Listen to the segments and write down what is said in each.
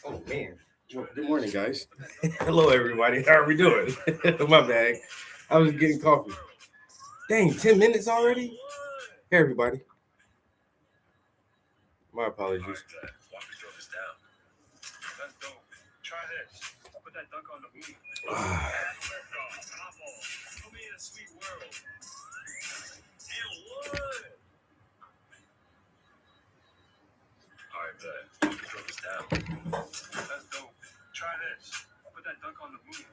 Oh man. Well, good morning, guys. Hello, everybody. How are we doing? My bag. I was getting coffee. Dang, 10 minutes already? Hey, everybody. My apologies. Walk me through this down. That's dope. Try this. Put that dunk on the moon. Put me in a sweet world. And what? All right, bet. Walk me through this down. That's dope. Try this. Put that dunk on the moon.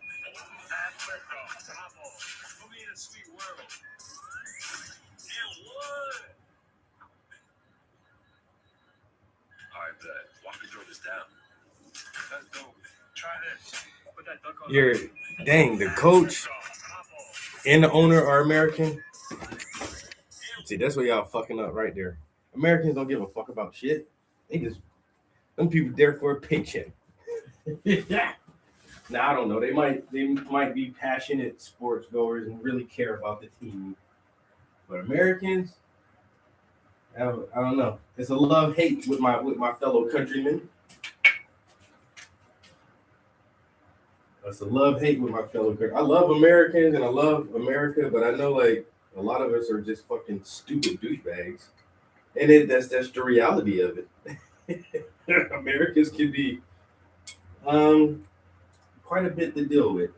Put me in a sweet world. And what? All right, bet. Walk me through this down. That's dope. Try this. Put that dunk on. You're dang. The coach and the owner are American. See, that's what y'all fucking up right there. Americans don't give a fuck about shit. They just them people there for a paycheck. Yeah. Now I don't know. They might be passionate sports goers and really care about the team. But Americans, I don't know. It's a love hate with my fellow countrymen. It's a love hate with my fellow countrymen. I love Americans and I love America, but I know like a lot of us are just fucking stupid douchebags, and that's the reality of it. Americans can be quite a bit to deal with.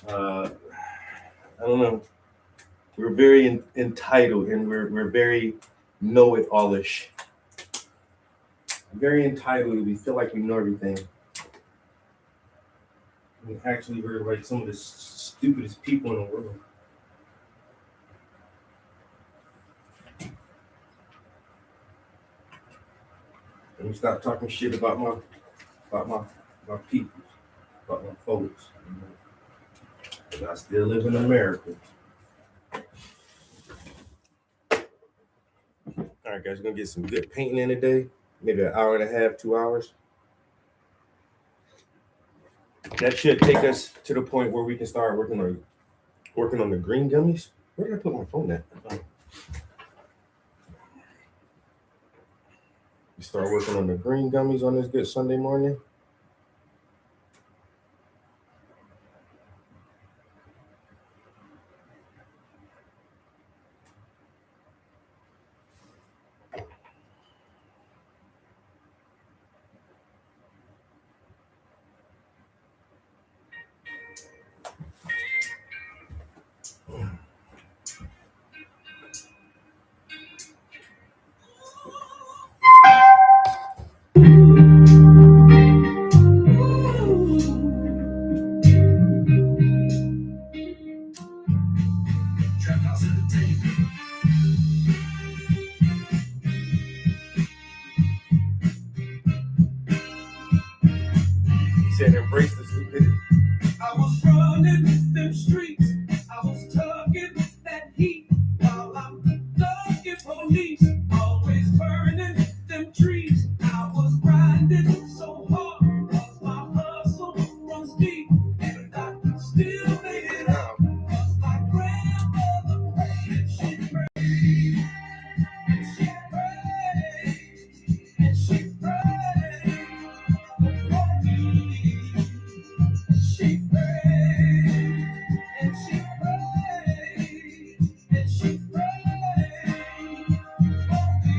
I don't know. We're very entitled and we're very know-it-allish. Very entitled. We feel like we know everything. And actually, we're like some of the stupidest people in the world. Let me stop talking shit about my people, about my folks. And I still live in America. All right, guys, we're gonna get some good painting in today. Maybe an hour and a half, 2 hours. That should take us to the point where we can start working on the green gummies. Where did I put my phone at? We start working on the green gummies on this good Sunday morning. Said embrace the stupidity. I was running them streets. I was tugging that heat while I'm ducking police. Always burning them trees. I was grinding so hard cause my hustle runs deep. And I still made it out cause my grandmother prayed and she prayed. And she prayed. And she prayed. For me. She prayed, and she prayed, and she prayed for me.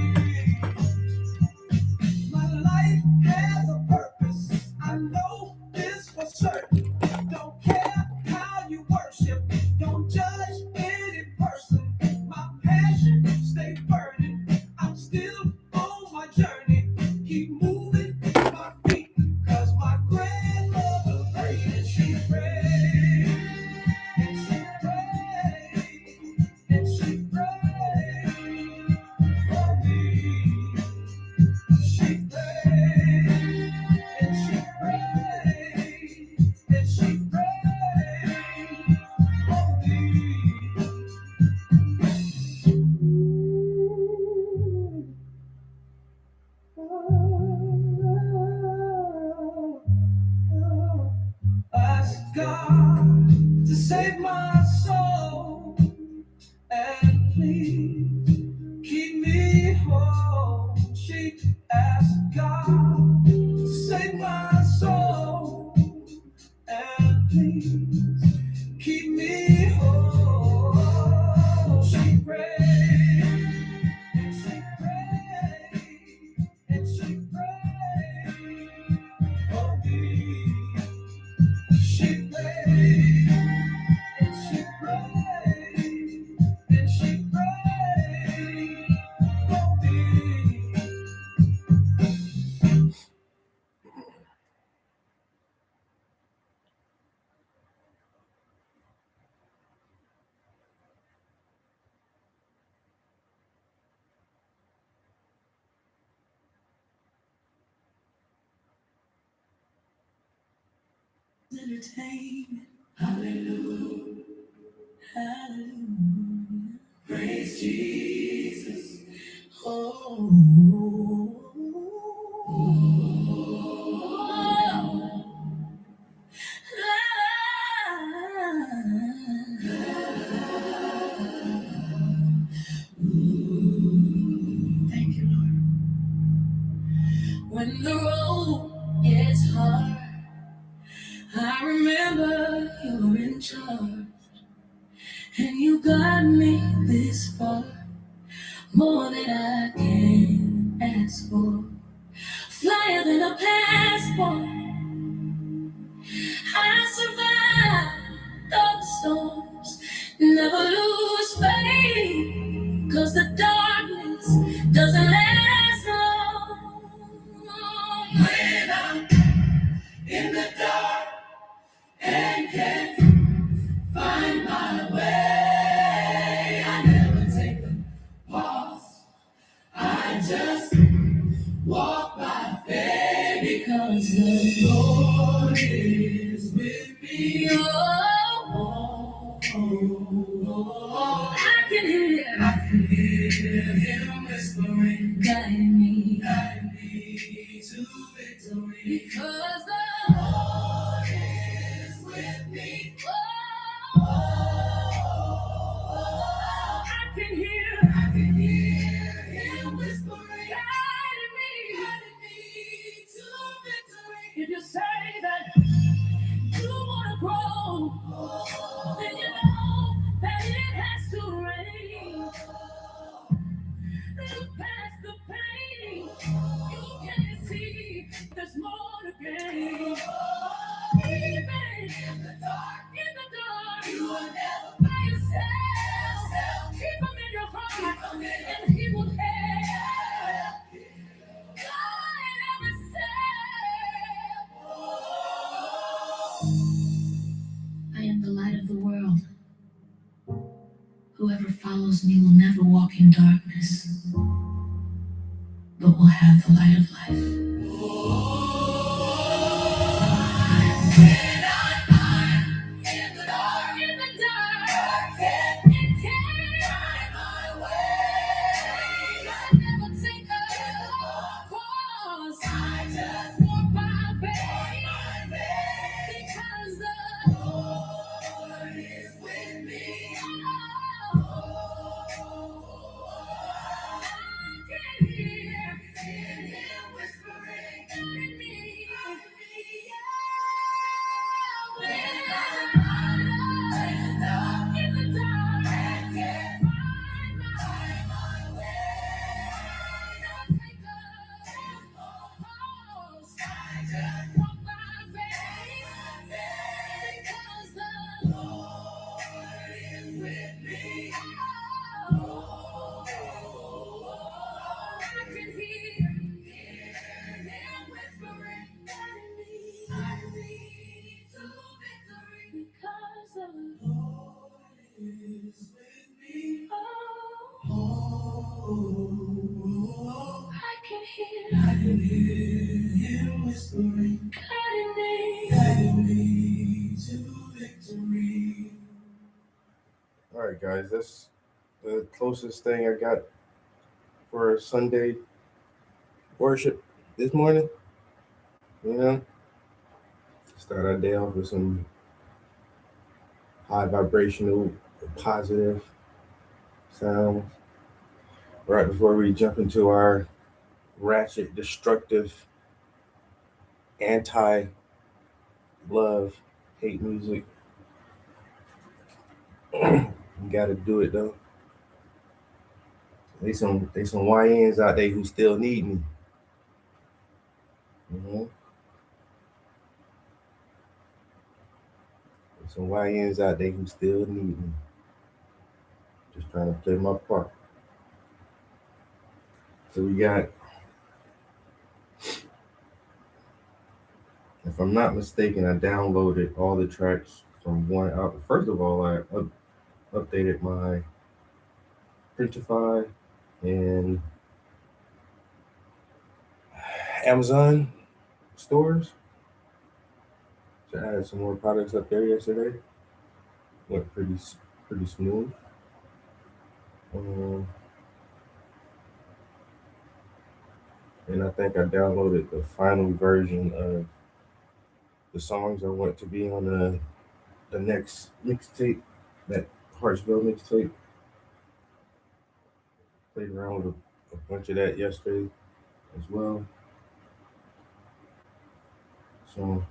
My life has a purpose. I know this for certain. Don't care how you worship. Don't judge any person. My passion stay burning. I'm still on my journey. Keep moving my feet. Cause my grandmother prayed and she prayed. And she prayed. And she prayed for me. She prayed. And she prayed. And she prayed for me. Ask God to save my soul and please keep me whole. She asked God to entertainment. Hallelujah. Hallelujah. Praise Jesus. Oh. Thank you, Lord. When the road gets hard, I remember you were in charge, and you got me this far, more than I can ask for. Flyer than a passport, I survived all the storms. Never lose faith, 'cause the darkness doesn't last long. When I'm in the dark and can't find my way, I never take a pause. I just walk by faith, because the Lord is with me. Oh, I can hear him whispering, guiding me to victory. Because the Lord is with me. I can hear him whispering, guiding me to victory. If you say that you want to grow, then you know that it has to rain. Look past the pain, you can see there's more to gain. Even in the dark, you are never by yourself. Keep him in your heart, and he will help. Guide every step. I am the light of the world. Whoever follows me will never walk in darkness, but will have the light of life. In the dark, it can't find my way. I never take a pause. I just walk by faith, because the Lord is with me. I can hear him whispering, guiding me. When I'm in the dark, I can't find my way. I take a pause. I just walk by faith, because the Lord is with me. I can hear him whispering, guiding me to victory. Because the Lord is with me. I can hear him whispering, guiding me to victory. All right, guys, that's the closest thing I got for Sunday worship this morning. You know, start our day off with some high vibrational, positive sounds right before we jump into our ratchet, destructive, anti-love, hate music. You gotta do it though. They some YNs out there who still need me. There's some YNs out there who still need me. Just trying to play my part. So we got, if I'm not mistaken, I downloaded all the tracks from one album. First of all, I updated my Printify and Amazon stores. So I had some more products up there yesterday. Went pretty smooth. Um, and I think I downloaded the final version of the songs I want to be on the next mixtape, that Hartsville mixtape. Played around with a bunch of that yesterday as well. So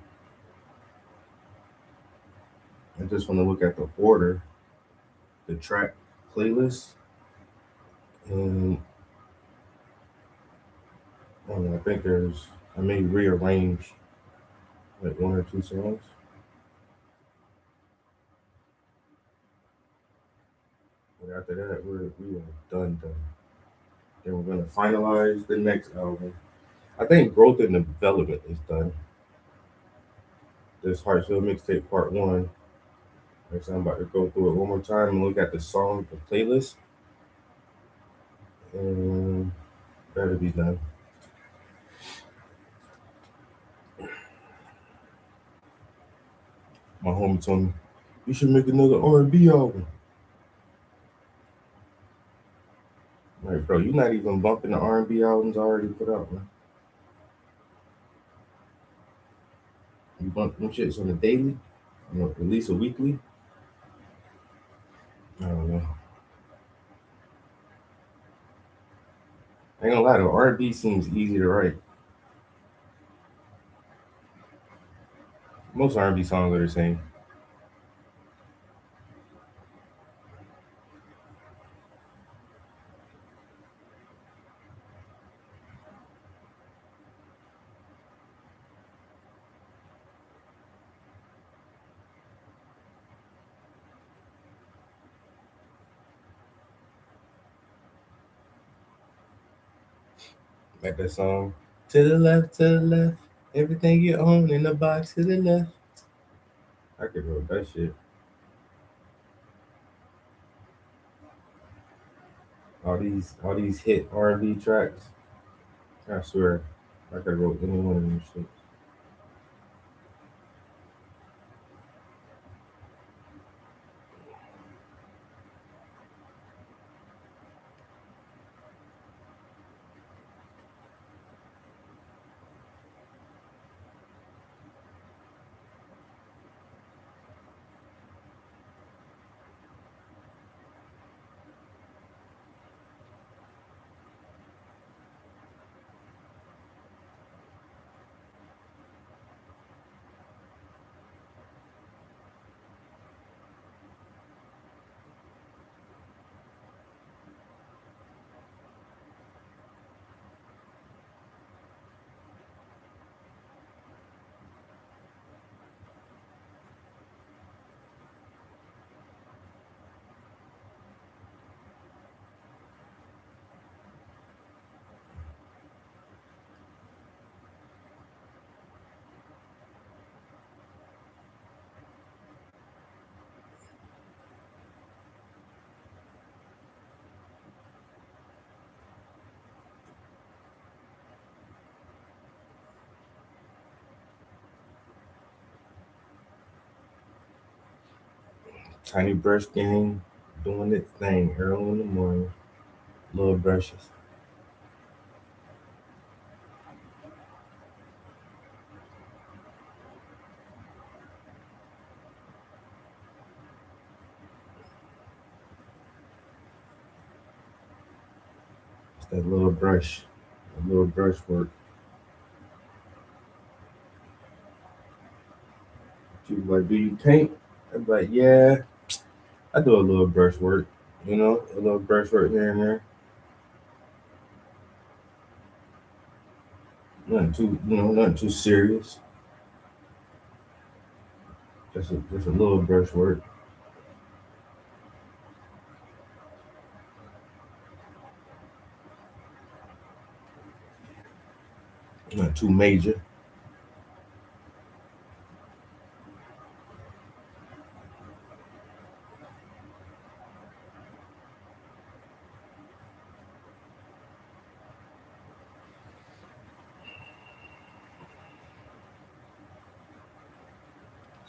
I just want to look at the order, the track playlist, and I think I may rearrange like one or two songs. But after that, we are done. Then we're gonna finalize the next album. I think Growth and Development is done. This Hartsville mixtape part one. Next, I'm about to go through it one more time and look at the song, the playlist, and that'll be done. My homie told me you should make another R&B album. Like, bro, you're not even bumping the R&B albums I already put out, man. You bump them shits on a daily, at least a weekly. I don't know. I ain't gonna lie though, R&B seems easy to write. Most R&B songs are the same. Like that song, to the left, everything you own in the box to the left. I could wrote that shit. All these hit R&B tracks. I swear, I could wrote any one of them shit. Tiny Brush Gang doing its thing early in the morning. Little brushes. It's that little brush. That little brush work. She was like, "Do you paint?" I'm like, "Yeah, I do a little brush work. A little brush work here and there. Nothing too serious. Just a little brush work. Not too major."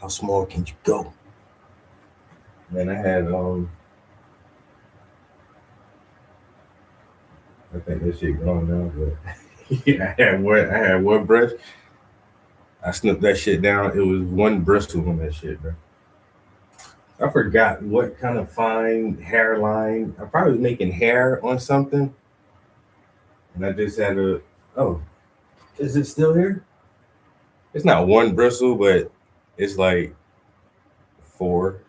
How small can you go? Man, I had I think that shit gone now, but yeah, I had one brush. I snipped that shit down. It was one bristle on that shit, bro. I forgot what kind of fine hairline. I probably was making hair on something, and I just had a. Oh, is it still here? It's not one bristle, but it's like four.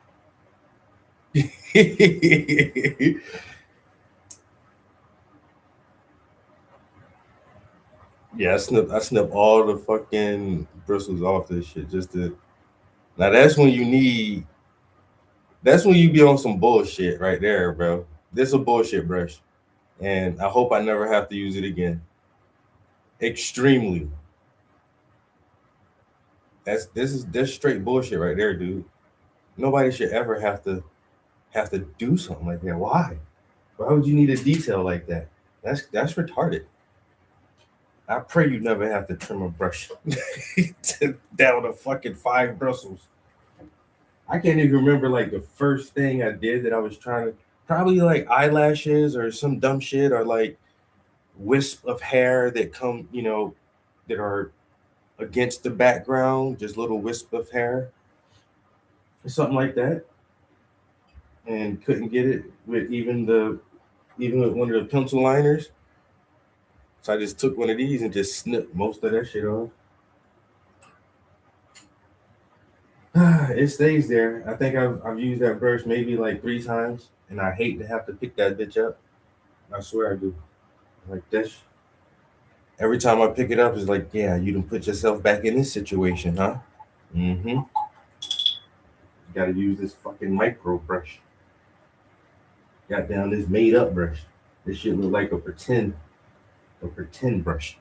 Yeah, I snipped all the fucking bristles off this shit just to. Now that's when you be on some bullshit right there, bro. This is a bullshit brush, and I hope I never have to use it again. Extremely. This straight bullshit right there, dude. Nobody should ever have to do something like that. Why? Why would you need a detail like that? That's retarded. I pray you never have to trim a brush down to fucking five bristles. I can't even remember like the first thing I did that I was trying to probably like eyelashes or some dumb shit or like wisp of hair that come, that are against the background, just little wisp of hair or something like that, and couldn't get it with even with one of the pencil liners. So I just took one of these and just snipped most of that shit off. It stays there. I think I've used that brush maybe like 3 times, and I hate to have to pick that bitch up. I swear I do. Like this. Every time I pick it up, it's like, yeah, you done put yourself back in this situation, huh? Mm-hmm. You gotta use this fucking micro brush. Got down this made up brush. This shit look like a pretend brush.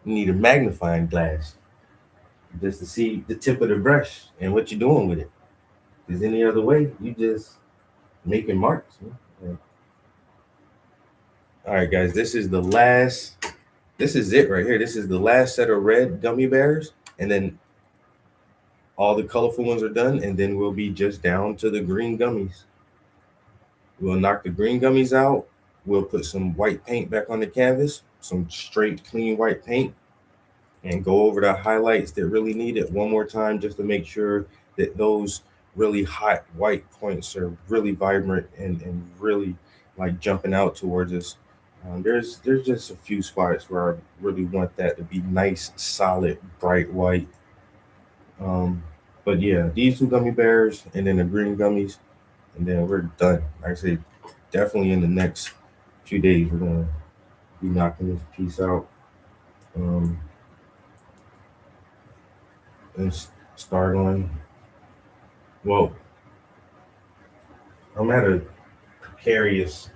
You need a magnifying glass just to see the tip of the brush and what you're doing with it. Because any other way, you just making marks. Yeah. All right, guys, this is the last. This is it right here. This is the last set of red gummy bears, and then all the colorful ones are done, and then we'll be just down to the green gummies. We'll knock the green gummies out. We'll put some white paint back on the canvas, some straight, clean white paint, and go over the highlights that really need it one more time just to make sure that those really hot white points are really vibrant and really like jumping out towards us. There's just a few spots where I really want that to be nice, solid, bright white. Um, but yeah, these two gummy bears and then the green gummies, and then we're done. Like I say, definitely in the next few days we're gonna be knocking this piece out. Um, and start on. Well, I'm at a precarious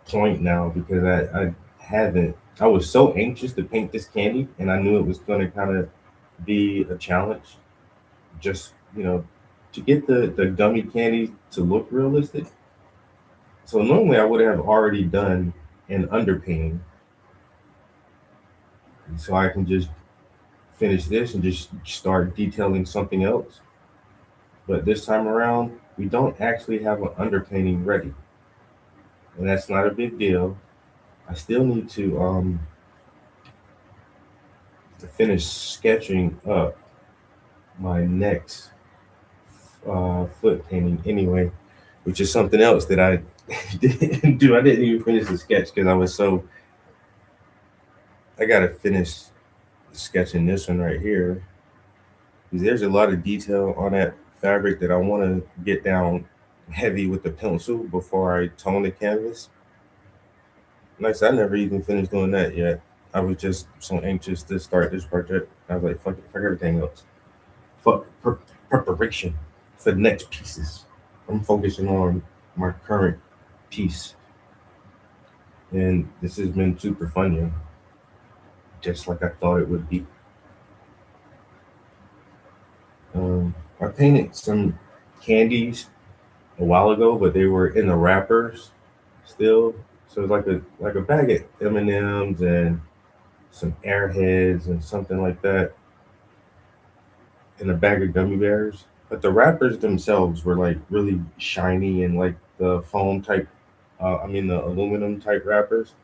point now because I haven't. I was so anxious to paint this candy, and I knew it was going to kind of be a challenge. Just to get the gummy candy to look realistic. So normally I would have already done an underpainting, so I can just finish this and just start detailing something else. But this time around, we don't actually have an underpainting ready, and that's not a big deal. I still need to finish sketching up my next foot painting anyway, which is something else that I didn't do. I didn't even finish the sketch because I was so. I gotta finish sketching this one right here because there's a lot of detail on that fabric that I want to get down heavy with the pencil before I tone the canvas. Like I said, I never even finished doing that yet. I was just so anxious to start this project. I was like, fuck it, fuck everything else. Fuck preparation for the next pieces. I'm focusing on my current piece. And this has been super fun, yeah. Just like I thought it would be. I painted some candies a while ago, but they were in the wrappers still. So it's like a bag of M&Ms and some airheads and something like that. in a bag of gummy bears. But the wrappers themselves were like really shiny and like the foam type, the aluminum type wrappers.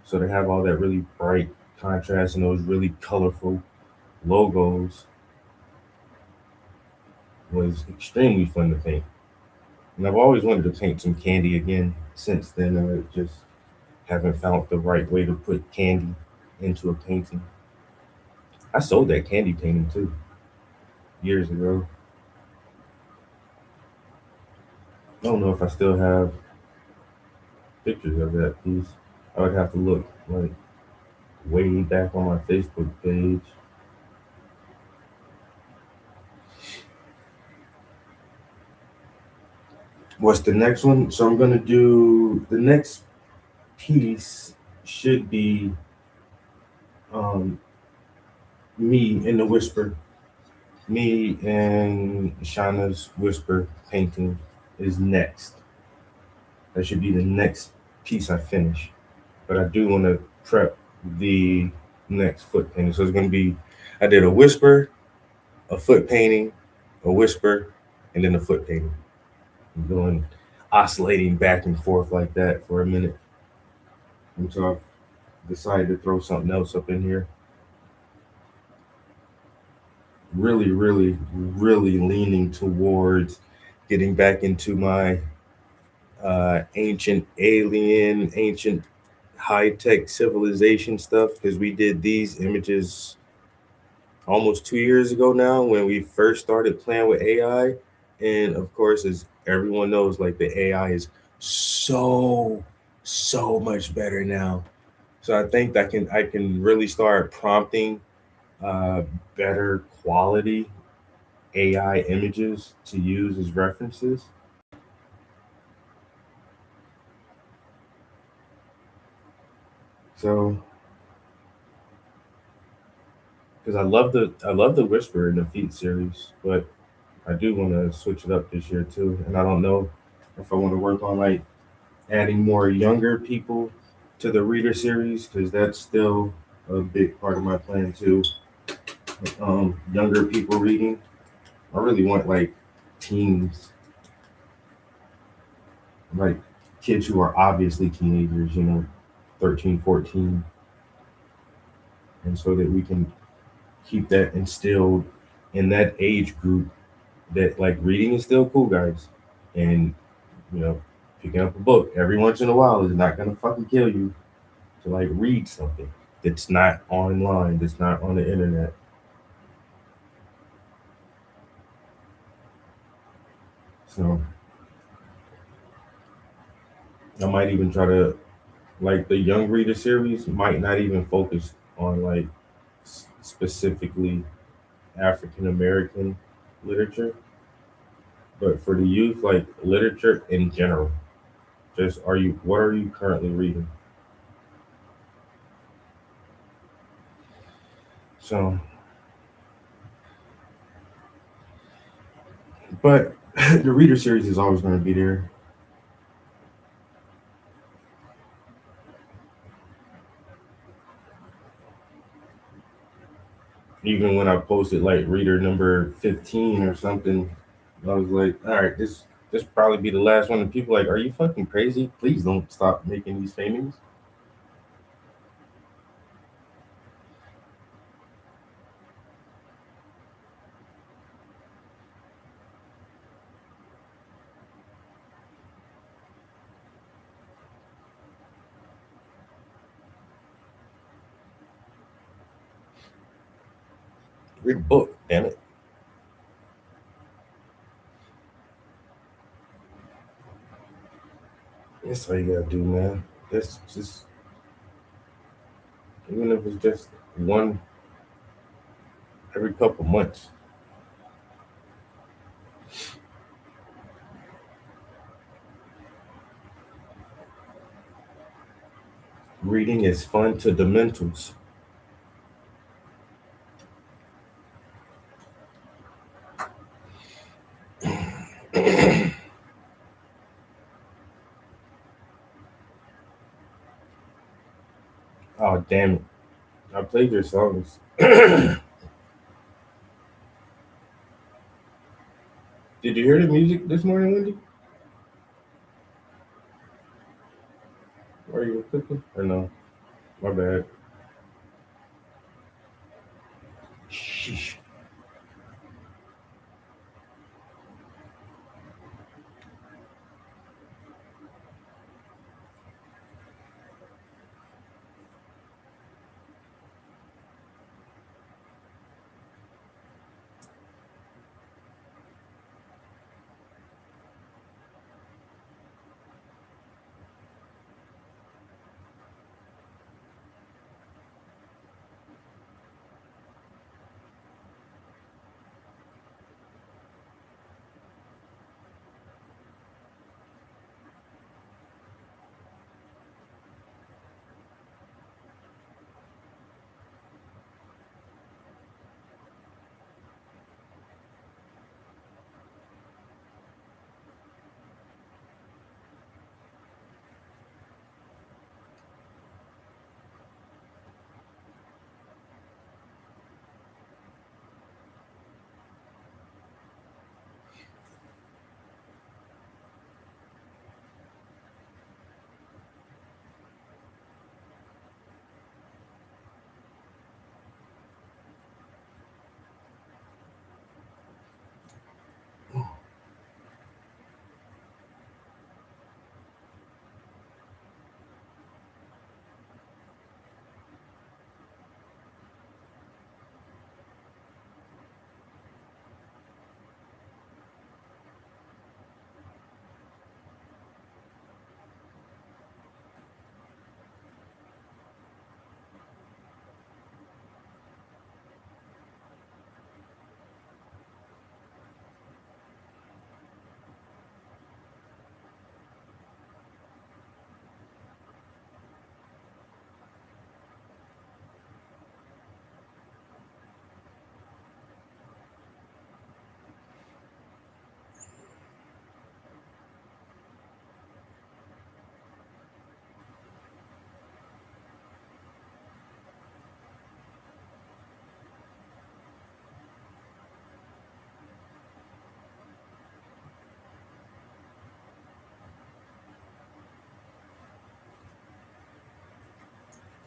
So they have all that really bright contrast and those really colorful logos was extremely fun to paint. And I've always wanted to paint some candy again since then. I just haven't found the right way to put candy into a painting. I sold that candy painting too years ago. I don't know if I still have pictures of that piece. I would have to look like way back on my Facebook page. What's the next one? So I'm gonna do the next piece should be um, me in the whisper. Me and Shauna's whisper painting is next. That should be the next piece I finish. But I do want to prep the next foot painting. So it's going to be, I did a whisper, a foot painting, a whisper, and then a foot painting. I'm going oscillating back and forth like that for a minute until I've decided to throw something else up in here. Really, really, really leaning towards getting back into my ancient alien, ancient high tech civilization stuff because we did these images almost 2 years ago now when we first started playing with AI. And of course, as everyone knows, like the AI is so much better now. So I think I can really start prompting uh, better quality AI images to use as references. So because I love the Whisper in the Feet series, but I do want to switch it up this year too. And I don't know if I want to work on like adding more younger people to the reader series because that's still a big part of my plan too. Younger people reading. I really want like teens, like kids who are obviously teenagers, 13, 14, and so that we can keep that instilled in that age group that like reading is still cool, guys. And you know, picking up a book every once in a while is not gonna fucking kill you to like read something that's not online, that's not on the internet. So I might even try to like the young reader series might not even focus on like specifically African American literature, but for the youth, like literature in general. Just what are you currently reading? So, but the reader series is always going to be there. Even when I posted like reader number 15 or something, I was like, all right, this probably be the last one. And people like, are you fucking crazy? Please don't stop making these paintings. Read a book, damn it. That's all you gotta do, man. That's just even if it's just one every couple months. Reading is fun to the mentals. Oh damn it! I played your songs. you hear the music this morning, Wendy? Are you cooking or no? My bad. Sheesh.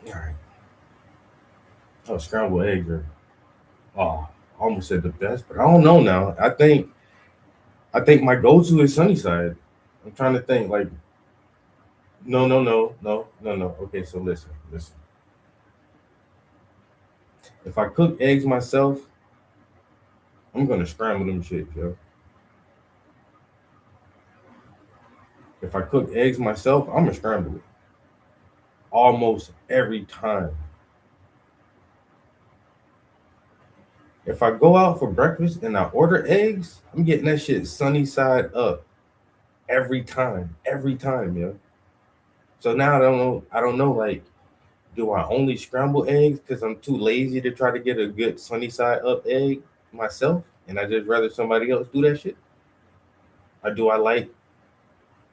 All right. Oh, scrambled eggs are. Oh, I almost said the best, but I don't know now. I think my go-to is Sunnyside. I'm trying to think. Like, no, no, no, no, no, no. Okay, so listen. If I cook eggs myself, I'm gonna scramble them shit, yo. If I cook eggs myself, I'm gonna scramble it almost every time. If I go out for breakfast and I order eggs, I'm getting that shit sunny side up every time, yo. So now I don't know. I don't know. Like, do I only scramble eggs because I'm too lazy to try to get a good sunny side up egg myself, and I just rather somebody else do that shit? Or do I like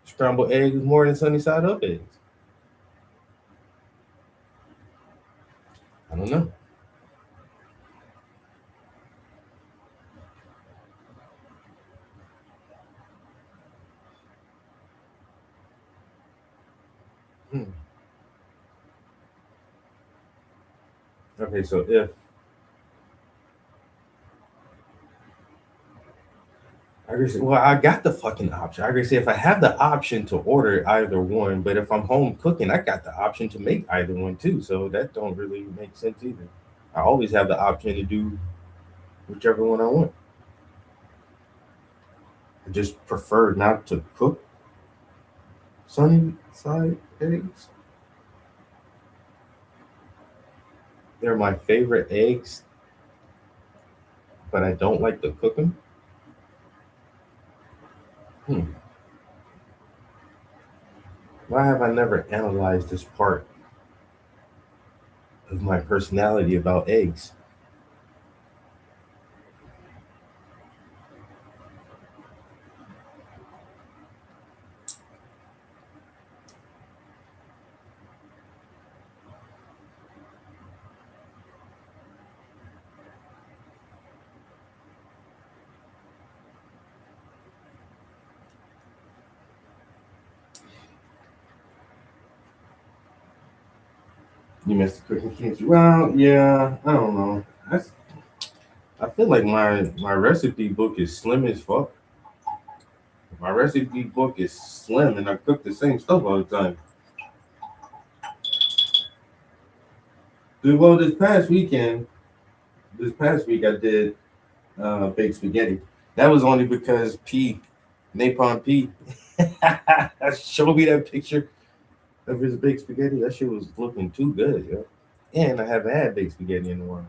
scrambled eggs more than sunny side up eggs? I don't know. Hmm. Okay, so if I guess, well, I got the fucking option. I guess if I have the option to order either one, but if I'm home cooking, I got the option to make either one too. So that don't really make sense either. I always have the option to do whichever one I want. I just prefer not to cook sunny side eggs. They're my favorite eggs, but I don't like to cook them. Hmm. Why have I never analyzed this part of my personality about eggs? You missed the cooking kimchi. Well, yeah, I don't know. I feel like my recipe book is slim as fuck. My recipe book is slim, and I cook the same stuff all the time. Dude, well, this past week I did baked spaghetti. That was only because Napalm P, showed me that picture of his baked spaghetti. That shit was looking too good, yo. And I haven't had baked spaghetti in a while.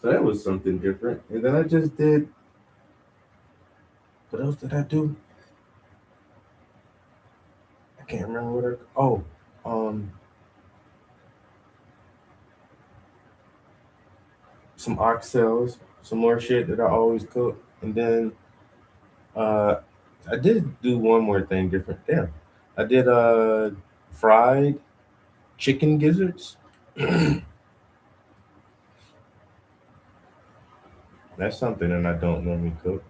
So that was something different. And then I just did, what else did I do? I can't remember um, some oxtails, some more shit that I always cook. And then uh, I did do one more thing different. Damn. I did fried chicken gizzards. That's something that I don't normally cook.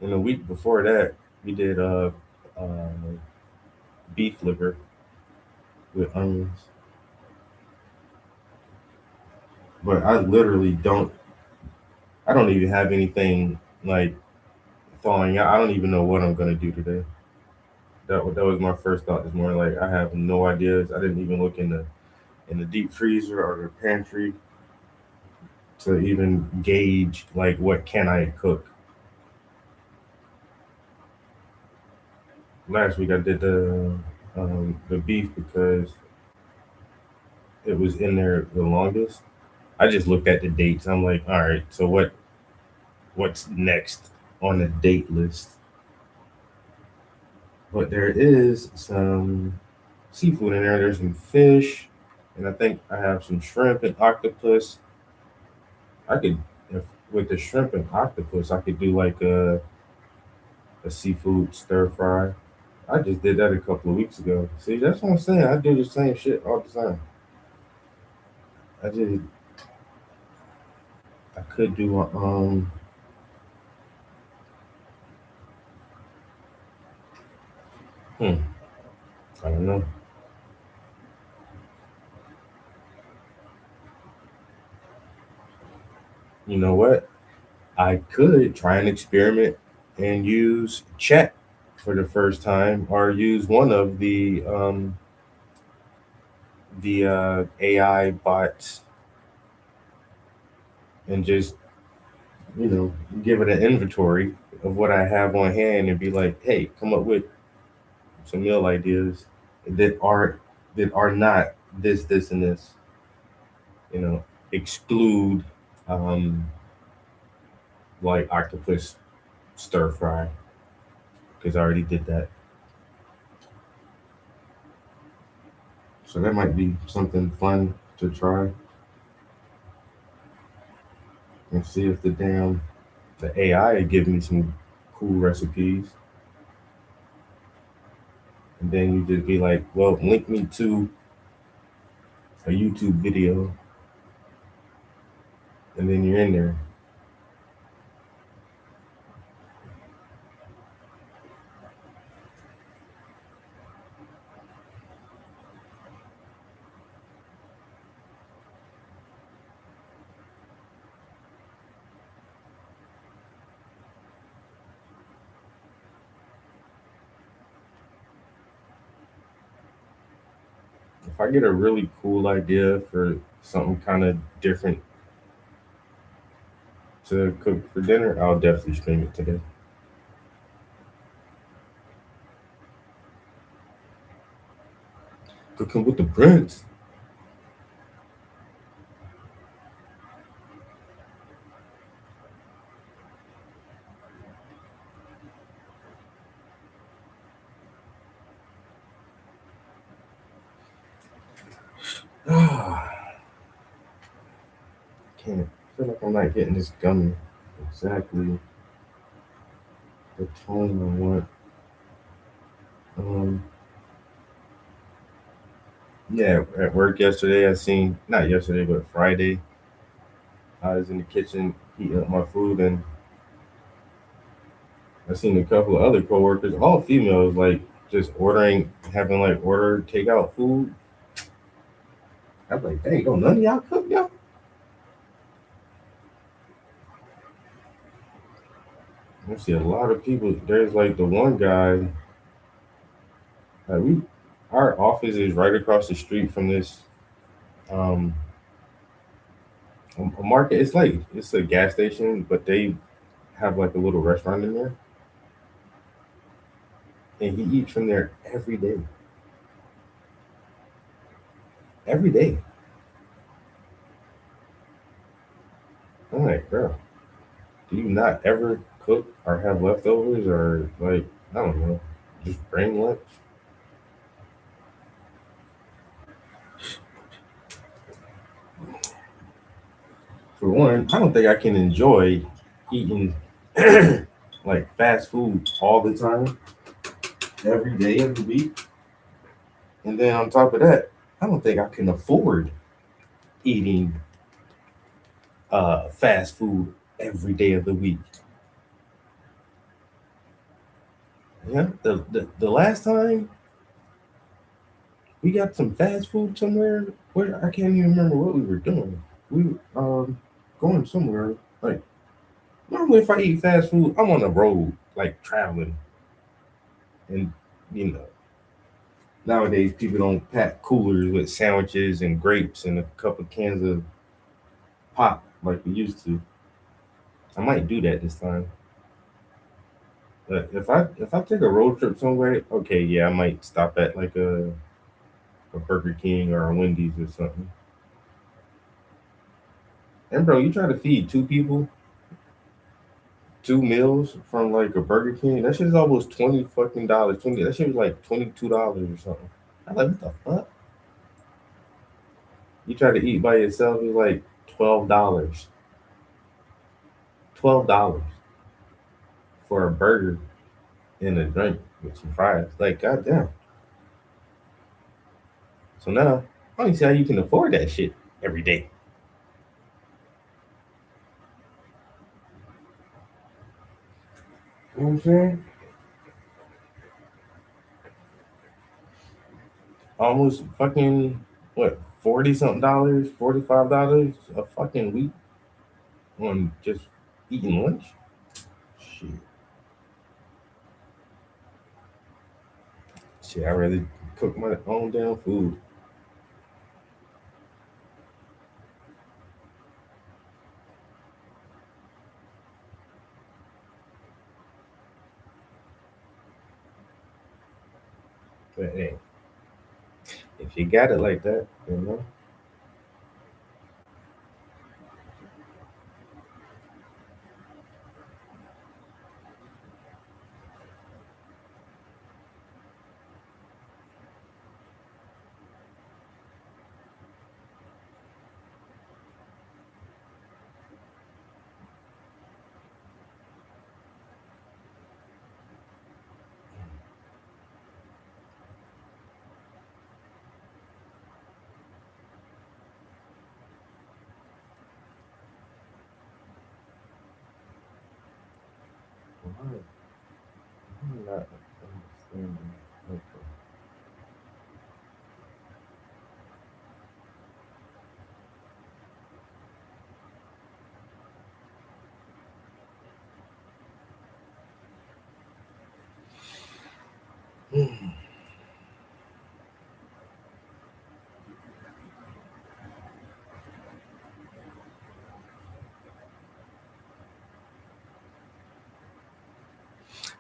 And the week before that, we did uh beef liver with onions. But I don't even have anything like falling out. I don't even know what I'm gonna do today. That was my first thought this morning. Like I have no ideas. I didn't even look in the deep freezer or the pantry to even gauge like what can I cook. Last week I did the beef because it was in there the longest. I just looked at the dates. I'm like, all right, so what's next on the date list? But there is some seafood in there. There's some fish, and I think I have some shrimp and octopus. I could, if, with the shrimp and octopus, I could do like a seafood stir fry. I just did that a couple of weeks ago. See, that's what I'm saying. I do the same shit all the time. I did. I could do hmm, I don't know. You know what? I could try an experiment and use chat for the first time, or use one of the AI bots and just give it an inventory of what I have on hand and be like, hey, come up with some meal ideas that are not this and this. You know, exclude um like octopus stir fry because I already did that. So that might be something fun to try and see if the AI give me some cool recipes. And then you just be like, well, link me to a YouTube video, and then you're in there. If I get a really cool idea for something kind of different to cook for dinner, I'll definitely stream it today. Cooking with the Prince. Can't I feel like I'm not getting this gummy exactly the tone I want. Um, yeah, at work yesterday, I seen not yesterday, but Friday. I was in the kitchen heating up my food, and I seen a couple of other coworkers, all females, like just ordering, having like order takeout food. I'm like, dang, don't none of y'all cook, y'all? I see a lot of people. There's like the one guy. We, our office is right across the street from this um a market. It's like it's a gas station, but they have like a little restaurant in there, and he eats from there every day. Every day. I'm like, bro, do you not ever cook or have leftovers or like I don't know, just bring lunch? For one, I don't think I can enjoy eating like fast food all the time, every day of the week. And then on top of that, I don't think I can afford eating fast food every day of the week. Yeah, the last time we got some fast food somewhere, where I can't even remember what we were doing. We were going somewhere. Like normally, if I eat fast food, I'm on the road, like traveling, and you know nowadays people don't pack coolers with sandwiches and grapes and a couple cans of pop like we used to. I might do that this time. But if I take a road trip somewhere, okay, yeah, I might stop at like a Burger King or a Wendy's or something. And bro, you try to feed two people 2 meals from like a Burger King, that shit is almost $20 fucking. That shit was like $22 or something. I'm like, what the fuck? You try to eat by yourself, it's like $12. $12 for a burger and a drink with some fries. Like, goddamn. So now I don't see how you can afford that shit every day. You know what I'm saying? Almost fucking what, 40 something dollars, $45 a fucking week on just eating lunch? Shit. Shit, I'd rather cook my own damn food. But hey, if you got it like that, you know. Why? I'm not understanding. Okay.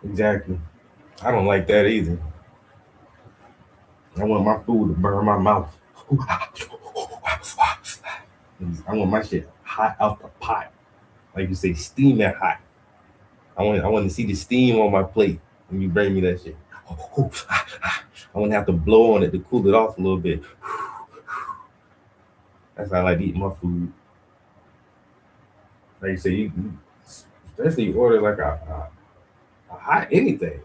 Exactly. I don't like that either. I want my food to burn my mouth. I want my shit hot out the pot. Like you say, steaming hot. I want to see the steam on my plate when you bring me that shit. I want to have to blow on it to cool it off a little bit. That's how I like to eat my food. Like you say, especially you order like a hot anything,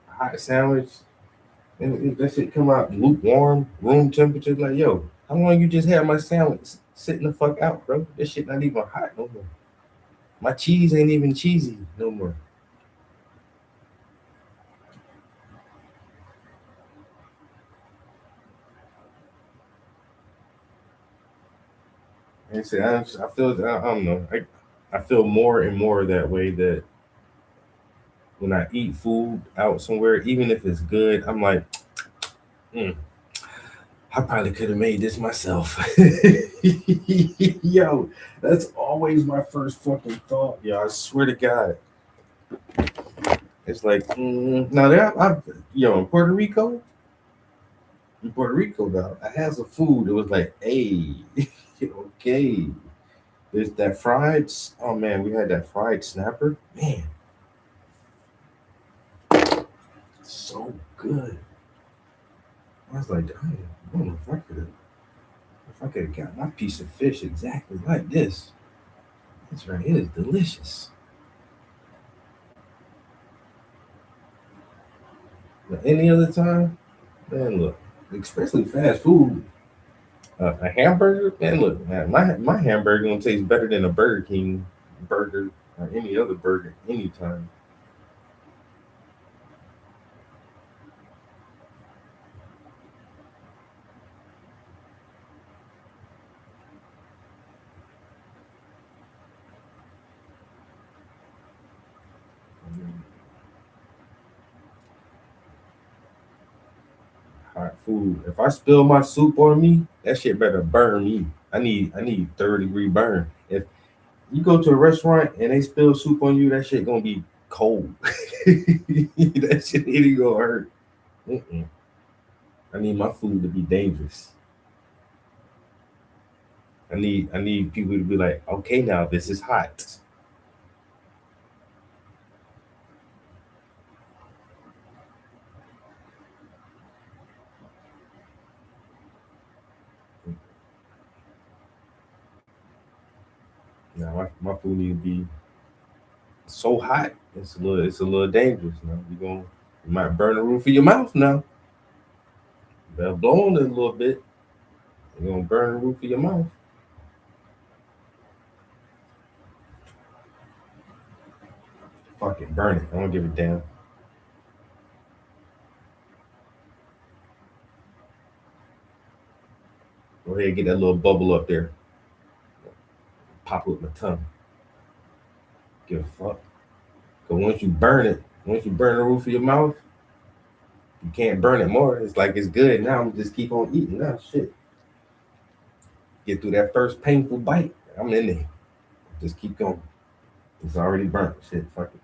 a hot sandwich, and that shit come out lukewarm, room temperature. Like, yo, how long you just had my sandwich sitting the fuck out, bro? This shit not even hot no more. My cheese ain't even cheesy no more. I say I feel I don't know. I feel more and more that way that when I eat food out somewhere, even if it's good, I'm like, mm, I probably could have made this myself. Yo, that's always my first fucking thought. Yo, I swear to God. It's like, now that yo, in Puerto Rico, though, I had some food. It was like, hey, okay. There's that oh man, we had that fried snapper. Man, so good. I was like, damn, I don't know if I could have got my piece of fish exactly like this. This right here is delicious. But any other time, man, look, especially fast food, a hamburger, man, look, man, my hamburger gonna taste better than a Burger King burger or any other burger anytime. Hot food. If I spill my soup on me, that shit better burn me. I need 3rd-degree burn. If you go to a restaurant and they spill soup on you, that shit gonna be cold. That shit ain't gonna hurt. Mm-mm. I need my food to be dangerous. I need people to be like, okay, now this is hot. Now my food need to be so hot. It's a little dangerous. Now you might burn the roof of your mouth now. You better blow on it a little bit. You're gonna burn the roof of your mouth. Fucking burn it. I don't give a damn. Go ahead and get that little bubble up there. Pop it with my tongue. Give a fuck. Cause once you burn the roof of your mouth, you can't burn it more. It's like it's good now. I'm just keep on eating now. Shit. Get through that first painful bite. I'm in there. Just keep going. It's already burnt. Shit. Fuck it.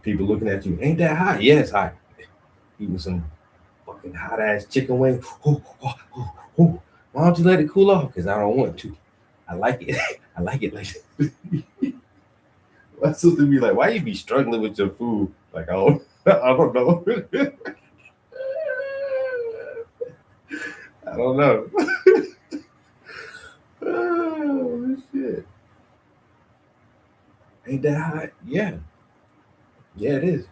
People looking at you. Ain't that hot? Yeah, it's hot. Eating some fucking hot ass chicken wing. Ooh, ooh, ooh, ooh. Why don't you let it cool off? Because I don't want to. I like it. I like it like my sister be like, why you be struggling with your food? Like, oh, I don't know. I don't know. Oh shit. Ain't that hot? Yeah. Yeah, it is.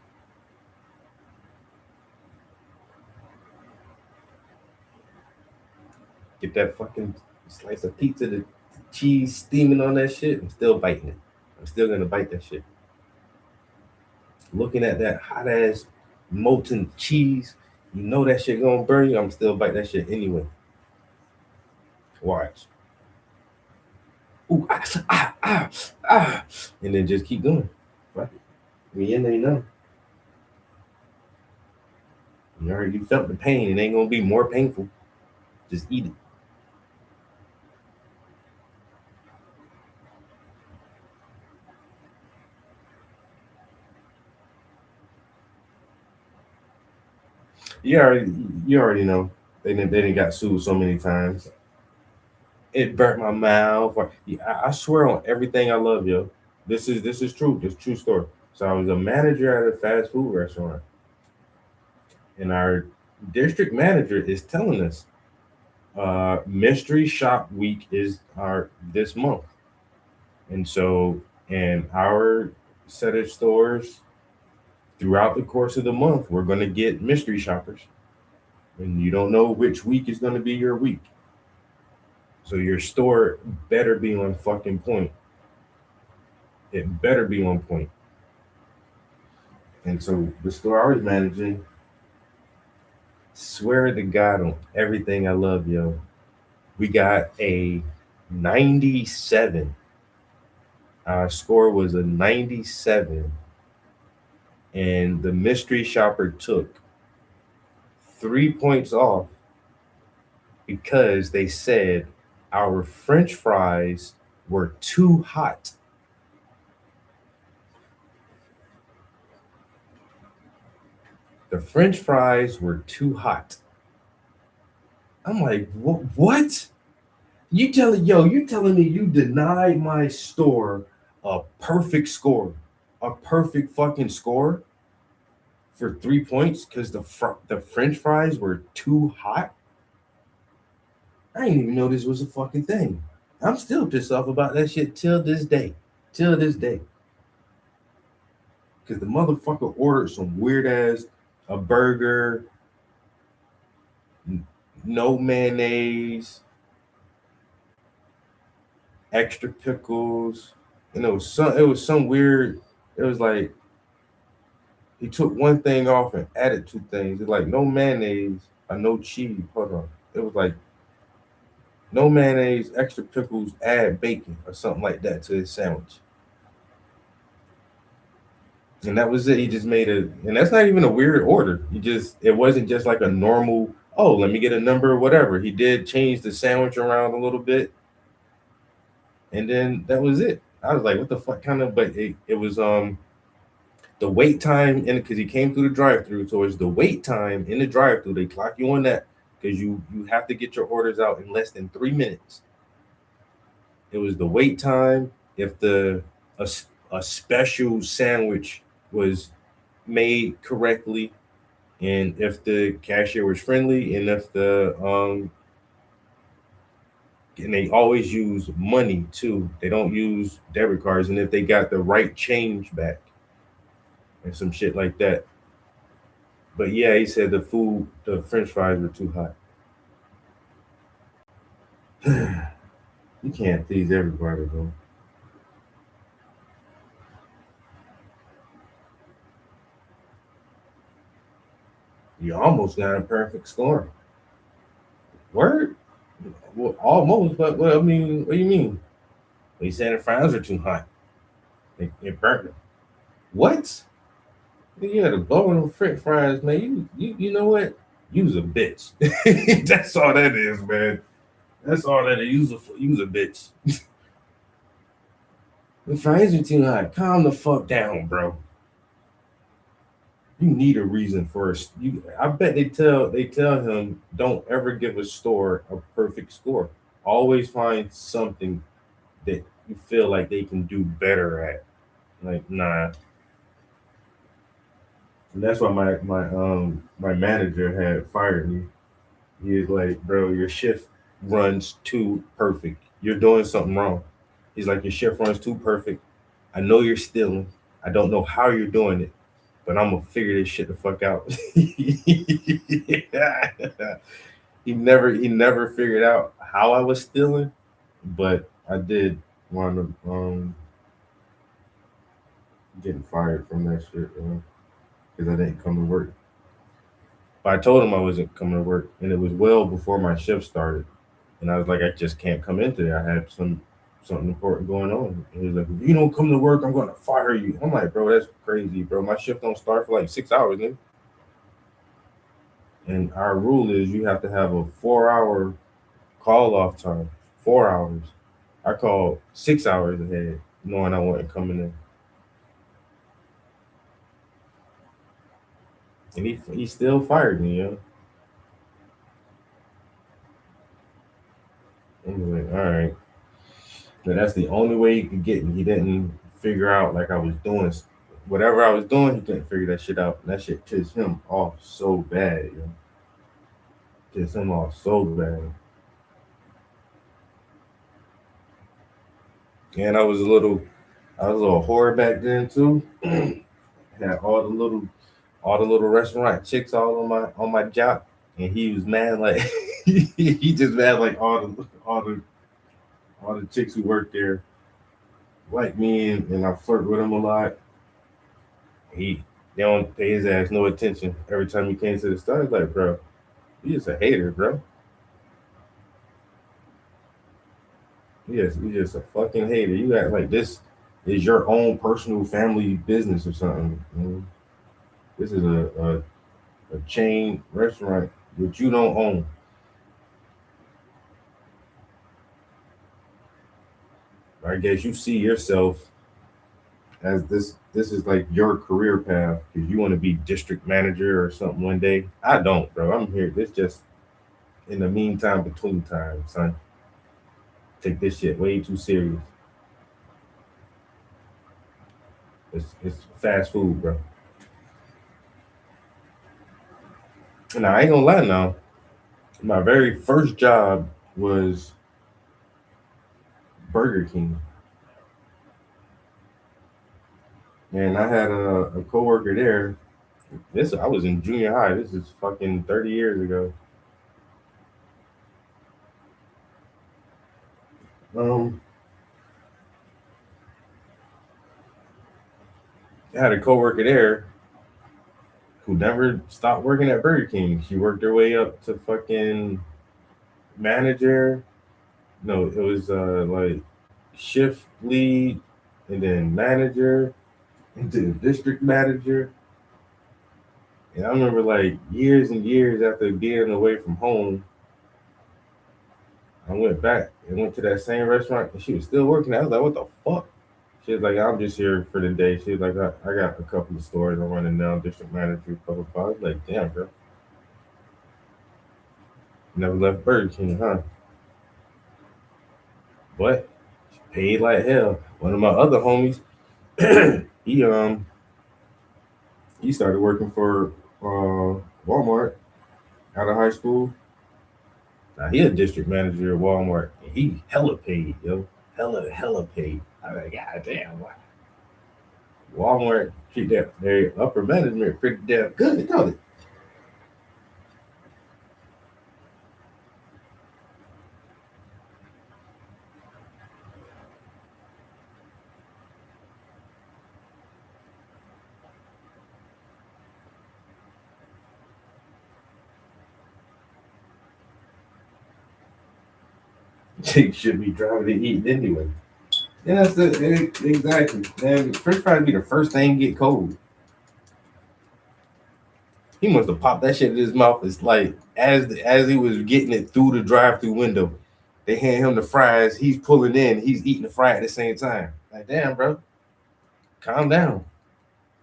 Get that fucking slice of pizza, the cheese steaming on that shit. I'm still biting it. I'm still gonna bite that shit. Looking at that hot ass molten cheese, you know that shit gonna burn you. I'm still bite that shit anyway. Watch. Ooh, and then just keep going. Fuck it. I mean, you know, you already felt the pain. It ain't gonna be more painful. Just eat it. You already, you already know. They didn't got sued so many times. It burnt my mouth. Or, yeah, I swear on everything I love, yo. This is true. This is true story. So I was a manager at a fast food restaurant, and our district manager is telling us, mystery shop week is our this month, and so in our set of stores throughout the course of the month, we're going to get mystery shoppers, and you don't know which week is going to be your week. So your store better be on fucking point. It better be on point. And so the store I was managing, swear to God on everything I love, yo. We got a 97. Our score was a 97, and the mystery shopper took 3 points off because they said our French fries were too hot. The French fries were too hot. I'm like, what? You telling me you denied my store a perfect score, a perfect fucking score for 3 points because the French fries were too hot? I didn't even know this was a fucking thing. I'm still pissed off about that shit till this day. Till this day. Because the motherfucker ordered some weird ass, a burger, no mayonnaise, extra pickles, and it was some weird. It was like he took one thing off and added two things. It's like no mayonnaise or no cheese. Hold on. It was like no mayonnaise, extra pickles, add bacon or something like that to his sandwich. And that was it. He just made and that's not even a weird order. It wasn't just like a normal, oh, let me get a number or whatever. He did change the sandwich around a little bit, and then that was it. I was like, what the fuck kind of, but it was, the wait time in because he came through the drive-through, so it's the wait time in the drive-through. They clock you on that because you have to get your orders out in less than 3 minutes. It was the wait time. If a, a special sandwich was made correctly, and if the cashier was friendly, and if and they always use money too. They don't use debit cards, and if they got the right change back and some shit like that. But yeah, he said the French fries were too hot. You can't please everybody, bro. You almost got a perfect score. Word? Well, almost, but well, I mean, what do you mean? He said the fries are too hot. It burnt them. What? You had to blow on them French fries, man. You know what? Use a bitch. That's all that is, man. That's all that is. Use a bitch. The fries are too hot. Calm the fuck down, bro. You need a reason for us. I bet they tell him don't ever give a store a perfect score. Always find something that you feel like they can do better at. Like nah. And that's why my manager had fired me. He was like, bro, your shift runs too perfect. You're doing something wrong. He's like, your shift runs too perfect. I know you're stealing. I don't know how you're doing it, but I'm gonna figure this shit the fuck out. He never figured out how I was stealing, but I did wind up getting fired from that shit because I didn't come to work. But I told him I wasn't coming to work, and it was well before my shift started. And I was like, I just can't come in today. I had something important going on. And he was like, if you don't come to work, I'm gonna fire you. I'm like, bro, that's crazy, bro. My shift don't start for like 6 hours, nigga. And our rule is you have to have a 4 hour call off time. 4 hours. I called 6 hours ahead, knowing I wasn't coming in. And he still fired me, yo. And he was like, all right. But that's the only way he could get me. He didn't figure out like I was doing whatever I was doing. He couldn't figure that shit out. And that shit pissed him off so bad, yo. Pissed him off so bad. And I was a little whore back then too. Had all the little restaurant chicks all on my job, and he was mad like he just mad like all the chicks who worked there like me, and I flirt with him a lot. He they don't pay his ass no attention every time he came to the store. It's like, bro, you just a hater, bro. Yes, you're just a fucking hater. You act like this is your own personal family business or something. This is a chain restaurant that you don't own. I guess you see yourself as this is like your career path because you want to be district manager or something one day. I don't, bro. I'm here. This just in the meantime, between time, son. Take this shit way too serious. It's fast food, bro. And I ain't gonna lie now. My very first job was Burger King. And I had a coworker there. This I was in junior high. This is fucking 30 years ago. Um, I had a coworker there who never stopped working at Burger King. She worked her way up to fucking manager. No, it was like shift lead, and then manager, and then district manager. And I remember like years and years after being away from home, I went back and went to that same restaurant, and she was still working. I was like, "What the fuck?" She was like, "I'm just here for the day." She was like, I got a couple of stores I'm running now, district manager, blah blah blah." I was like, "Damn, girl, never left Burger King, huh?" But she paid like hell. One of my other homies, he he started working for Walmart out of high school. Now he a district manager at Walmart, and he hella paid, yo, hella paid. I was like, God damn, wow. Walmart treat that their upper management pretty damn good, don't it? They should be driving and eating anyway. Yeah, exactly. And French fries be the first thing get cold. He must have popped that shit in his mouth. It's like as he was getting it through the drive-through window, they hand him the fries. He's pulling in. He's eating the fry at the same time. Like, damn, bro, calm down.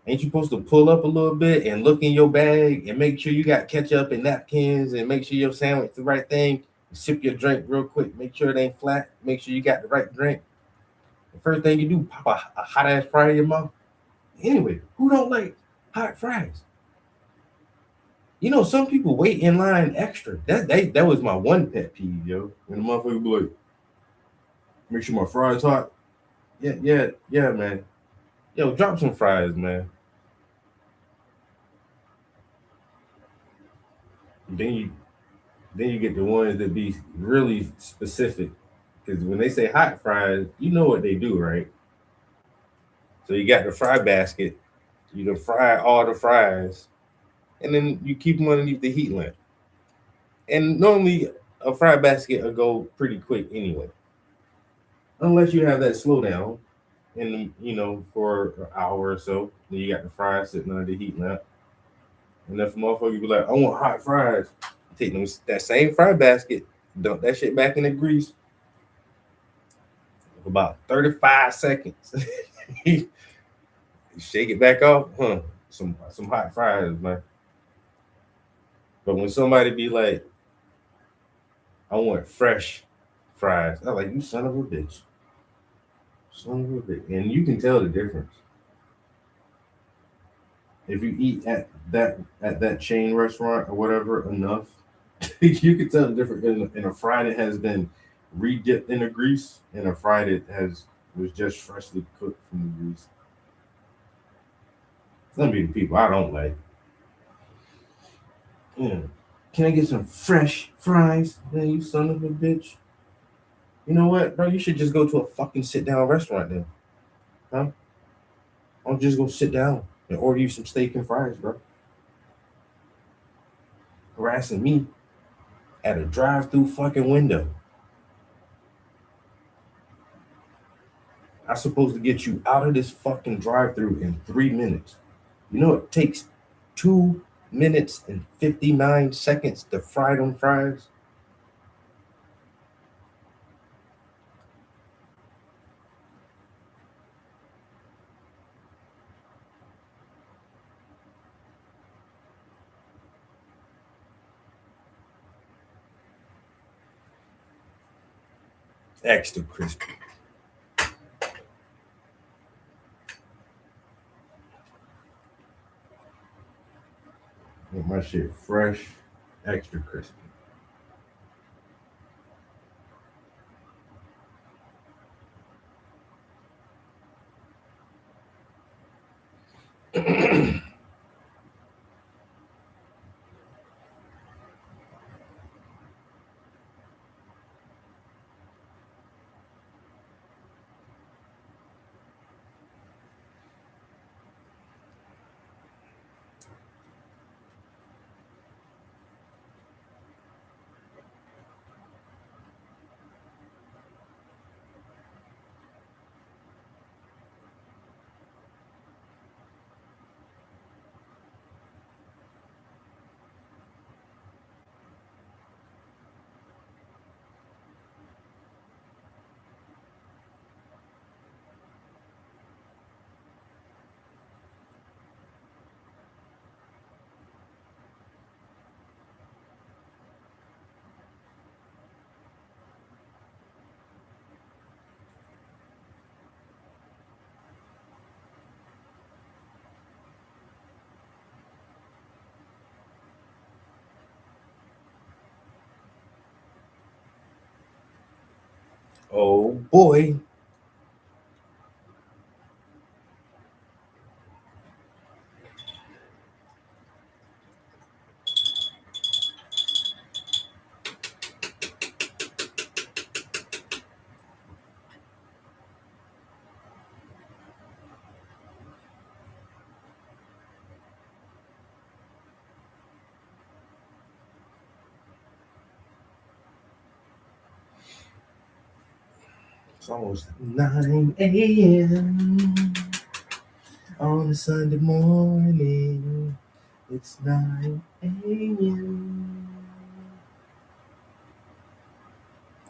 Ain't you supposed to pull up a little bit and look in your bag and make sure you got ketchup and napkins and make sure your sandwich the right thing? Sip your drink real quick. Make sure it ain't flat. Make sure you got the right drink. The first thing you do, pop a hot ass fry in your mouth. Anyway, who don't like hot fries? You know, some people wait in line extra. That was my one pet peeve, yo. When the motherfucker be like, make sure my fries hot. Yeah, yeah, yeah, man. Yo, drop some fries, man. Then you then you get the ones that be really specific. Because when they say hot fries, you know what they do, right? So you got the fry basket, you can fry all the fries, and then you keep them underneath the heat lamp. And normally a fry basket will go pretty quick anyway, unless you have that slowdown. And for an hour or so, then you got the fries sitting under the heat lamp. And if a motherfucker be like, "I want hot fries," take them that same fry basket, dump that shit back in the grease for about 35 seconds. Shake it back off, huh? Some hot fries, man. But when somebody be like, "I want fresh fries," I'm like, "You son of a bitch, son of a bitch," and you can tell the difference if you eat at that chain restaurant or whatever enough. You can tell the difference in a fry that has been re-dipped in the grease and a fry that has was just freshly cooked from the grease. Some be the people I don't like. Yeah. Can I get some fresh fries? Man, you son of a bitch. You know what, bro? You should just go to a fucking sit down restaurant then. Huh? I'll just go sit down and order you some steak and fries, bro. Harassing me at a drive through fucking window. I'm supposed to get you out of this fucking drive-through in 3 minutes. You know it takes 2 minutes and 59 seconds to fry them fries. Extra crispy. Want my shit fresh, extra crispy. Oh boy. It's almost 9 a.m. on a Sunday morning. It's 9 a.m.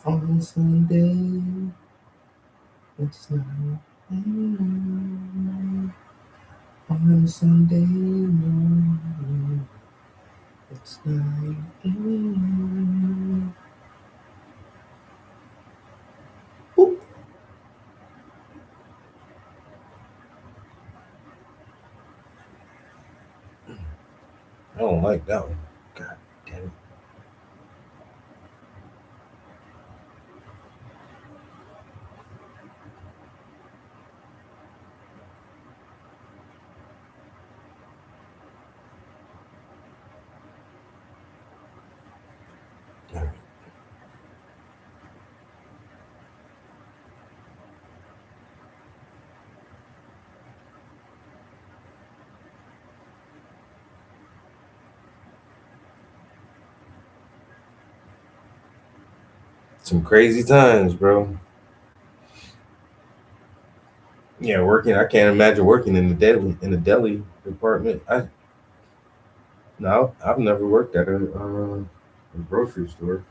on a Sunday. It's 9 a.m. on a Sunday morning. It's 9 a.m. Boop. I don't like that one. God damn it. All right. Some crazy times, bro. Yeah, working. I can't imagine working in the deli department. No, I've never worked at a grocery store.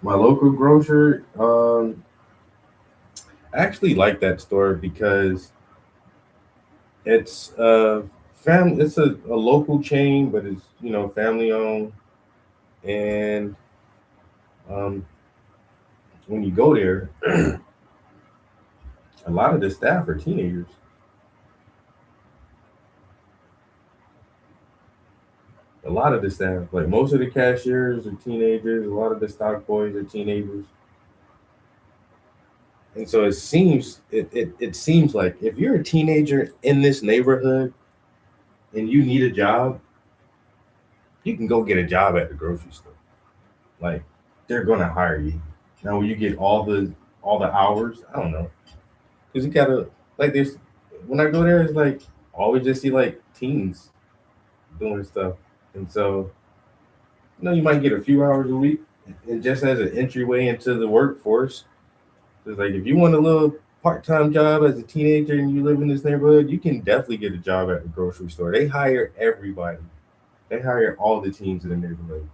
My local grocer, I actually like that store because it's family. It's a local chain, but it's family owned, and um, when you go there, a lot of the staff are teenagers. A lot of the staff, like most of the cashiers, are teenagers. A lot of the stock boys are teenagers. And so it seems like if you're a teenager in this neighborhood and you need a job, you can go get a job at the grocery store. Like they're gonna hire you. Now when you get all the hours, I don't know. Cause you gotta like there's when I go there it's like I always just see like teens doing stuff. And so you might get a few hours a week and just as an entryway into the workforce, It's like if you want a little part-time job as a teenager and you live in this neighborhood, you can definitely get a job at the grocery store. They hire everybody. They hire all the teens in the neighborhood.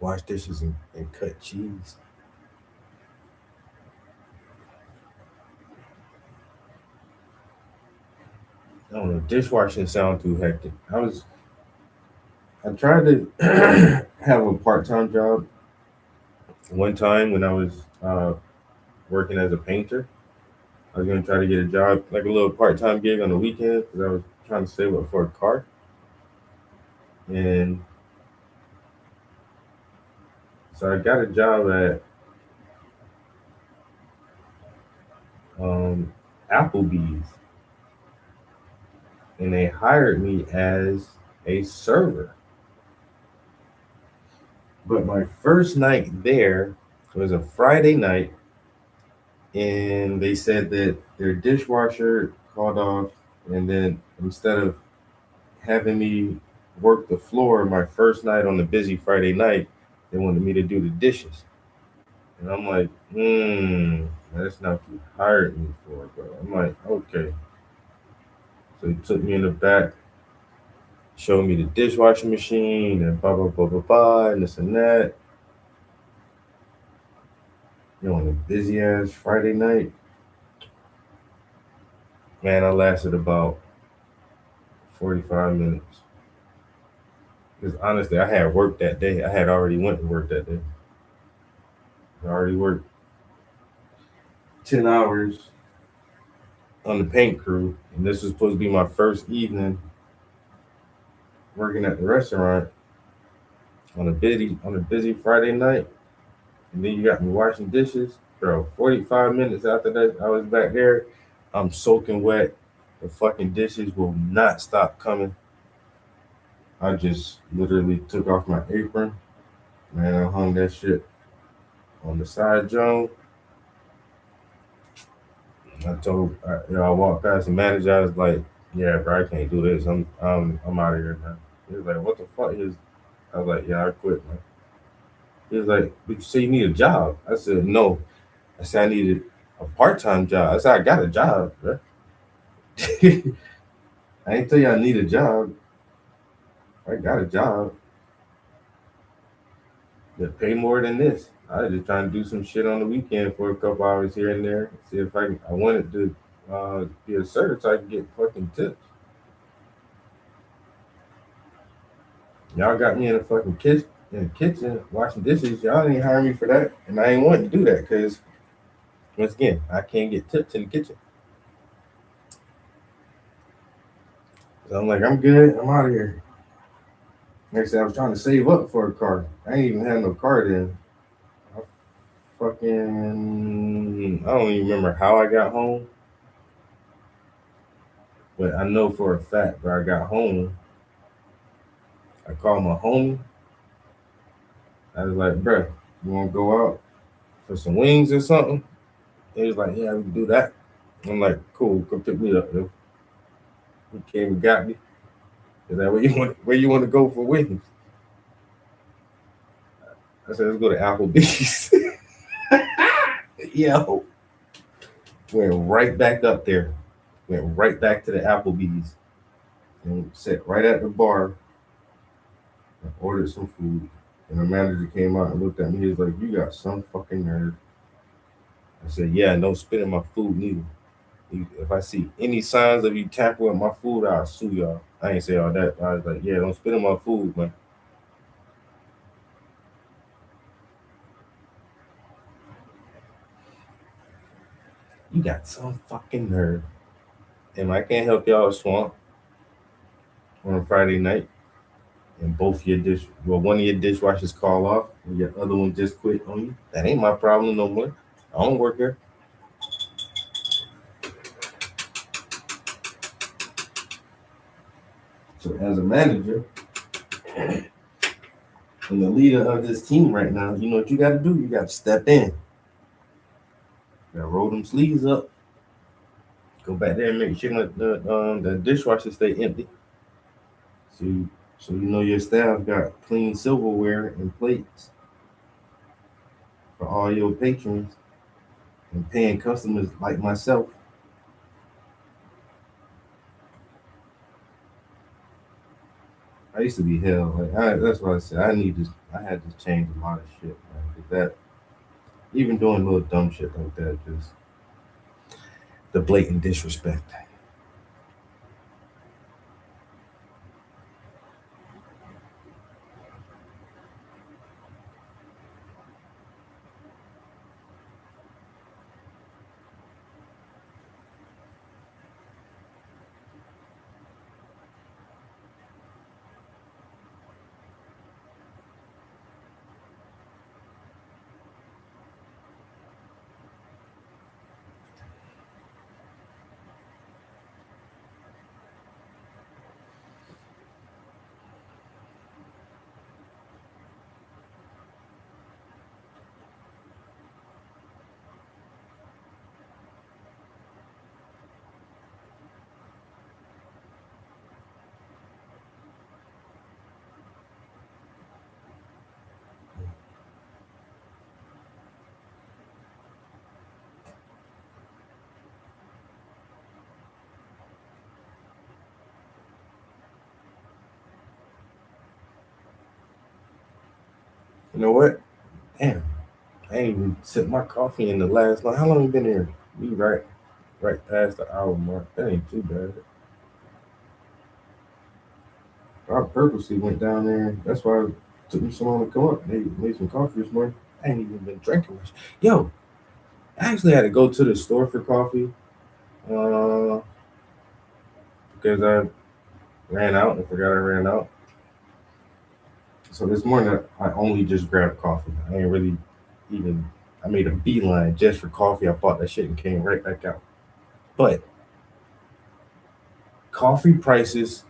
Wash dishes and cut cheese. I don't know. Dishwashing sound too hectic. I tried to have a part-time job one time when I was working as a painter. I was gonna try to get a job, like a little part-time gig on the weekend, because I was trying to save up for a car. And so I got a job at um, Applebee's, and they hired me as a server. But my first night there was a Friday night, and they said that their dishwasher called off, and then instead of having me work the floor my first night on the busy Friday night, they wanted me to do the dishes. And I'm like, that's not what you hired me for, bro. I'm like, okay. So he took me in the back, showed me the dishwashing machine and blah blah blah blah blah and this and that. On a busy ass Friday night, man, I lasted about 45 minutes. Because honestly, I had work that day. I had already went to work that day. I already worked 10 hours on the paint crew, and this was supposed to be my first evening working at the restaurant on a busy Friday night. And then you got me washing dishes, bro. 45 minutes after that, I was back there. I'm soaking wet. The fucking dishes will not stop coming. I just literally took off my apron, man. I hung that shit on the side, Joe. I walked past the manager. I was like, "Yeah, bro, I can't do this. I'm out of here, man." He was like, "What the fuck is?" I was like, "Yeah, I quit, man." He was like, "But you say you need a job?" I said, "No." I said, "I needed a part-time job." I said, "I got a job, bro." I ain't tell you I need a job. I got a job that pay more than this. I was just trying to do some shit on the weekend for a couple hours here and there. See if I wanted to be a server so I could get fucking tips. Y'all got me in the fucking kitchen washing dishes. Y'all didn't hire me for that, and I ain't wanting to do that because once again, I can't get tips in the kitchen. So I'm like, I'm good. I'm out of here. Next thing I was trying to save up for a car. I ain't even had no car then. I fucking I don't even remember how I got home, but I know for a fact where I got home. I called my homie. I was like, bruh, you want to go out for some wings or something? He was like, yeah, we can do that. I'm like, cool, come pick me up. Yo. He came and got me. He's like, where you want to go for wings? I said, let's go to Applebee's. Yo, went right back up there. Went right back to the Applebee's and sat right at the bar and ordered some food. And the manager came out and looked at me. He was like, you got some fucking nerve. I said, yeah, no spitting my food neither. If I see any signs of you tampering with my food, I'll sue y'all. I ain't say all that. I was like, yeah, don't spit on my food, man. You got some fucking nerve. And I can't help y'all swamp on a Friday night. And one of your dishwashers call off, and your other one just quit on you. That ain't my problem no more. I don't work here. So as a manager, And the leader of this team right now, you know what you got to do? You got to step in. You got to roll them sleeves up. Go back there and make sure that the dishwasher stay empty. So you know your staff got clean silverware and plates for all your patrons and paying customers like myself. I used to be hell. That's what I said. I had to change a lot of shit, man. 'Cause that, even doing little dumb shit like that, just the blatant disrespect. You know what? Damn, I ain't even sipped my coffee in the last night. How long you been here? We right past the hour mark. That ain't too bad. I purposely went down there. That's why it took me so long to come up. Made some coffee this morning. I ain't even been drinking much. Yo, I actually had to go to the store for coffee uh, because I ran out and forgot I ran out. So this morning I only just grabbed coffee. I ain't really even. I made a beeline just for coffee. I bought that shit and came right back out. But coffee prices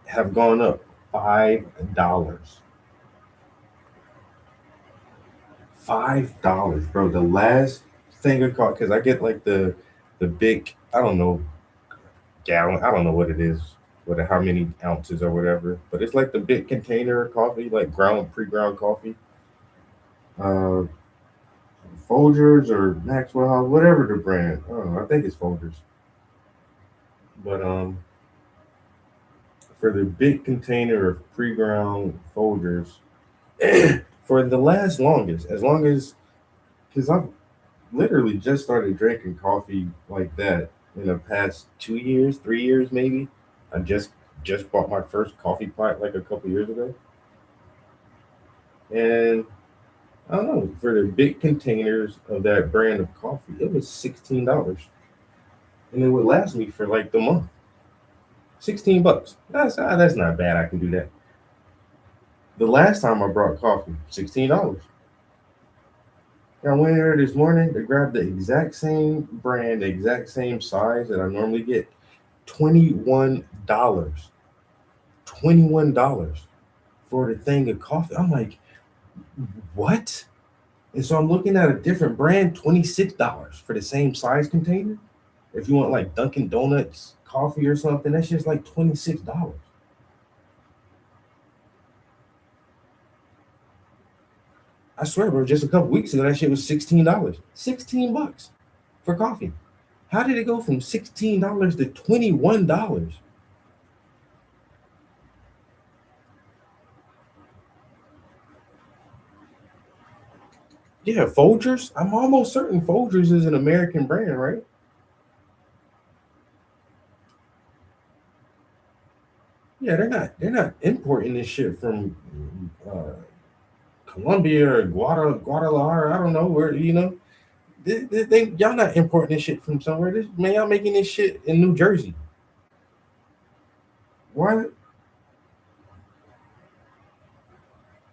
have gone up $5. $5, bro. The last thing of coffee, because I get like the big, I don't know, gallon. I don't know what it is, how many ounces or whatever. But it's like the big container of coffee, like pre-ground coffee. Uh, Folgers or Maxwell House, whatever the brand. I don't know. I think it's Folgers. But for the big container of pre-ground Folgers, for the longest, as long as, because I've literally just started drinking coffee like that in the past 2 years, 3 years maybe. I just bought my first coffee pot like a couple years ago, and I don't know, for the big containers of that brand of coffee, it was $16, and it would last me for like the month. $16. That's not bad. I can do that. The last time I brought coffee, $16. I went there this morning to grab the exact same brand, the exact same size that I normally get. $21. $21 for the thing of coffee. I'm like, what? And so I'm looking at a different brand, $26 for the same size container. If you want like Dunkin' Donuts coffee or something, that's just like $26. I swear, bro, just a couple weeks ago, that shit was $16. $16 for coffee. How did it go from $16 to $21? Yeah, Folgers. I'm almost certain Folgers is an American brand, right? Yeah, they're not importing this shit from uh, Colombia or Guadalajara. I don't know where. Y'all not importing this shit from somewhere. Man, y'all making this shit in New Jersey. Why?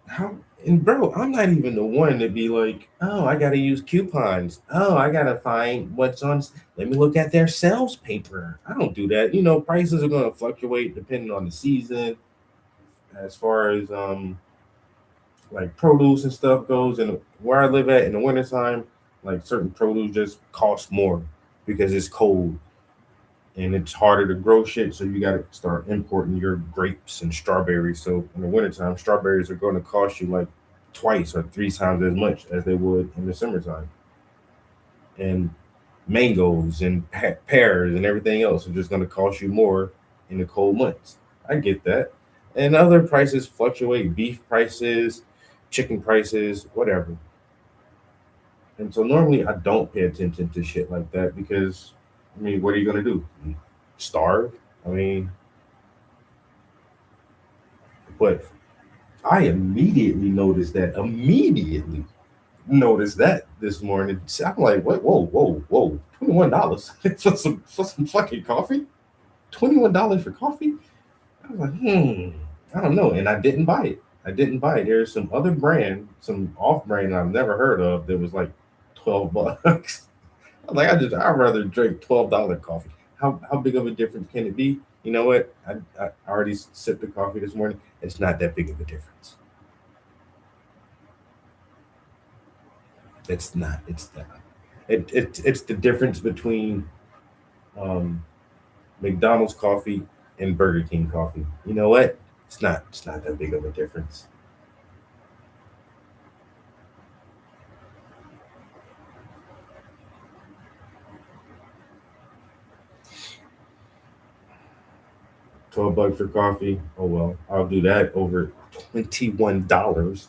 How? And bro, I'm not even the one to be like, oh, I gotta use coupons. Oh, I gotta find what's on. Let me look at their sales paper. I don't do that. Prices are gonna fluctuate depending on the season. as far as like produce and stuff goes, and where I live at in the wintertime, like certain produce just costs more because it's cold and it's harder to grow shit. So you got to start importing your grapes and strawberries. So in the wintertime, strawberries are going to cost you like twice or three times as much as they would in the summertime. And mangoes and pears and everything else are just going to cost you more in the cold months. I get that. And other prices fluctuate, beef prices, chicken prices, whatever. And so normally I don't pay attention to shit like that because, I mean, what are you going to do? Starve? I mean, but I immediately noticed that this morning. I'm like, what? Whoa, whoa, whoa! $21 for some fucking coffee. $21 for coffee. I was like, I don't know, and I didn't buy it. I didn't buy it. There's some other brand, some off brand I've never heard of that was like $12. I'm like, I'd rather drink $12 coffee. How big of a difference can it be? You know what? I already sipped the coffee this morning. It's not that big of a difference. It's not. It's not. It's the difference between um, McDonald's coffee and Burger King coffee. You know what? It's not that big of a difference. $12 for coffee. Oh well, I'll do that over $21.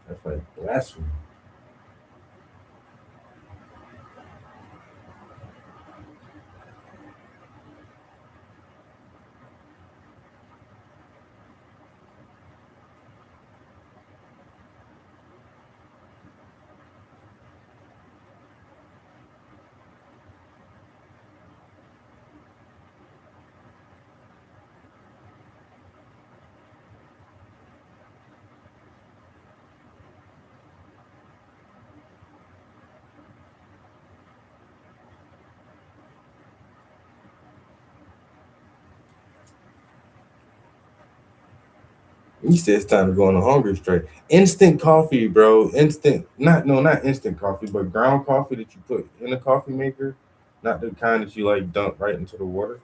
That's like blasphemy. You said it's time to go on a hunger strike. Instant coffee, bro. Instant, not no, not instant coffee, but ground coffee that you put in a coffee maker, not the kind that you like dump right into the water.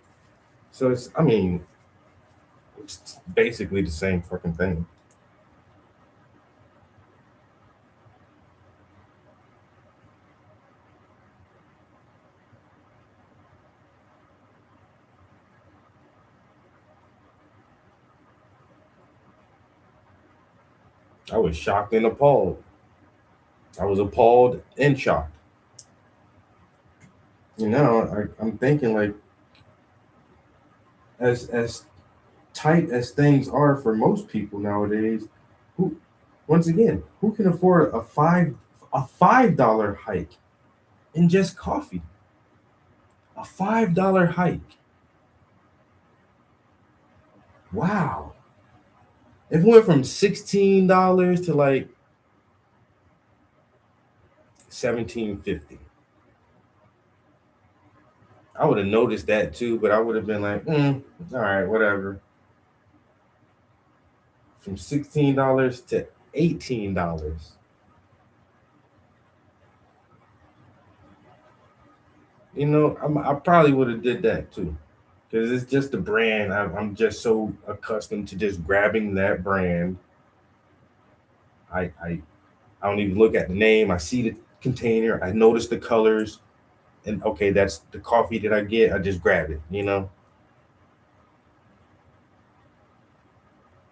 So it's, I mean, it's basically the same fucking thing. I was shocked and appalled. I was appalled and shocked. You know, I'm thinking like, as tight as things are for most people nowadays, who, once again, who can afford a $5 hike in just coffee? A $5 hike. Wow. It went from $16 to like 17.50. I would have noticed that too, but I would have been like, all right, whatever. From $16 to $18. You know, I probably would have did that too, because it's just the brand. I'm just so accustomed to just grabbing that brand. I, I I don't even look at the name. I see the container. I notice the colors, and okay, that's the coffee that I get. I just grab it, you know.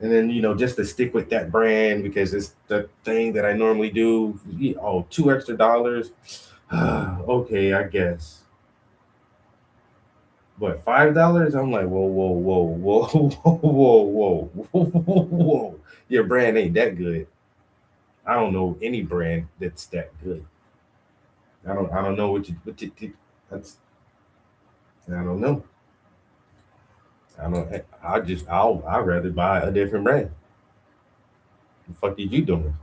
And then just to stick with that brand because it's the thing that I normally do. Oh, $2 extra. Okay, I guess. But $5, I'm like, whoa, whoa, whoa, whoa, whoa, whoa, whoa, whoa, whoa. Your brand ain't that good. I don't know any brand that's that good. I don't know that's I don't know. I don't. I'd rather buy a different brand. The fuck is you doing?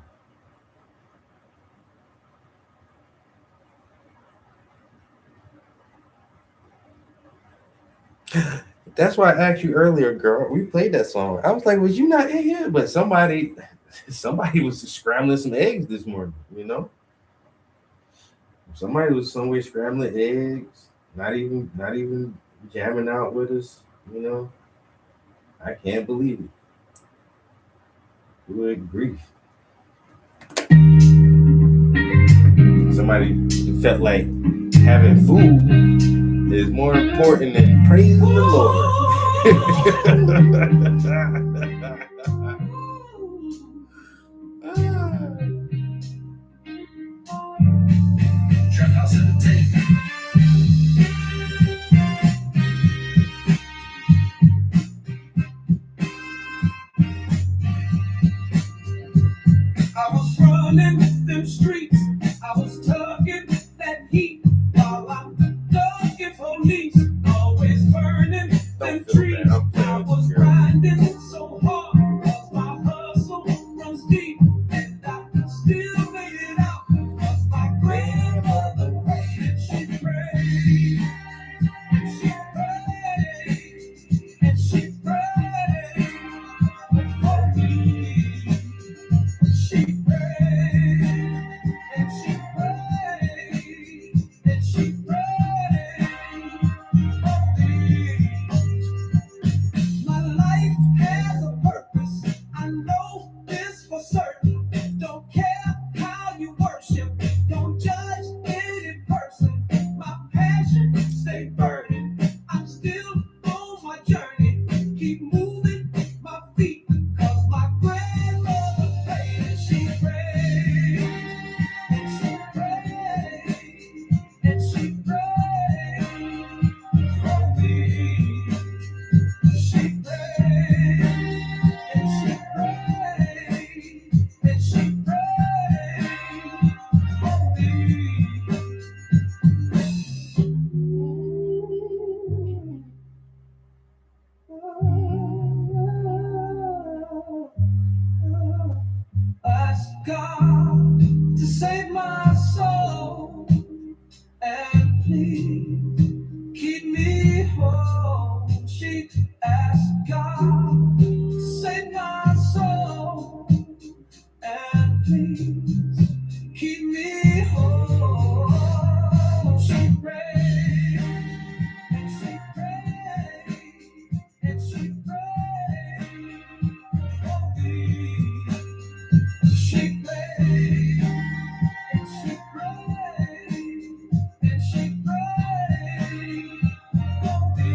That's why I asked you earlier, girl. We played that song. I was like, was you not in here? But somebody was scrambling some eggs this morning, you know? Somebody was somewhere scrambling eggs, not even jamming out with us, you know? I can't believe it. Good grief. Somebody felt like having food is more important than praising the Lord. I was running them streets, I was tugging that heat while I'm ducking police, always burning them trees. I was grinding so hard, cause my hustle runs deep, and I still made it out, cause my grandmother prayed and she prayed, and she prayed, and she prayed for me. She prayed, and she prayed, and she prayed for me. My life has a purpose, I know this for certain. Don't care how you worship, don't judge any person. My passion stay burning, I'm still on my journey. Keep moving my feet, cause my grandmother prayed and she prayed, and she prayed, and she prayed for me. She prayed, and she prayed, and she prayed for me. Ask God to save my soul, and please keep me whole. She asked God to save my soul, and please keep me whole. She prayed, and she prayed, and she prayed for me. She prayed, and she prayed, and she prayed for me.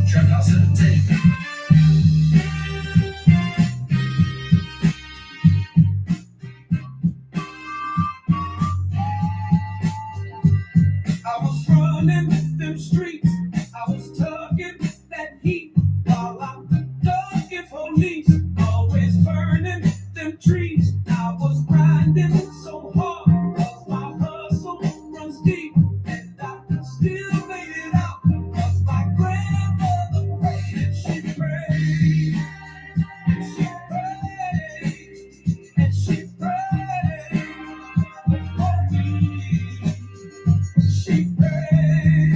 Trap house at the tape. I was running them streets, I was tugging that heat while I'm ducking police, always burning them trees. I was grinding so hard, cause my hustle runs deep, and I still made it out, cause my grandmother prayed and she prayed, and she prayed, and she prayed for me. She prayed,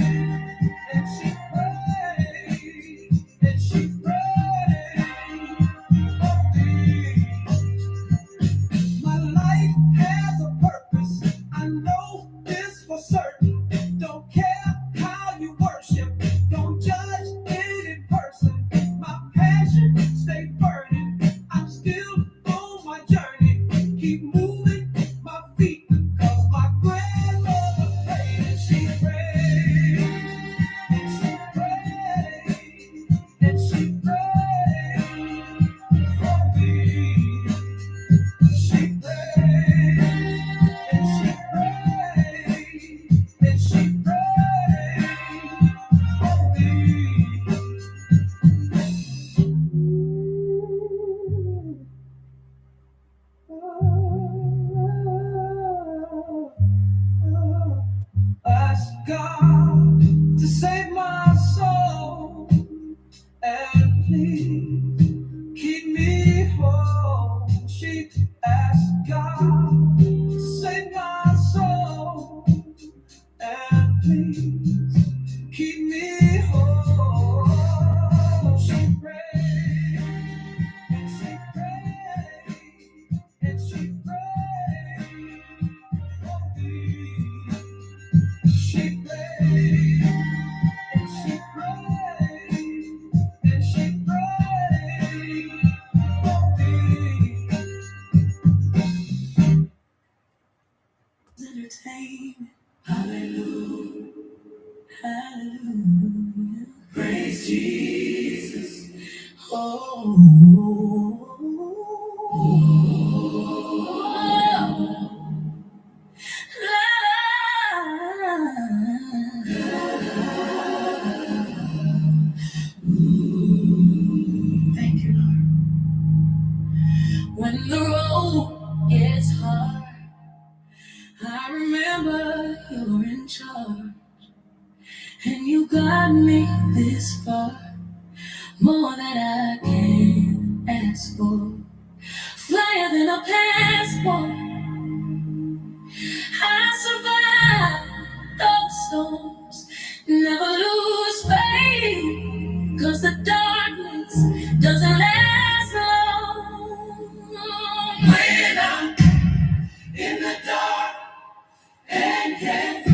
God to save my soul, and please keep me whole. She asked God to save my soul, and please keep me whole. She prayed and she prayed and she prayed for me. She prayed and she prayed and she prayed for me. Entertainment. Hallelujah. Hallelujah. Praise Jesus. Oh. Thank you, Lord. When the road gets hard, I remember you're in charge, and you got me this far, more than I can ask for. Flyer than a passport, I survived those storms. Never lose faith, 'cause the darkness doesn't last long. When I'm in the dark and can't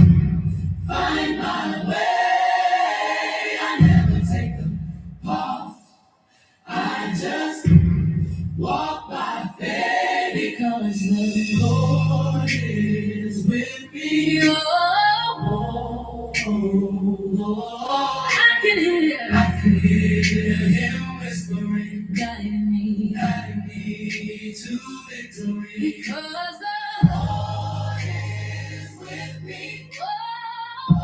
find my way, I never take a pause. I just walk by faith, because the Lord is with me. Oh, oh, oh. I can hear him whispering, guiding me to victory. Because the Lord is with me. Oh, oh,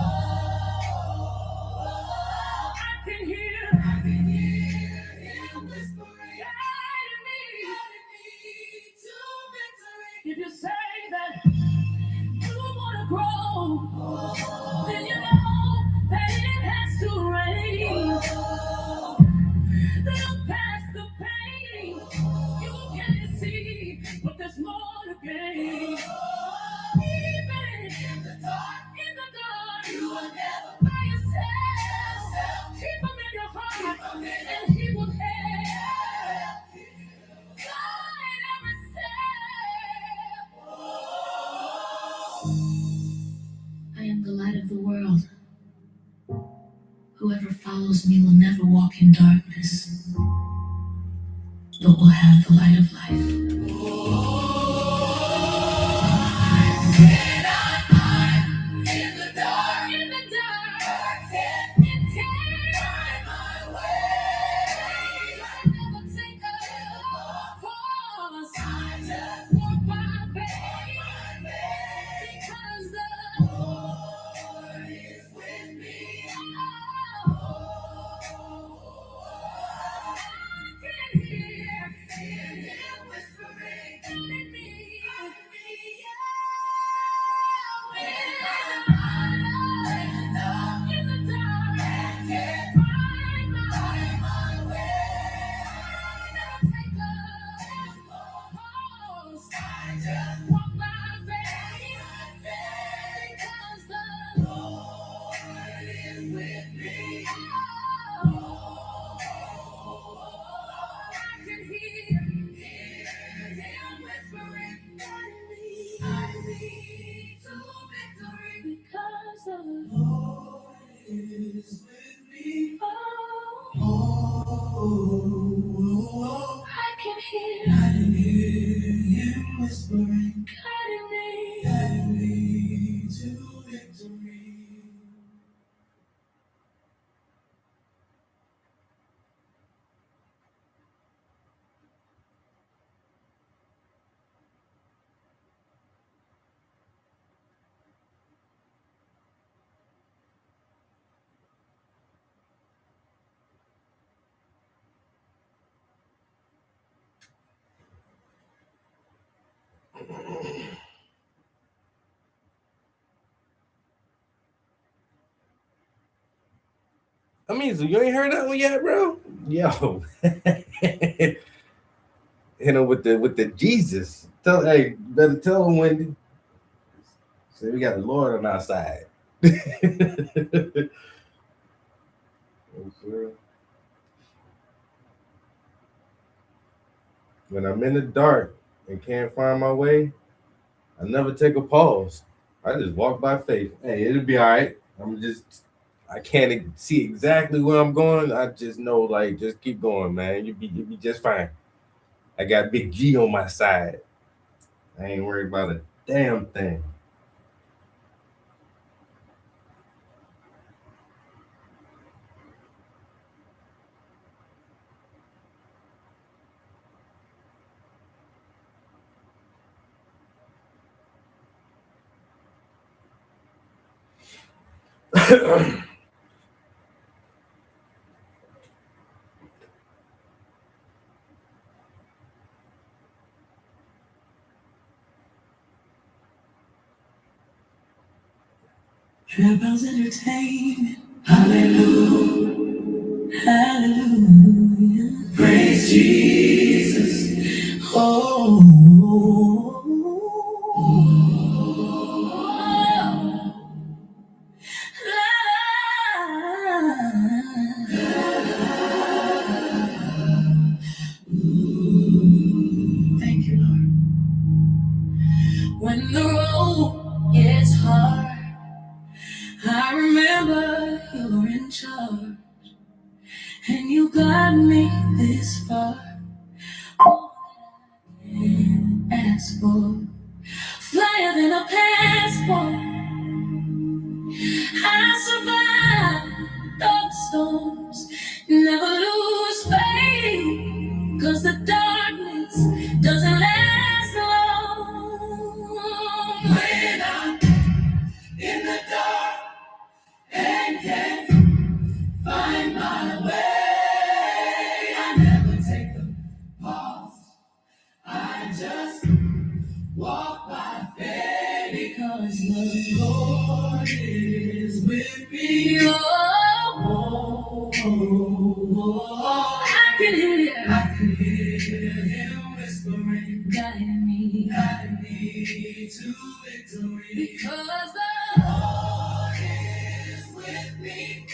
oh. I can hear him whispering, guiding me to victory. If you say that you wanna grow, then you know that it has to rain. Look past the pain. You can see, but there's more to gain. Even in the dark, you are never by yourself. Keep him in your heart, and he will help guide every step. I am the light of the world. Whoever follows me will never walk in darkness, but will have the light of life. I mean, so you ain't heard that one yet, bro? Yo. Hit him with the Jesus. Better tell him, Wendy. So we got the Lord on our side. When I'm in the dark and can't find my way, I never take a pause. I just walk by faith. Hey, it'll be all right. I can't see exactly where I'm going. I just know, like, just keep going, man. You'll be just fine. I got Big G on my side. I ain't worried about a damn thing. Trap House Entertainment. Hallelujah. Hallelujah. Praise Jesus. Oh. Thank you, Lord. When the road gets hard, I remember you were in charge, and you got me this far. All I can ask for, flyer than a passport. I survived dark storms, never lose faith, 'cause the darkness doesn't last long. When I'm in the dark and can't find my way, I never take a pause. I just walk by faith, because the Lord is with me. Oh, I can hear him whispering, guiding me to victory. Because the Lord is with me.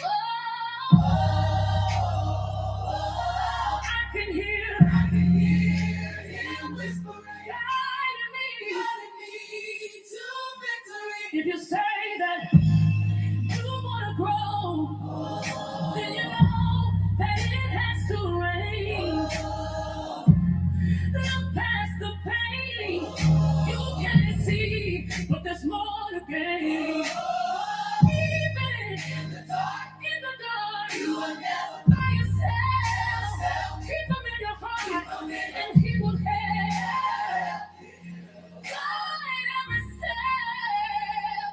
I can hear him whispering, guiding me to victory. If you say that you want to grow, then you know that it has to rain. Look past the pain. You can't see, but there's more to gain. Even in the dark, you are never by yourself. Keep them in your heart, and he will help. Guide every step.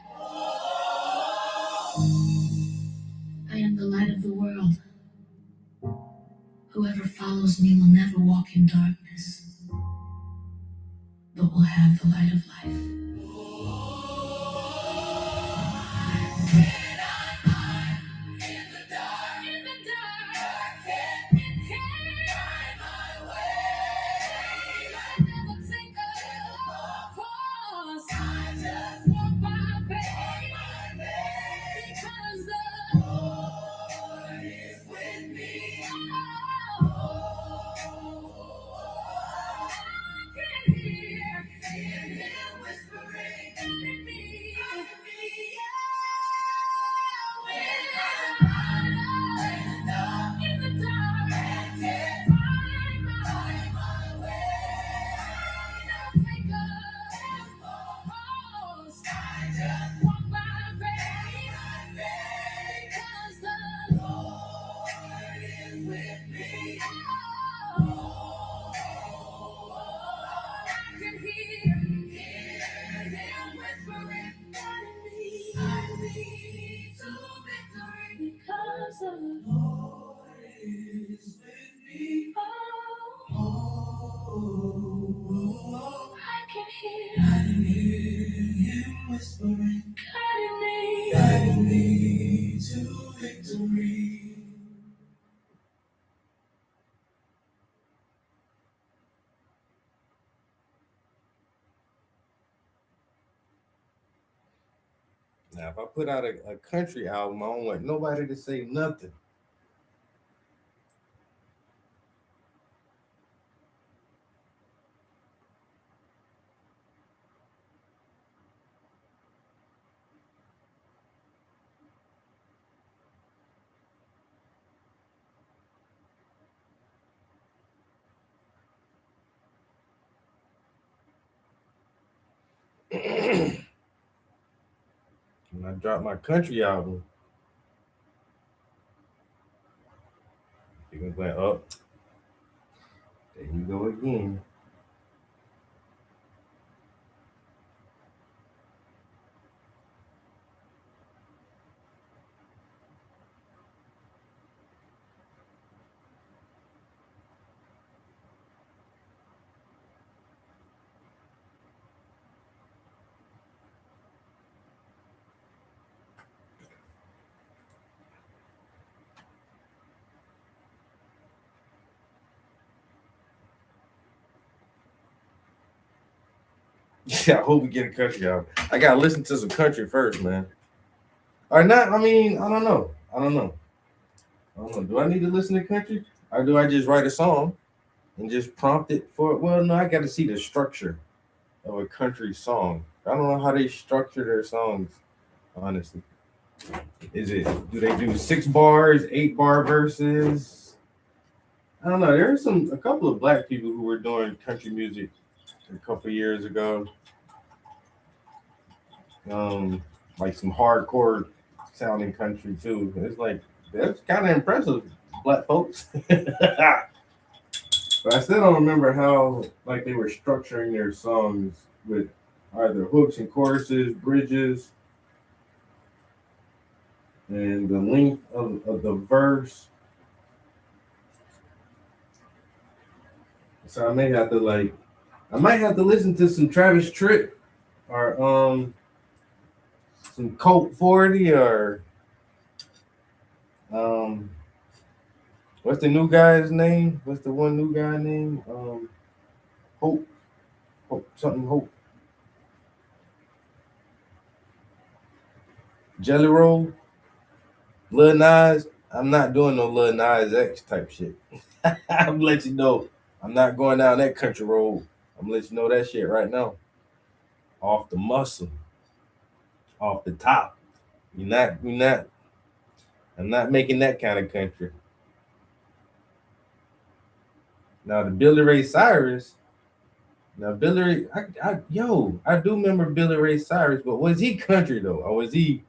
I am the light of the world. Whoever follows me will never walk in darkness, but will have the light of life. In the dark, it can't find my way. I never take a pause. I just walk by faith, because the Lord is with me. Oh, I can hear him whisper. Now, if I put out a country album, I don't want nobody to say nothing. When I drop my country album, you can play up. There you go again. Yeah, I hope we get a country album. I gotta listen to some country first, man. Or not? I mean, I don't know. I don't know. Do I need to listen to country, or do I just write a song and just prompt it for? Well, no, I got to see the structure of a country song. I don't know how they structure their songs, honestly. Do they do 6 bars, 8-bar verses? I don't know. There's a couple of black people who were doing country music a couple of years ago. Like some hardcore sounding country too. It's like that's kind of impressive, black folks. But I still don't remember how like they were structuring their songs with either hooks and choruses, bridges, and the length of the verse. So I might have to listen to some Travis Tritt or some Colt 40 or what's the new guy's name? What's the one new guy name? Hope something Hope. Jelly Roll, Lil Nas. I'm not doing no Lil Nas X type shit. I'm letting you know I'm not going down that country road. I'm letting you know that shit right now. Off the muscle, off the top. You're not. I'm not making that kind of country. Now the Billy Ray Cyrus. Now Billy Ray, I do remember Billy Ray Cyrus, but was he country though, or was he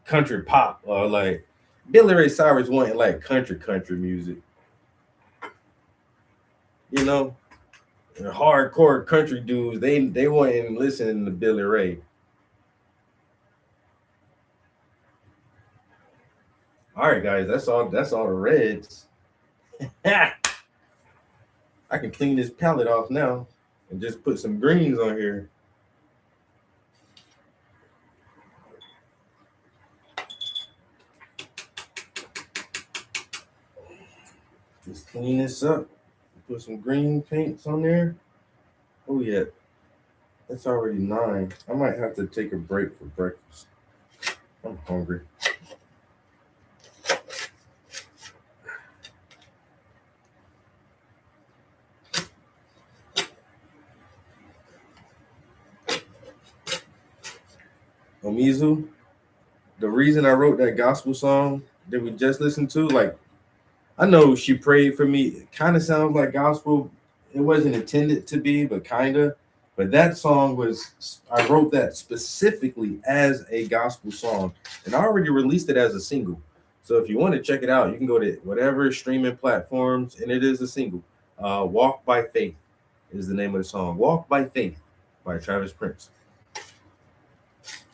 country pop, or like Billy Ray Cyrus wasn't like country music? You know, the hardcore country dudes, they weren't listening to Billy Ray. All right, guys, that's all the reds. I can clean this palette off now and just put some greens on here. Just clean this up. Put some green paints on there. Oh yeah, it's already 9. I might have to take a break for breakfast. I'm hungry. Omizu, the reason I wrote that gospel song that we just listened to, like, I know She Prayed for Me. It kind of sounds like gospel. It wasn't intended to be, but kind of. But that song I wrote that specifically as a gospel song. And I already released it as a single. So if you want to check it out, you can go to whatever streaming platforms, and it is a single. Walk by Faith is the name of the song. Walk by Faith by Travis Prince.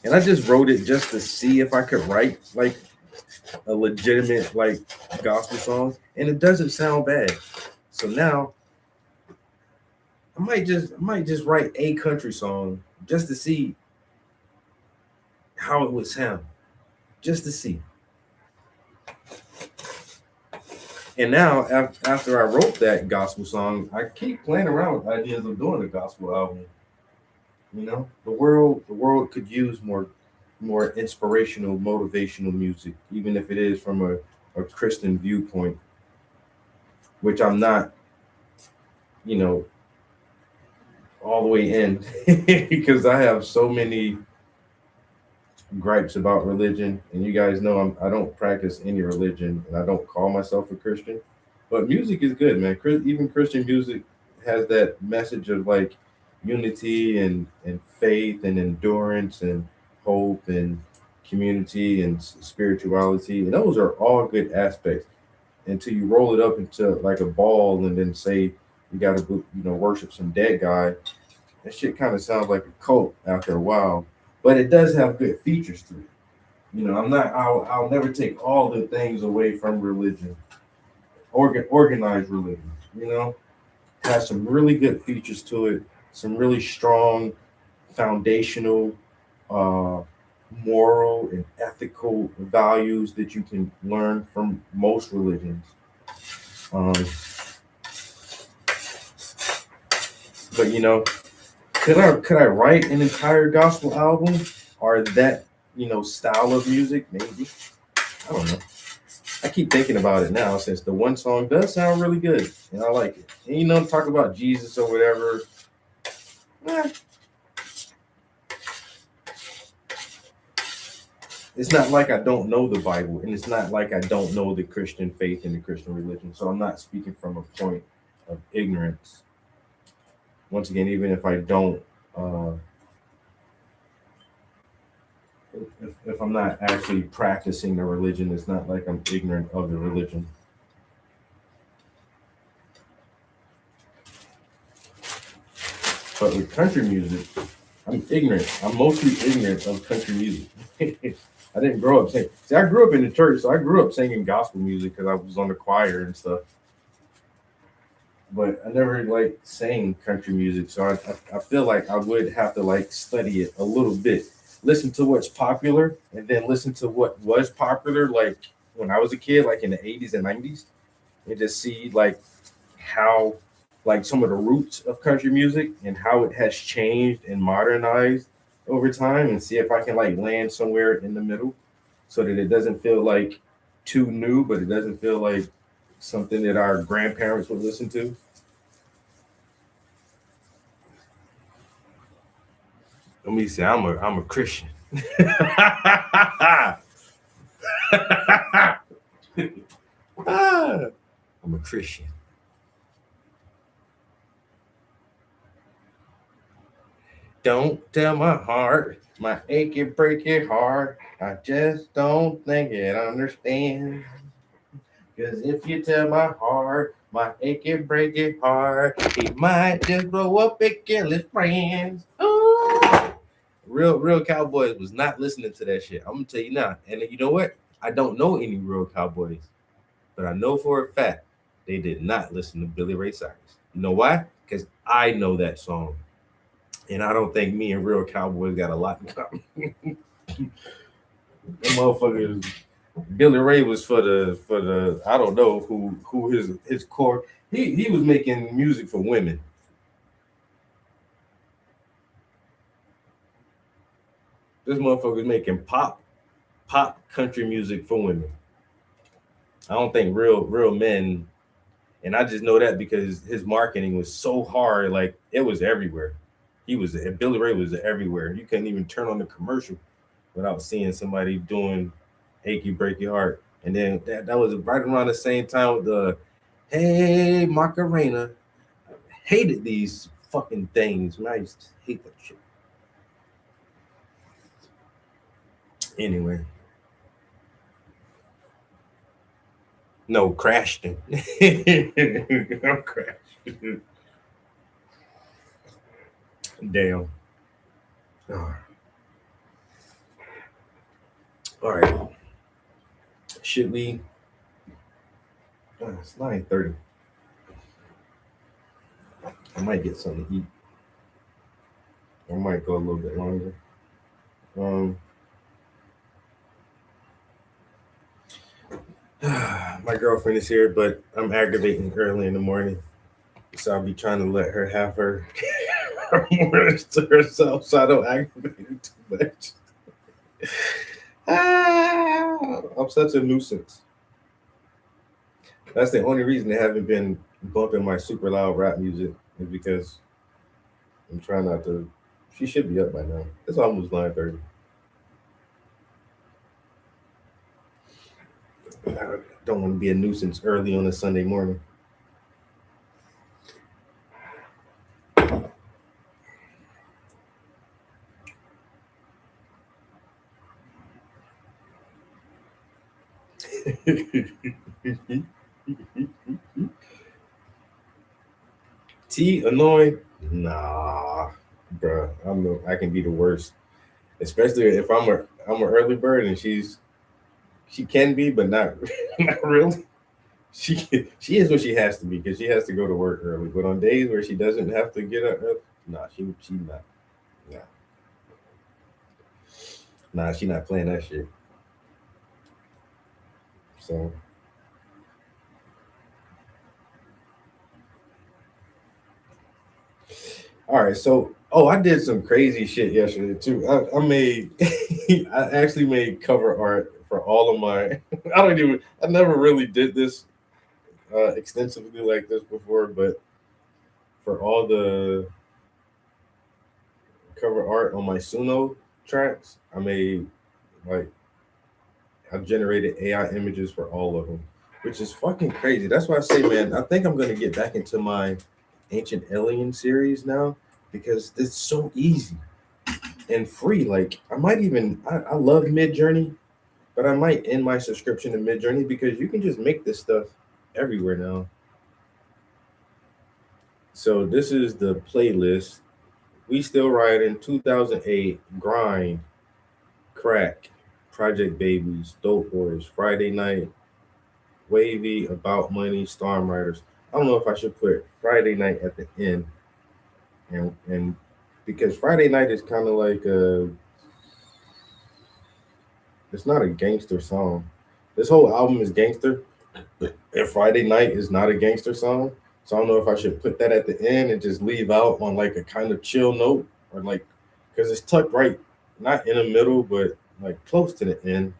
And I just wrote it just to see if I could write like a legitimate like gospel song, and it doesn't sound bad. So now I might just write a country song just to see how it would sound, just to see. And now after I wrote that gospel song, I keep playing around with ideas of doing a gospel album. You know, the world could use more more inspirational, motivational music, even if it is from a Christian viewpoint, which I'm not, you know, all the way in because I have so many gripes about religion, and you guys know I don't practice any religion, and I don't call myself a Christian. But music is good, man. Even Christian music has that message of like unity and faith and endurance and hope and community and spirituality, and those are all good aspects. Until you roll it up into like a ball and then say you got to worship some dead guy, that shit kind of sounds like a cult after a while. But it does have good features to it. I'm not. I'll never take all the things away from religion, organized religion. Has some really good features to it. Some really strong, foundational, moral and ethical values that you can learn from most religions. But could I write an entire gospel album or that style of music? Maybe. I don't know. I keep thinking about it now since the one song does sound really good and I like it. And talk about Jesus or whatever. It's not like I don't know the Bible, and it's not like I don't know the Christian faith and the Christian religion. So I'm not speaking from a point of ignorance. Once again, even if I don't, if I'm not actually practicing the religion, it's not like I'm ignorant of the religion. But with country music, I'm ignorant. I'm mostly ignorant of country music. I didn't grow up singing. See, I grew up in the church, so I grew up singing gospel music because I was on the choir and stuff. But I never sang country music, so I feel like I would have to study it a little bit, listen to what's popular, and then listen to what was popular when I was a kid, in the 80s and 90s, and just see how some of the roots of country music and how it has changed and modernized over time, and see if I can land somewhere in the middle so that it doesn't feel too new, but it doesn't feel like something that our grandparents would listen to. Let me say, I'm a Christian. I'm a Christian. Don't tell my heart, my achy, breaky heart. I just don't think it understands. Because if you tell my heart, my achy, breaky heart, he might just blow up and kill his friends. Ooh. Real cowboys was not listening to that shit. I'm gonna tell you now. And you know what? I don't know any real cowboys, but I know for a fact they did not listen to Billy Ray Cyrus. You know why? Because I know that song. And I don't think me and real cowboys got a lot in common. The motherfuckers, Billy Ray was for the I don't know who his core. He was making music for women. This motherfucker's making pop country music for women. I don't think real men, and I just know that because his marketing was so hard, it was everywhere. Billy Ray was everywhere. You couldn't even turn on the commercial without seeing somebody doing Achy Breaky Heart. And then that was right around the same time with the Hey Macarena. I hated these fucking things, man. I used to hate that shit. Anyway. No, crashed him. I'm crashed. Damn. All right. Should we? It's 9:30. I might get something to eat. I might go a little bit longer. My girlfriend is here, but I'm aggravating early in the morning. So I'll be trying to let her have her mornings to herself so I don't aggravate her too much. I'm such a nuisance. That's the only reason they haven't been bumping my super loud rap music is because I'm trying not to. She should be up by now. It's almost 9:30. I don't want to be a nuisance early on a Sunday morning. T annoying? Nah, bruh. I can be the worst, especially if I'm an early bird and she can be, but not not really. She is what she has to be because she has to go to work early. But on days where she doesn't have to get up, nah, she not. Nah, nah, she not playing that shit. So all right, so I did some crazy shit yesterday too. I made I actually made cover art for all of my. I never really did this extensively like this before, but for all the cover art on my Suno tracks, like I generated AI images for all of them, which is fucking crazy. That's why I say, man, I think I'm gonna get back into my Ancient Alien series now because it's so easy and free. Like I love Mid Journey, but I might end my subscription to Mid Journey because you can just make this stuff everywhere now. So this is the playlist. We Still Riding, 2008, Grind, Crack, Project Babies, Dope Boys, Friday Night, Wavy, About Money, Storm Riders. I don't know if I should put Friday Night at the end, and because Friday Night is kind of like it's not a gangster song. This whole album is gangster, and Friday Night is not a gangster song. So I don't know if I should put that at the end and just leave out on like a kind of chill note, or like because it's tucked right, not in the middle, but like close to the end.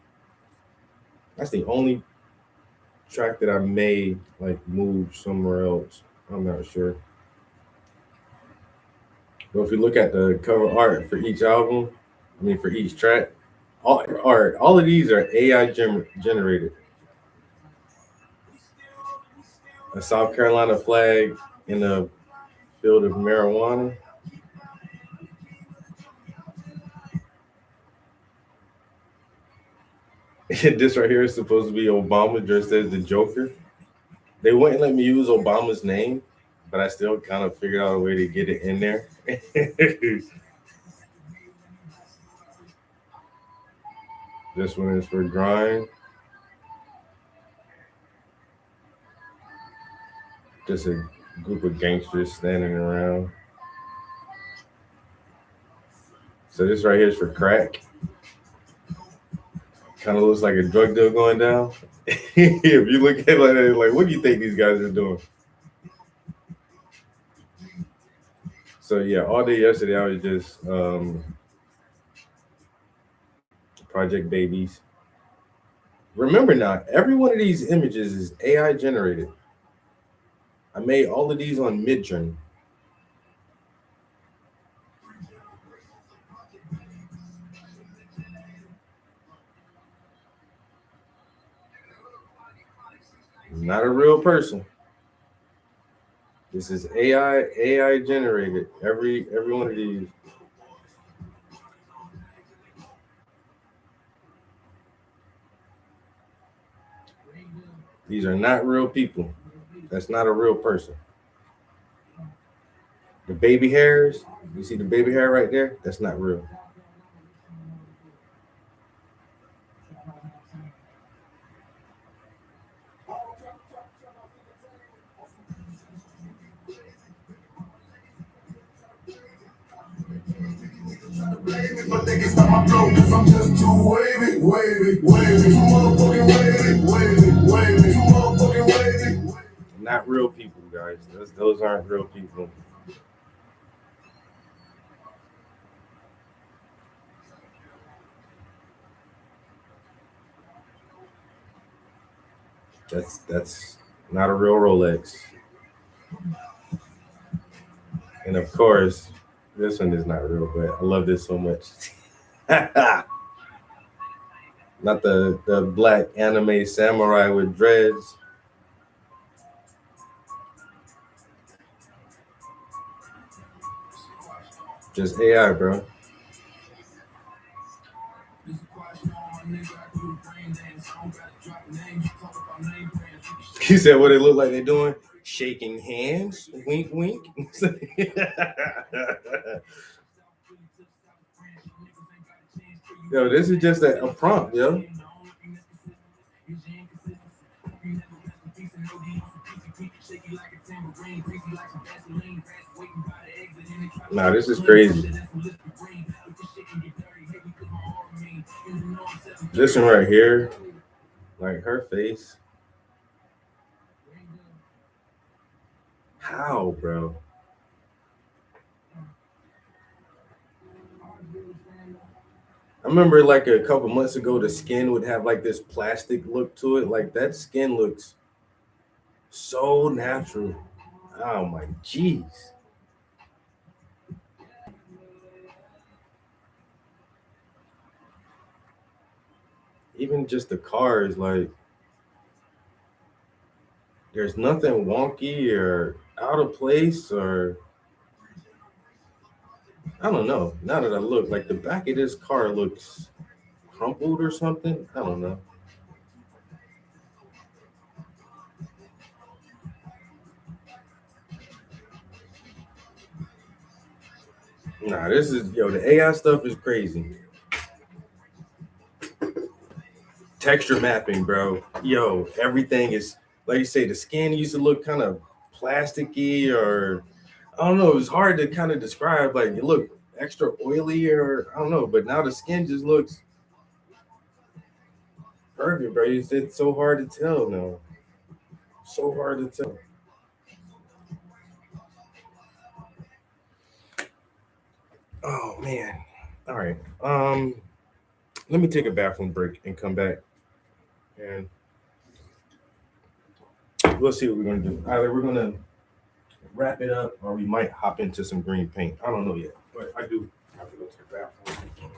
That's the only track that I may like move somewhere else. I'm not sure. But if you look at the cover art for each album, I mean for each track, all of these are AI generated. A South Carolina flag in a field of marijuana. This right here is supposed to be Obama dressed as the Joker. They wouldn't let me use Obama's name, but I still kind of figured out a way to get it in there. This one is for Grind. Just a group of gangsters standing around. So this right here is for Crack. Kind of looks like a drug deal going down. If you look at it like, what do you think these guys are doing? So yeah, all day yesterday I was just Project Babies. Remember now, every one of these images is AI generated. I made all of these on Midjourney. Not a real person. This is AI generated. Every one of these. These are not real people. That's not a real person. The baby hairs, you see the baby hair right there? That's not real. But they can stop my flow, cause I'm just too wavy, wavy, wavy, too motherfucking wavy, wavy, wavy, too motherfucking wavy. Not real people, guys. Those aren't real people. That's not a real Rolex. And of course, this one is not real, but I love this so much. Not the black anime samurai with dreads. Just AI, bro. He said what it look like they doing? Shaking hands, wink, wink. Yo, this is just a prompt, yo. Nah, this is crazy. This one right here, like her face. How, bro? I remember like a couple months ago, the skin would have like this plastic look to it. Like that skin looks so natural. Oh my jeez. Even just the cars, like there's nothing wonky or out of place or I don't know. Now that I look, like the back of this car looks crumpled or something. I don't know. Nah, this is the AI stuff is crazy. Texture mapping, bro. Yo, everything is like you say, the skin used to look kind of plasticky or I don't know, it was hard to kind of describe. Like it looked extra oily or I don't know, but now the skin just looks perfect, bro. It's so hard to tell now. So hard to tell. Oh man. All right. Let me take a bathroom break and come back and we'll see what we're gonna do. Either we're gonna wrap it up or we might hop into some green paint. I don't know yet. But I do have to go to the bathroom.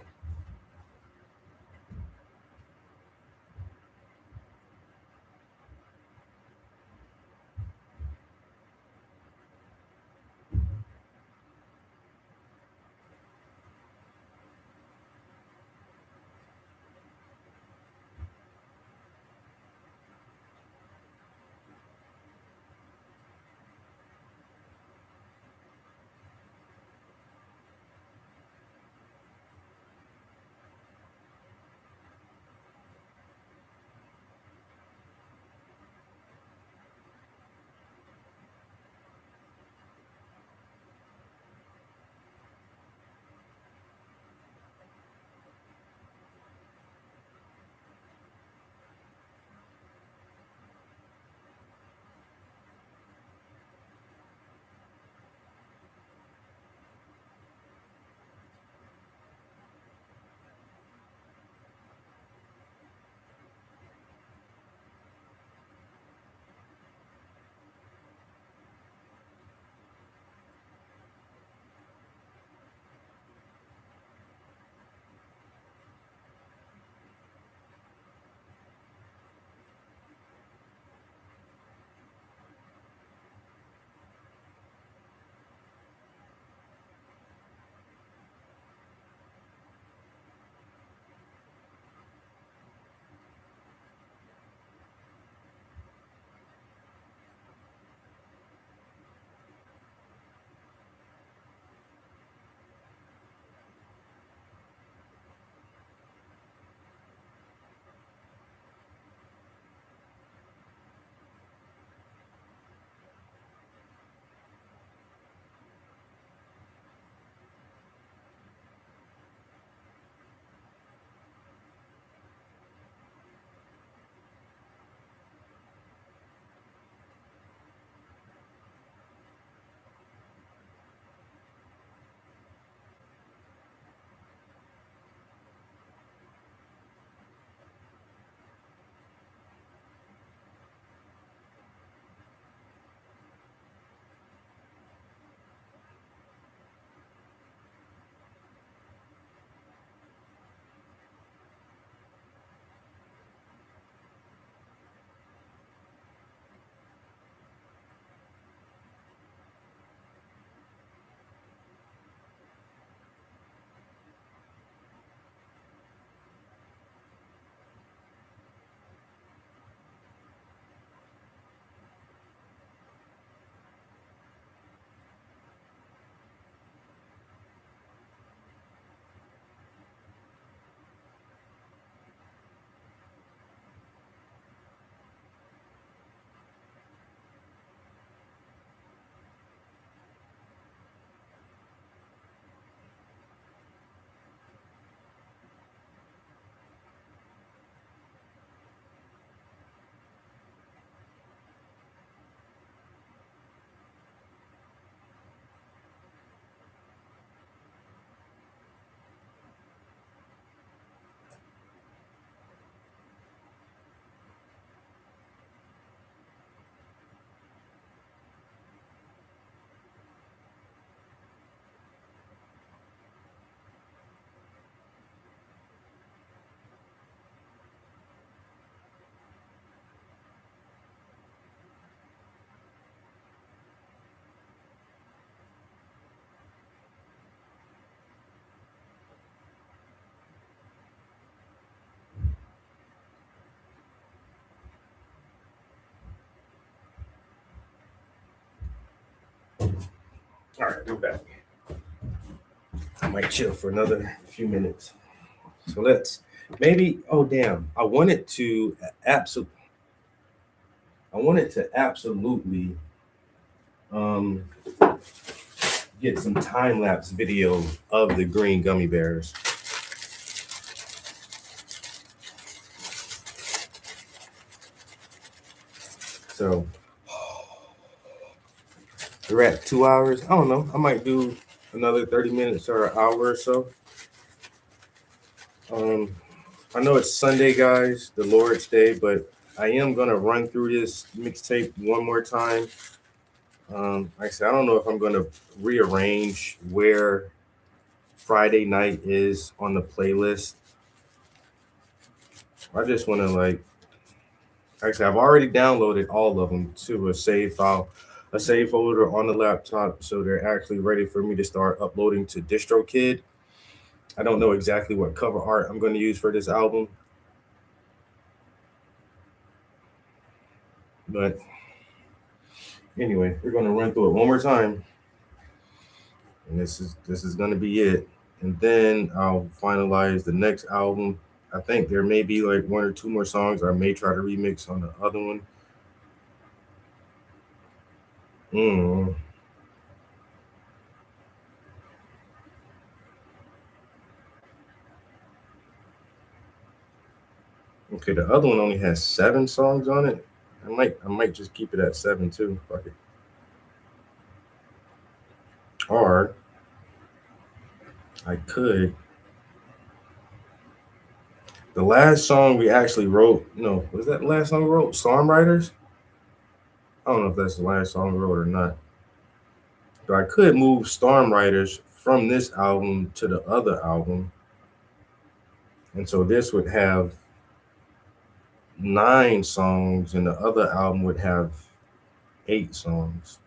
All right, we're back. I might chill for another few minutes. So let's maybe. Oh damn! I wanted to absolutely um get some time lapse video of the green gummy bears. So we're at 2 hours. I don't know. I might do another 30 minutes or an hour or so. I know it's Sunday, guys, the Lord's Day, but I am gonna run through this mixtape one more time. Like I said, I don't know if I'm gonna rearrange where Friday night is on the playlist. I just want to like I said, I've already downloaded all of them to a save file, a save folder on the laptop, so they're actually ready for me to start uploading to DistroKid. I don't know exactly what cover art I'm going to use for this album, but anyway, we're going to run through it one more time, and this is going to be it. And then I'll finalize the next album. I think there may be like one or two more songs I may try to remix on the other one. Okay, the other one only has 7 songs on it. I might just keep it at 7 too. Fuck it. Or I could. The last song we actually wrote, no, was that the last song we wrote? Storm Riders? I don't know if that's the last song we wrote or not. But I could move Storm Riders from this album to the other album. And so this would have 9 songs, and the other album would have 8 songs.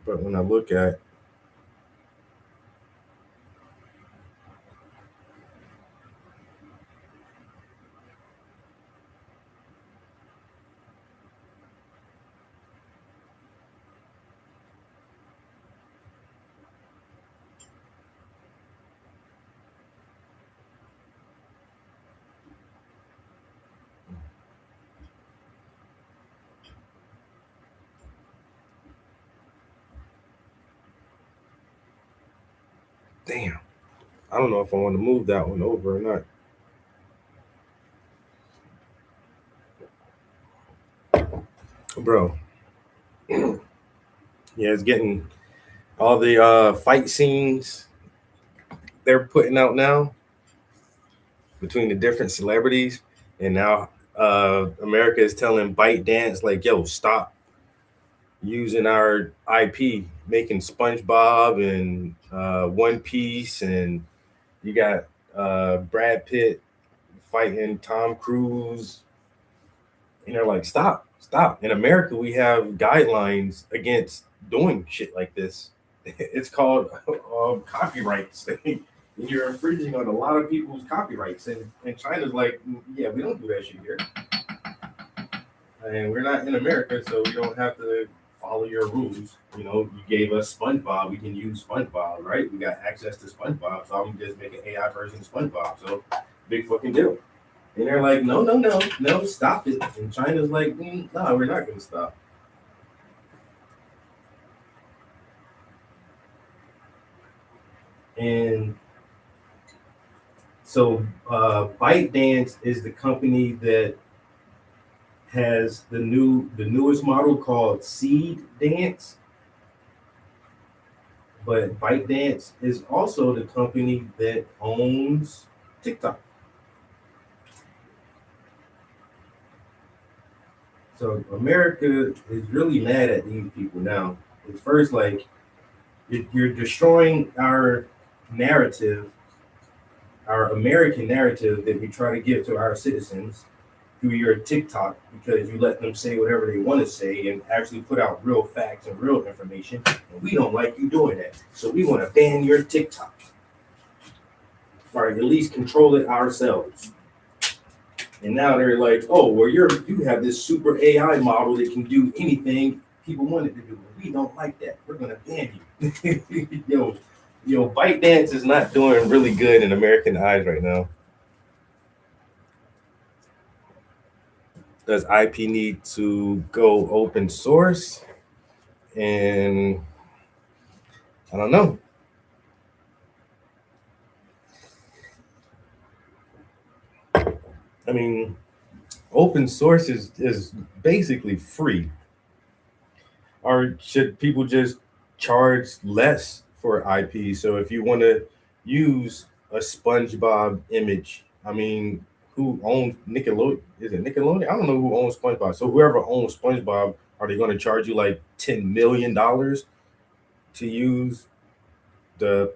But when I look at damn, I don't know if I want to move that one over or not. Bro. Yeah, it's getting all the fight scenes they're putting out now between the different celebrities, and now America is telling ByteDance like, "Yo, stop using our IP, making SpongeBob and One Piece, and you got Brad Pitt fighting Tom Cruise." And they're like, "Stop, stop!" In America, we have guidelines against doing shit like this. It's called copyrights. You're infringing on a lot of people's copyrights, and China's like, yeah, we don't do that shit here, and we're not in America, so we don't have to follow your rules. You know, you gave us SpongeBob, we can use SpongeBob, right? We got access to SpongeBob, so I'm just making AI version of SpongeBob. So big fucking deal. And they're like, no, stop it. And China's like, no, we're not gonna stop. And so ByteDance is the company that has the newest model called Seed Dance. But ByteDance is also the company that owns TikTok. So America is really mad at these people now. At first, like, you're destroying our narrative, our American narrative that we try to give to our citizens, through your TikTok because you let them say whatever they want to say and actually put out real facts and real information. And we don't like you doing that. So we want to ban your TikTok. Or at least control it ourselves. And now they're like, oh, well, you have this super AI model that can do anything people want it to do. We don't like that. We're gonna ban you. Yo, ByteDance is not doing really good in American eyes right now. Does IP need to go open source? And I don't know. I mean, open source is basically free. Or should people just charge less for IP? So if you want to use a SpongeBob image, I mean, who owns Nickelodeon? Is it Nickelodeon? I don't know who owns SpongeBob. So whoever owns SpongeBob, are they going to charge you like $10 million to use the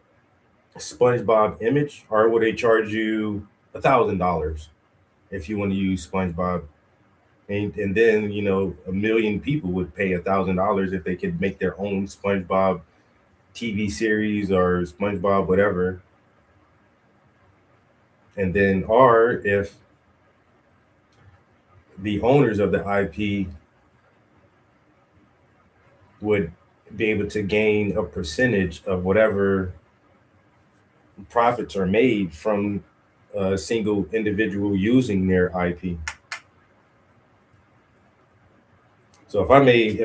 SpongeBob image, or would they charge you $1,000 if you want to use SpongeBob? And then, you know, a million people would pay $1,000 if they could make their own SpongeBob TV series or SpongeBob whatever. And then, or if the owners of the IP would be able to gain a percentage of whatever profits are made from a single individual using their IP. So if I made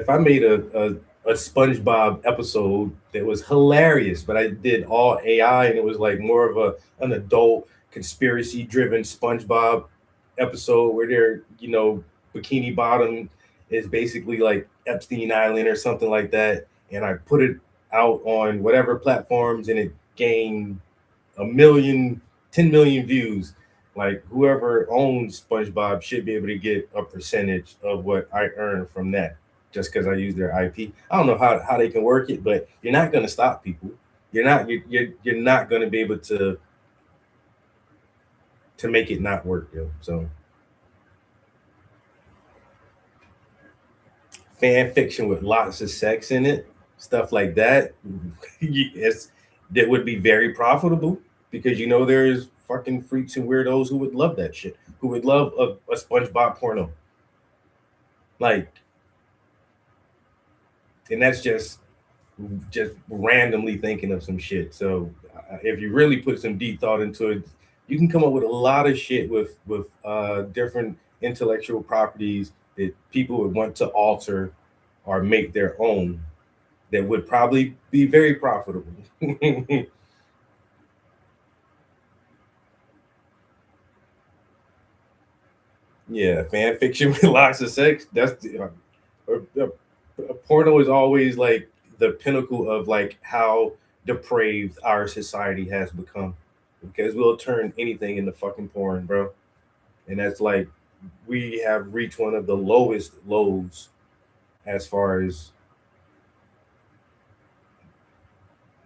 a SpongeBob episode that was hilarious, but I did all AI and it was like more of an adult conspiracy driven SpongeBob episode where they're, you know, Bikini Bottom is basically like Epstein Island or something like that, and I put it out on whatever platforms and it gained 10 million views. Like whoever owns SpongeBob should be able to get a percentage of what I earn from that just because I use their IP. I don't know how they can work it, but you're not going to stop people. You're not going to be able to make it not work, yo. So fan fiction with lots of sex in it, stuff like that, that would be very profitable because you know there's fucking freaks and weirdos who would love that shit, who would love a SpongeBob porno. Like, and that's just randomly thinking of some shit. So if you really put some deep thought into it, you can come up with a lot of shit with different intellectual properties that people would want to alter or make their own that would probably be very profitable. Yeah, fan fiction with lots of sex. That's porno is always like the pinnacle of like how depraved our society has become because we'll turn anything into fucking porn, bro. And that's like we have reached one of the lowest lows as far as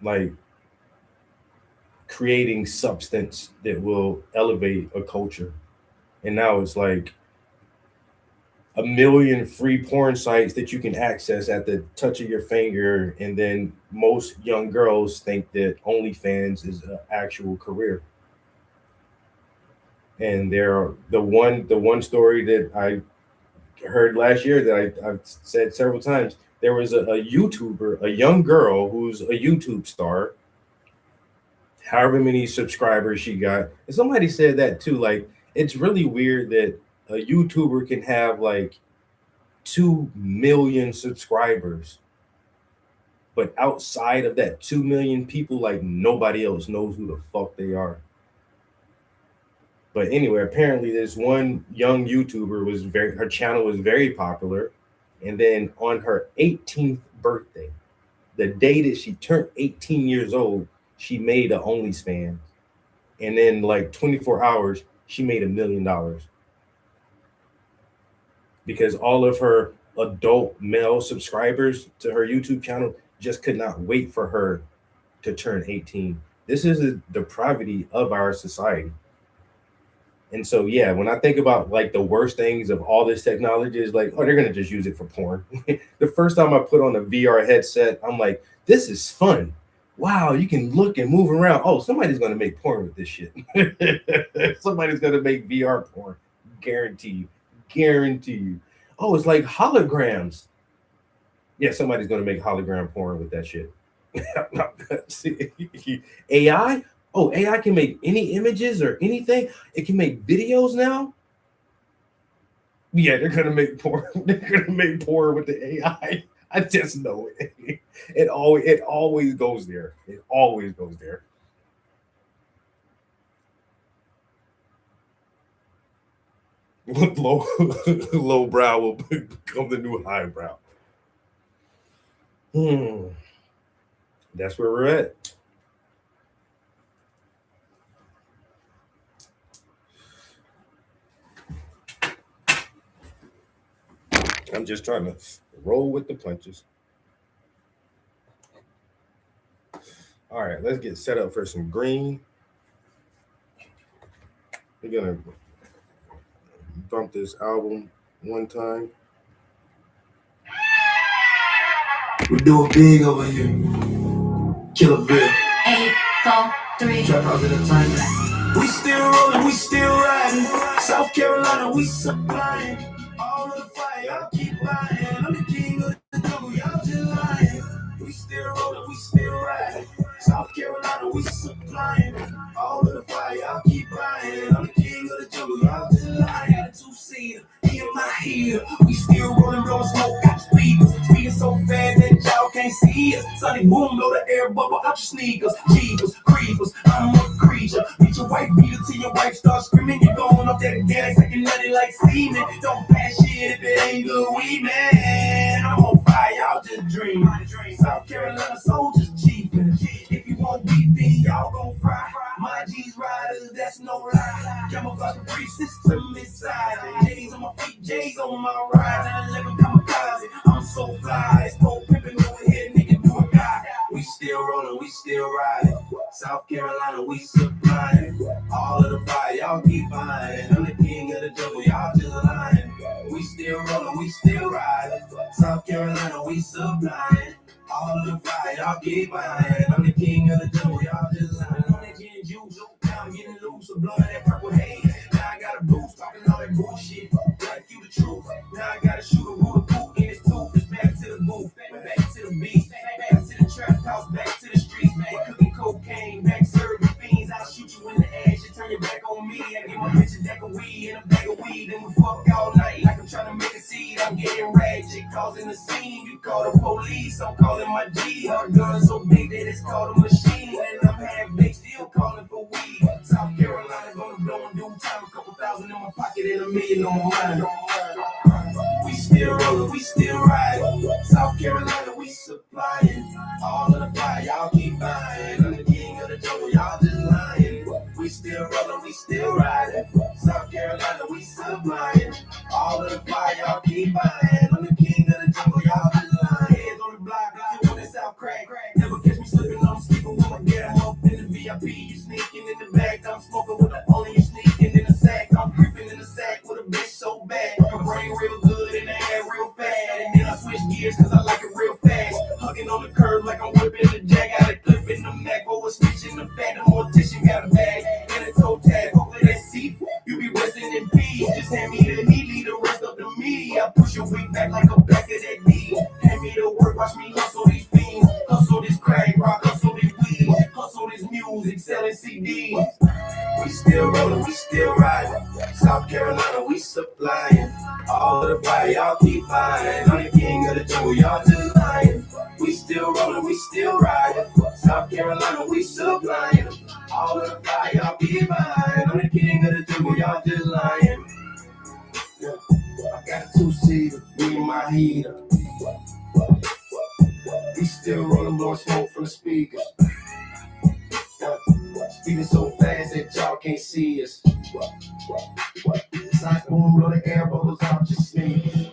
like creating substance that will elevate a culture. And now it's like a million free porn sites that you can access at the touch of your finger. And then most young girls think that OnlyFans is an actual career. And the one story that I heard last year that I've said several times, there was a YouTuber, a young girl who's a YouTube star, however many subscribers she got. And somebody said that too. Like, it's really weird that a YouTuber can have like 2 million subscribers, but outside of that 2 million people, like nobody else knows who the fuck they are. But anyway, apparently this one young YouTuber her channel was very popular. And then on her 18th birthday, the day that she turned 18 years old, she made a OnlyFans. And then like 24 hours, she made $1 million. Because all of her adult male subscribers to her YouTube channel just could not wait for her to turn 18. This is the depravity of our society. And so, yeah, when I think about like the worst things of all this technology is like, oh, they're gonna just use it for porn. The first time I put on a VR headset, I'm like, this is fun. Wow, you can look and move around. Oh, somebody's gonna make porn with this shit. Somebody's gonna make VR porn. Guarantee you. Guarantee you. Oh, it's like holograms. Yeah, somebody's gonna make hologram porn with that shit. AI? Oh, AI can make any images or anything. It can make videos now. Yeah, they're gonna make porn. They're gonna make porn with the AI. I just know it. It always goes there. It always goes there. Low low brow will become the new highbrow. Hmm. That's where we're at. I'm just trying to roll with the punches. All right, let's get set up for some green. We're gonna bump this album one time. We do it big over here. Killerville. 843. Trap house entertainment. We still rolling, we still riding. South Carolina, we supplying. All of the fire, y'all keep buying. I'm the king of the jungle, y'all just lying. We still rolling, we still riding. South Carolina, we supplying. All of the fire, y'all keep buying. I'm the king of the jungle, y'all just lying. Got a two-seater, me and my heater. We still rolling, blowing smoke out the speakers. Speeding so fast that y'all can't see us. Sunny boom, blow the air bubble out your sneakers. Jeepers, creepers, I'm a creature. Beat your wife beater till your wife starts screaming. You going off that gas, acting nutty like semen. Don't pass shit if it ain't good weed, man. I'm on fire, y'all just dream. South Carolina soldiers cheapin'. If you want beef, then y'all gon' fry. My G's riders, that's no lie. Camouflage brief system inside. J's on my feet, J's on my ride. 911 kamikaze, I'm so fly. It's cold pimpin' over here, nigga, do a guy. We still rollin', we still riding. South Carolina, we supplying. All of the fire, y'all keep buying. I'm the king of the jungle, y'all just lying. We still rollin', we still riding. South Carolina, we supplying. All of the fire, y'all keep buying. I'm the king of the jungle, y'all just lying. On that gin juice, now I'm getting loose, blowing that purple haze. Now I got a boost, talking all that bullshit. Like you the truth. Now I gotta shoot a ruler boot in his tooth. It's back to the booth, back to the beat, back to the trap house, back to the streets, back cooking cocaine, back serving fiends. I shoot you in the ass, you turn your back on me. I get my bitch a deck of weed and a bag of weed, and we fuck all night like I'm trying to make a seed. I'm getting ratchet, causing the scene. You call the police, I'm calling my G. Her gun so big that it's called a machine, and I'm half baked, still calling for weed. South Carolina gonna blow in due time. A couple thousand in my pocket and $1 million on my mind. We still rollin', we still riding. South Carolina, we supplying. All of the fire, y'all keep buying. I'm the king of the jungle, y'all just lying. We still rollin', we still riding. South Carolina, we supplying. All of the fire, y'all keep buying. I'm the king of the jungle, y'all just lying. Hands on the block, you on that South crack. Never catch me slipping, I'm sleeping with my gear. I'm up in the VIP, you sneaking in the back. I'm smoking with the only you sneaking in the sack. I'm creeping in the sack with a bitch so bad. My brain real good and the air real fast. And then I switch gears cause I like it real fast. Hugging on the curb like I'm whipping the jack. Got a clip in the Mac, over snitching the fat. The mortician got a bag and a toe tag over that seat. You be resting in peace. Just hand me the heat, leave the rest up to me. I push your weight back like a back of that D. Hand me the work, watch me hustle these fiends. Hustle this crack rock, hustle this weed. Hustle this music, selling CDs. We still rollin', we still riding. South Carolina, we supplying. All of the fire, y'all keep buying. I'm the king of the jungle, y'all just lying. We still rollin', we still riding. South Carolina, we supplying. All of the fire, y'all keep buying. I'm the king of the jungle, y'all just lying. Yeah. I got a two-seater, me and my heater. We still rollin', blowing smoke from the speakers. Speeding so fast that y'all can't see us. Side boom, blow the air bubbles out your sneakers.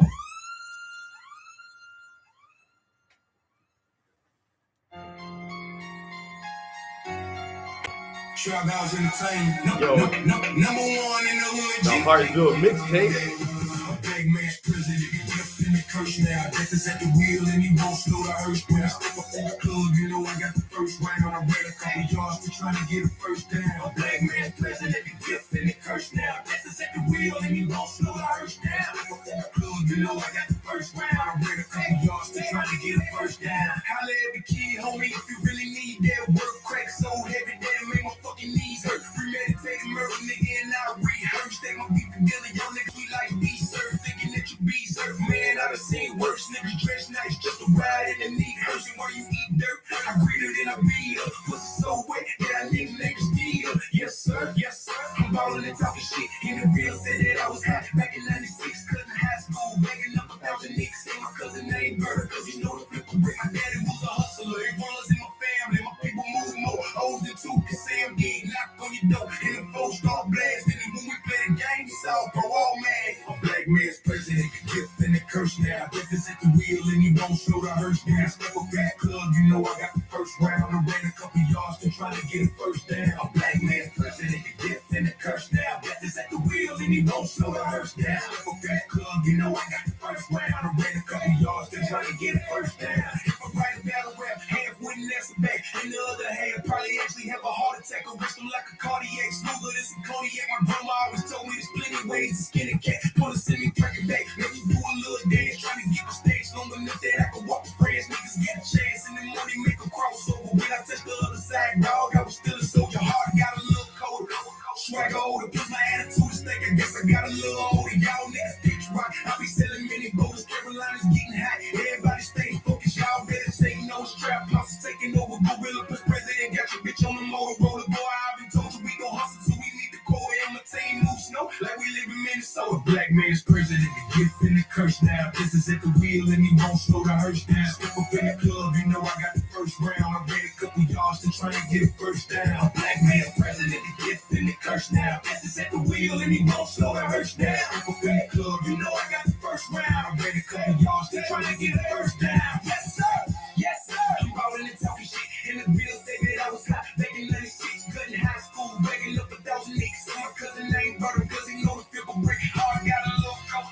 Trap House Entertainment. Yo. Number one in the hood. The Hartsville mixtape. A big man's president, he left in the curse now. Death is at the wheel and he won't slow the hearse. When I step up in the club, you know I got the first round. I ran a couple yards to try to get a first down. A black man's president, he left in the curse now. Death is at the wheel and he won't slow the hearse down. Step up in the club, you know I got the first round. I ran a couple yards to try to get a first down. Holla at the kid, homie, if you really need that work. Crack so heavy that it made my fucking knees hurt. Premeditated murder, nigga, and I rehearsed. They my beef and dealing, yo nigga, we like B-Surf. Thinking that you B-Surf, man, I done seen worse. Niggas dress nice just to ride in the knee hurts. And while you eat dirt, I greeted and I beat up. Pussy so wet that I need niggas deal. Yes sir, yes sir. I'm ballin' and talking shit. In the real said that I was hot back in 96. Cousin high school, begging up 1,000 nicks. Say my cousin named Murder, cause you know the flip will break. My daddy was a hustler. It runs in my family. My people move more. O's than two can say I'm getting knocked on your door. And the folks start blasting. And when we play the game, it's all parole, man. A black man's president, a gift and a curse now. Death is at the wheel and he won't slow the hearse down. Step up in the club, you know I got the first round. I ran a couple yards to try to get a first down. A black man's president, a gift and a curse now. Death is at the wheel and he won't slow the hearse down. Step up in the club, you know I got the first round. I ran a couple yards to try to get a first down. If I write a battle rap, half wouldn't answer back, and the other half probably actually have a heart attack or risk them like a cardiac. Smoother than some cognac. My grandma always told me there's plenty ways to skin a cat. Put a semi crack it back. Let me do a little dance, trying to get the stage long enough that I can walk with friends. Niggas get a chance in the morning, make a crossover. When I touch the other side, dog, I was still a soldier. Heart got a little colder. Swagger older, plus my attitude is thick. I guess I got a little older. Y'all niggas bitch rock. I be selling mini boats. Carolina's getting hot. Everybody stay focused. Y'all better take no strap. Pops taking over. Gorilla plus president. Got your bitch on the Motorola. Boy, I've been told you we gon' hustle till we meet the core. And my team moves snow like we live in Minnesota. Black man's president. The gift and the curse now. This is at the wheel and he won't slow the hearse down. Step up in the club. You know I got the first round. I ran a couple yards to try to get a first down. Black man's president. The gift and the curse now. This is at the wheel and he won't slow the hearse down. Step up in the club. You know I got the first round. I ran a couple yards to try to get a first down. Yes sir. Yes sir. I'm ballin' and talking shit. In the real say that I was hot back in 96. Cutting high school, begging up 1,000 nicks. So my cousin named Murder, cause he know the flip will break. Oh, I got a little couple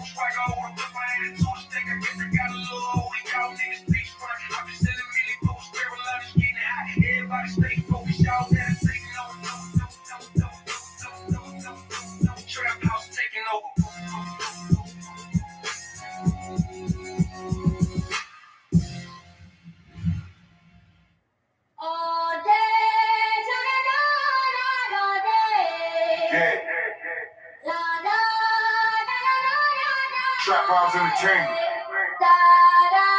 swagger over. Put my hand into a stick. I guess I got a little older. Y'all niggas bitch rock. I'm just selling mini posts. Carolina's getting hot. Everybody stay focused. Y'all better take no. Trap House taking over. All day, all day. Trap House Entertainment.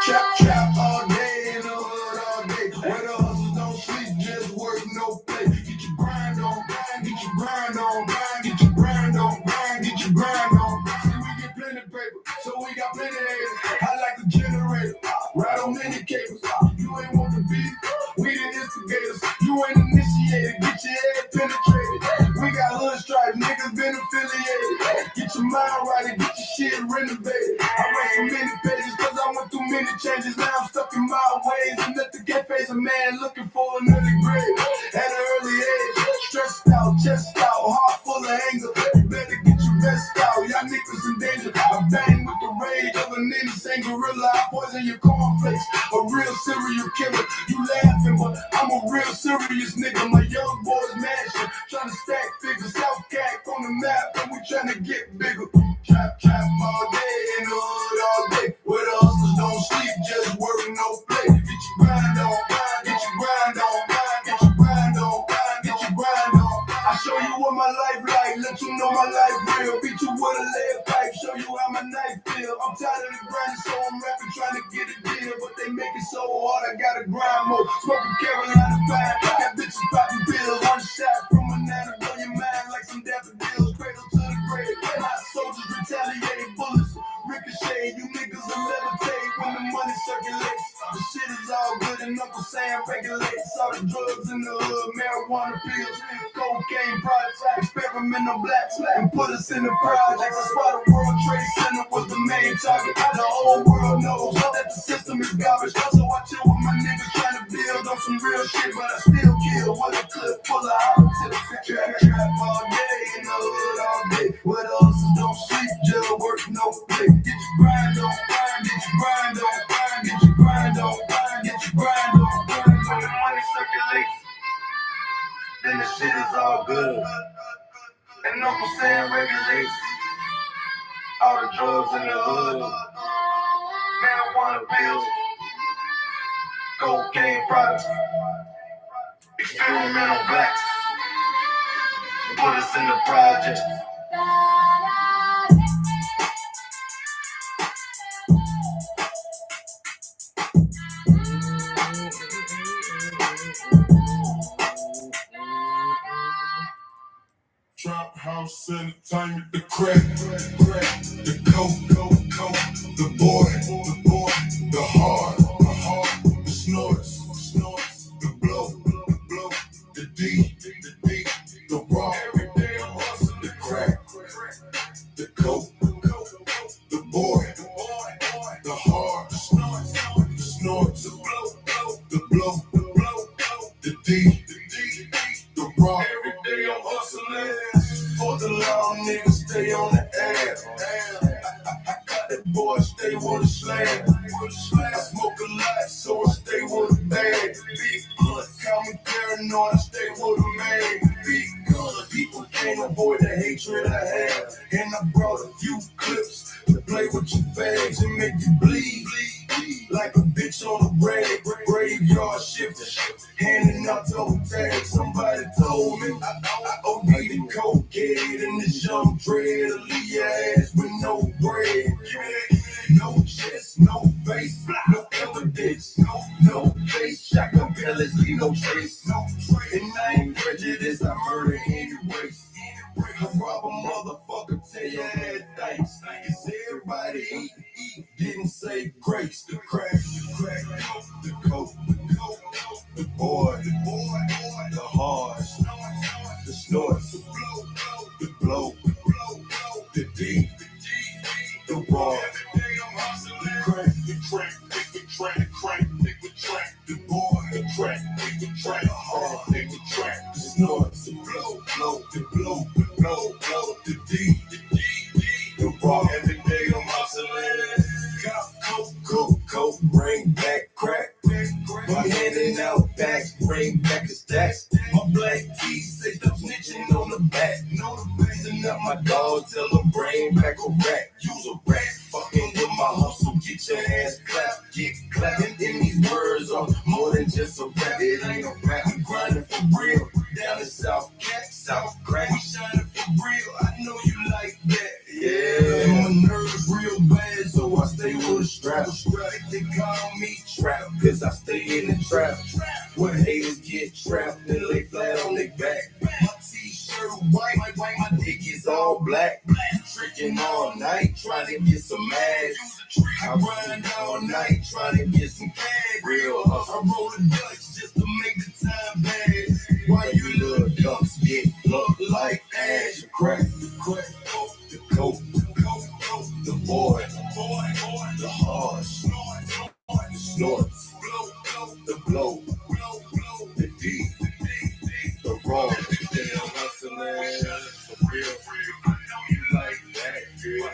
Trap all day in the hood all day. Where the hustlers don't sleep, just work, no play. Get your grind on, grind, get your grind on, grind, get your grind on, grind, get your grind on. See, we get plenty paper, so we got plenty haters. I like the generator, ride on many cables. You ain't want the beef, we the instigators. You ain't initiated, get your head penetrated. We got hood stripes, niggas been affiliated. Get your mind right and get your shit renovated. I read so many pages cause I went through many changes. Now I'm stuck in my ways and let the get face a man looking for another grave. At an early age, stressed out, chest out, heart full of anger. You better get your vest out, y'all niggas in danger. I bang with the rage of an insane gorilla. I poison your cornflakes, a real serial killer. You laughing, but I'm a real serious nigga. My young boys mansion, trying to stack figures. South Cat on the map, and we trying to get bigger. Trap all day in the hood all day. Where the hustlers don't sleep, just work, no play. Get your grind on, grind, get your grind on, grind, get your grind on, grind, get your grind on. I show you what my life like, let you know my life real. Beat you with a lead pipe, show you how my knife feel. I'm tired of the grinding, so I'm rapping, trying to get a deal. But they make it so hard, I gotta grind more. Smoking Carolina pine, got bitches popping pills. One shot from a nana, blow your mind like some daffodils. Cradle to the grave, my soldiers retaliating bullets. Ricochet, you niggas will levitate when the money circulates. The shit is all good and Uncle Sam regulates. All the drugs in the hood, marijuana pills, cocaine products, experimental blacks, and put us in the projects. That's why the World Trade Center was the main target. The whole world knows that the system is garbage. So I chill with my niggas trying to build on some real shit, but I still kill what I could full of Uncle Sam regulates all the drugs in the hood. Marijuana pills, cocaine products, experimental blacks, put us in the projects. Trap house entertainment, the crack, the coke, the boy, the hard, the snorts, the blow, the D, the raw, the crack, the coke, the boy, the hard, the snorts, the blow, the D, the raw. Every day I'm hustling. For the law, niggas stay on the air. I got that boy, stay with a slam. I smoke a lot, so I stay with a bag. Big blood, call me paranoid, I stay with a man. Big gun, people can't avoid the hatred I have. And I brought a few clips to play with your fags and make you bleed. Like a bitch on a graveyard shifter, handing out toe tags. Somebody told me I OD the cocaine and this young dread, a lead ass with no bread. No chest, no face, no evidence, no face. Shotgun pellets, leave no trace. And I ain't prejudiced, I murder anyway. I rob a motherfucker, tell your ass thanks. Cause everybody eat, didn't say grace. The crack, the coke, the boy, the hard, the snorts, the blow, the D, the raw, the crack, the boy, the crack, the hard, the track, the snorts, the blow, the D, the raw. Every day I'm hustling. Coke, bring back crack. I'm handing out packs, bring back a stacks. My black keys say stop snitching on the back. Send up my dog, tell them bring back a rack. Use a rack, fucking with my hustle, get your ass clapped, get clapped. And these words are more than just a rap. It ain't a rap, we grinding for real. Down in South Crack, we shining for real. I know you like that. Yeah, my nerves real bad, so I stay with a strap. They call me trap, cause I stay in the trap. Where haters get trapped and lay flat on their back. My t-shirt white, my dick is all black. Tricking all night, trying to get some ass. I grind all night, trying to get some cash. Real hustle. I roll the Dutch just to make the time pass. Why you little ducks get plucked like ash? Crack, the coke, the boy, the hard, the snorts, the blow, the D, the raw. I'm hustling for real. I know you like that, girl.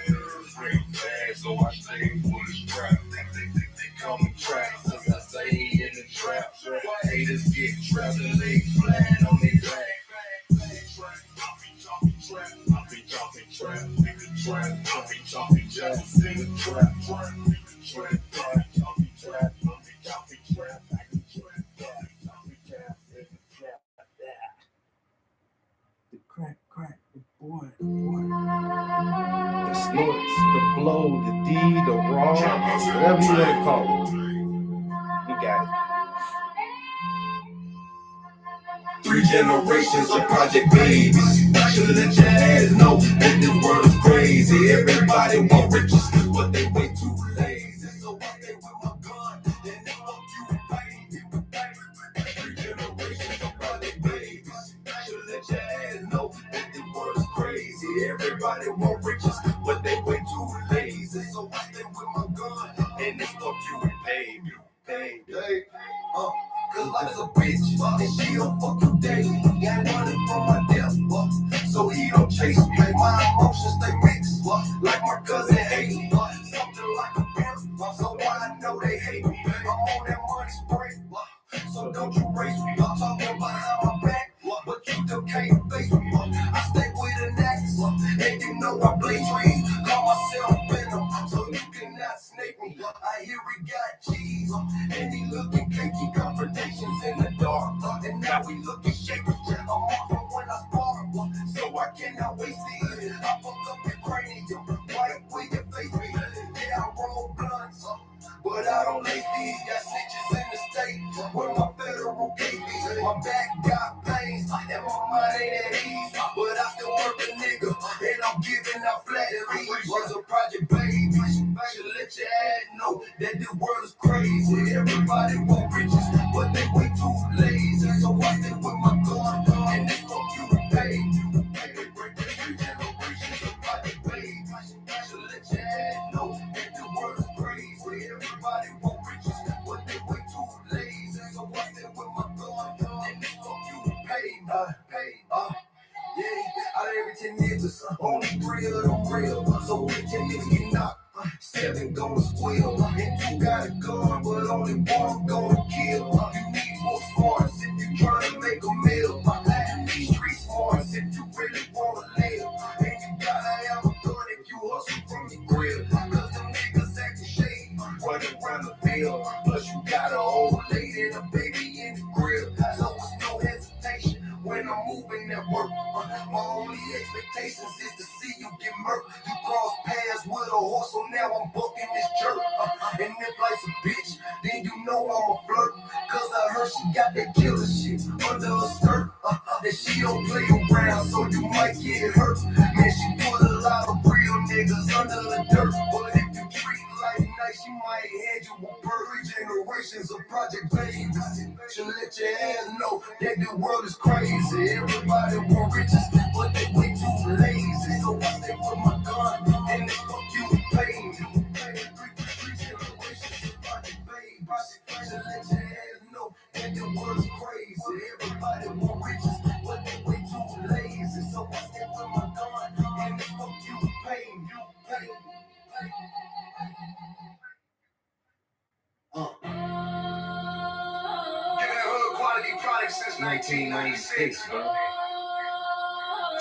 Bring back, so I stay with the strap. They call me trap, since I stay in the trap. Why haters get trapped and lay flat on their back? The crack, the boy, the snorts, the blow, the D, the raw, whatever you want to call it. We got it. 3 generations of Project Babies. Should let your ass know that this world is crazy. Everybody want riches, but they way too lazy. So I stay with my gun, and they fuck you with baby. 3 generations of Project Babies. Should let your ass know that this world is crazy. Everybody want riches, but they way too lazy. So I stay with my gun, and they fuck you with baby. Cause life is a bitch, and she don't fuck you daily. Got running from my death, so he don't chase me. My emotions, they mix, like my cousin hate me. Something like a pimp, so I know they hate me. I'm on that money spray, so don't you race me. I'm talking behind my back, but you still can't face me. I stay with an axe, hear we got cheese. And he looking cakey, confrontations in the dark. And now we looking shaky. I'm off from when I spark, so I cannot waste it. I fuck up your cranium, right where your face be. Yeah, I roll blunts, but I don't lay these. Got snitches in the state where my federal case be. My back got pains, and my mind ain't at ease. But I still work a nigga, and I'm giving out flat fees. Was a project baby, should let your ass know that the world is crazy. Everybody want riches, but they way too lazy. So I stick with my gun, and they fuck you to pay. Break the three generations of project baby. Should let your ass know that the world is crazy. Everybody want riches, but they way too lazy. So I stick with my gun, and they fuck you to pay. Yeah, out of every 10 niggas, only 3 of them real. So if 10 niggas get knocked, 7 gonna squeal. And 2 got a gun, but only 1 gonna kill. You need more smarts if you tryna make a meal. Street smarts if you really wanna live. And you gotta have a gun if you hustle from your grill. Cause them niggas acting shady, running around the field. Plus you got an old lady and a baby in the grill. So it's no hesitation when I'm moving that work. My only expectations is to see you get murked. You cross paths with a horse, so now I'm bucking this jerk. And if life's a bitch, then you know I'm a flirt. Cause I heard she got that killer shit under her skirt. That she don't play around, so you might get hurt. Man, she put a lot of real niggas under the dirt. But if you treat life nice, she might hand you a bird. 3 generations of project babies. Should let your ass know that the world is crazy. Everybody want riches, but they way too lazy. So I stay with my gun, and they fuck you to pay me. 3 generations of project babies. Should let your ass know that the world is crazy. Everybody want riches, but they way too lazy. So I stay with my gun, and they fuck you to pay me. Giving hood quality products since 1996, bro.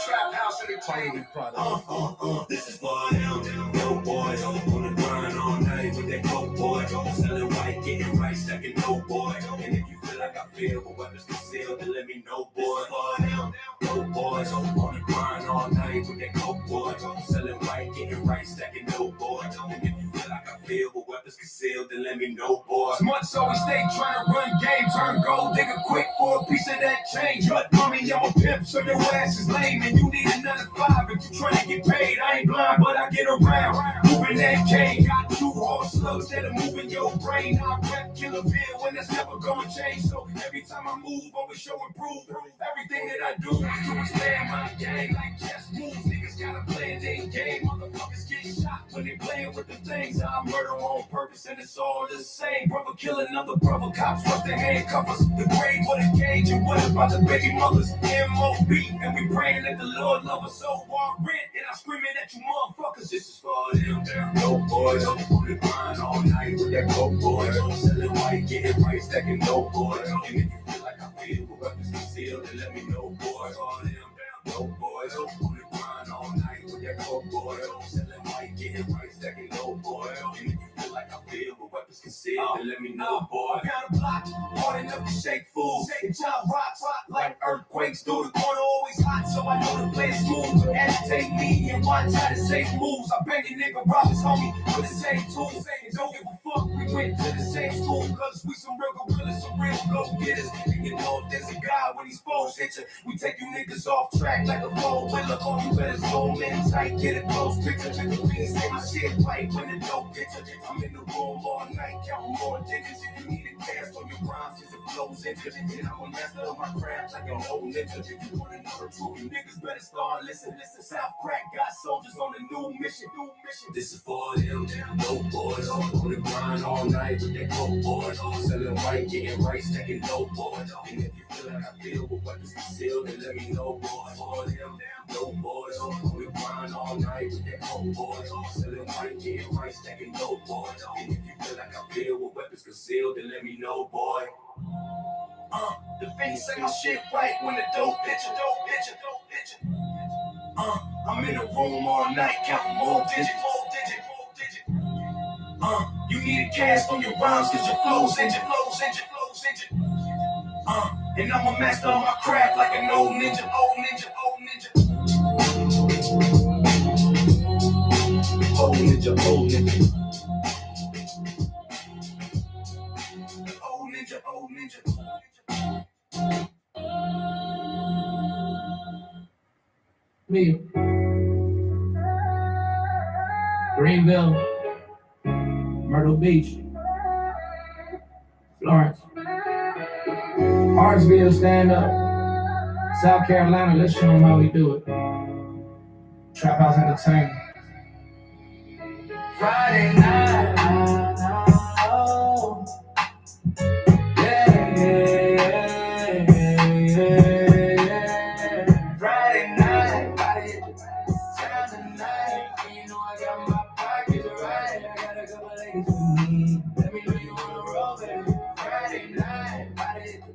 Trap House Entertainment product. This is for them, no boys on the grind all night with that coke boy. Selling white, getting right, stacking no boy. And if you feel like I feel, but weapons concealed, then let me know, boy. For them, no boys on the grind all night with that coke boy. Selling white, getting right, stacking no boy. And if you feel like I feel, but weapons concealed, then let me know, boy. Smart, so we stay trying to run game, turn gold, digger quick for a piece of that change. But mommy, I'm a pimp, so your ass is lame, and you need another 5 if you trying to get paid. I ain't blind, but I get around, moving that cane. Got 2 hard slugs that are moving your brain. I rep Killer Bill, and that's never gonna change. So every time I move, always show and prove. Everything that I do is to expand my game. Like chess moves, niggas gotta play their game. Motherfuckers get shot when they playing with the things. I murder on purpose, and it's all the same. Brother kill another brother, cops rush the handcuff us. The grave or the cage, and what about the baby mothers? M.O.B. and we praying that the Lord love us. So far rent, and I'm screaming at you motherfuckers. This is for them. No boys on the grind all night with that coke boy. Selling white, getting right, stacking no boy. And if you feel like I feel, but weapons concealed, then let me know, boy. For them. No boys on the grind all night with that coke boy. Selling white, getting right, stacking no boy. And if you feel like I feel, but weapons concealed, then let me know, boy. Got a block, hard enough to shake fools. And chop rocks like earthquakes through the corner, always hot, so I know the play smooth. But agitate me and watch how the safe moves. I bang a nigga robbers, homie, with the same tools. And don't give a fuck, we went to the same school. Cause we some real gorillas, some real go-getters. And you know if there's a guy when these foes hit you, we take you niggas off track like a four-wheeler. Oh, you better zoom in tight, get a close picture. Make the fiends say my shit right when the dope gets you. I'm in the room all night, counting more digits. If you need a cast on your rhymes, cause it flows into it. And I'm a master of my craft like an old ninja. If you wanna know the truth, you niggas better start listen. South Crack got soldiers on a new mission. This is for them, no boys on the grind all night with that coke boys. Selling white, getting right, stacking no boys. And if you feel like I feel, but weapons concealed, then let me know, boy. For them, no boys on the grind all night with that coke boys. Selling white, getting right, stacking no boys. And if you feel like I feel, but weapons concealed, then let me know, boy. The fiends say my shit right when the dope picture. I'm in the room all night, counting more digits. You need a cast on your rhymes, cause your flows engine. And I'm a master of my craft like an old ninja. Old ninja. Me. Greenville. Myrtle Beach. Florence. Hartsville, stand up. South Carolina, let's show them how we do it. Trap House Entertainment. Friday night. Oh. Yeah. Friday night. Body hit the town tonight. You know I got my pockets right. I got a couple ladies with me. Let me know you wanna roll, baby. Friday night. Body hit the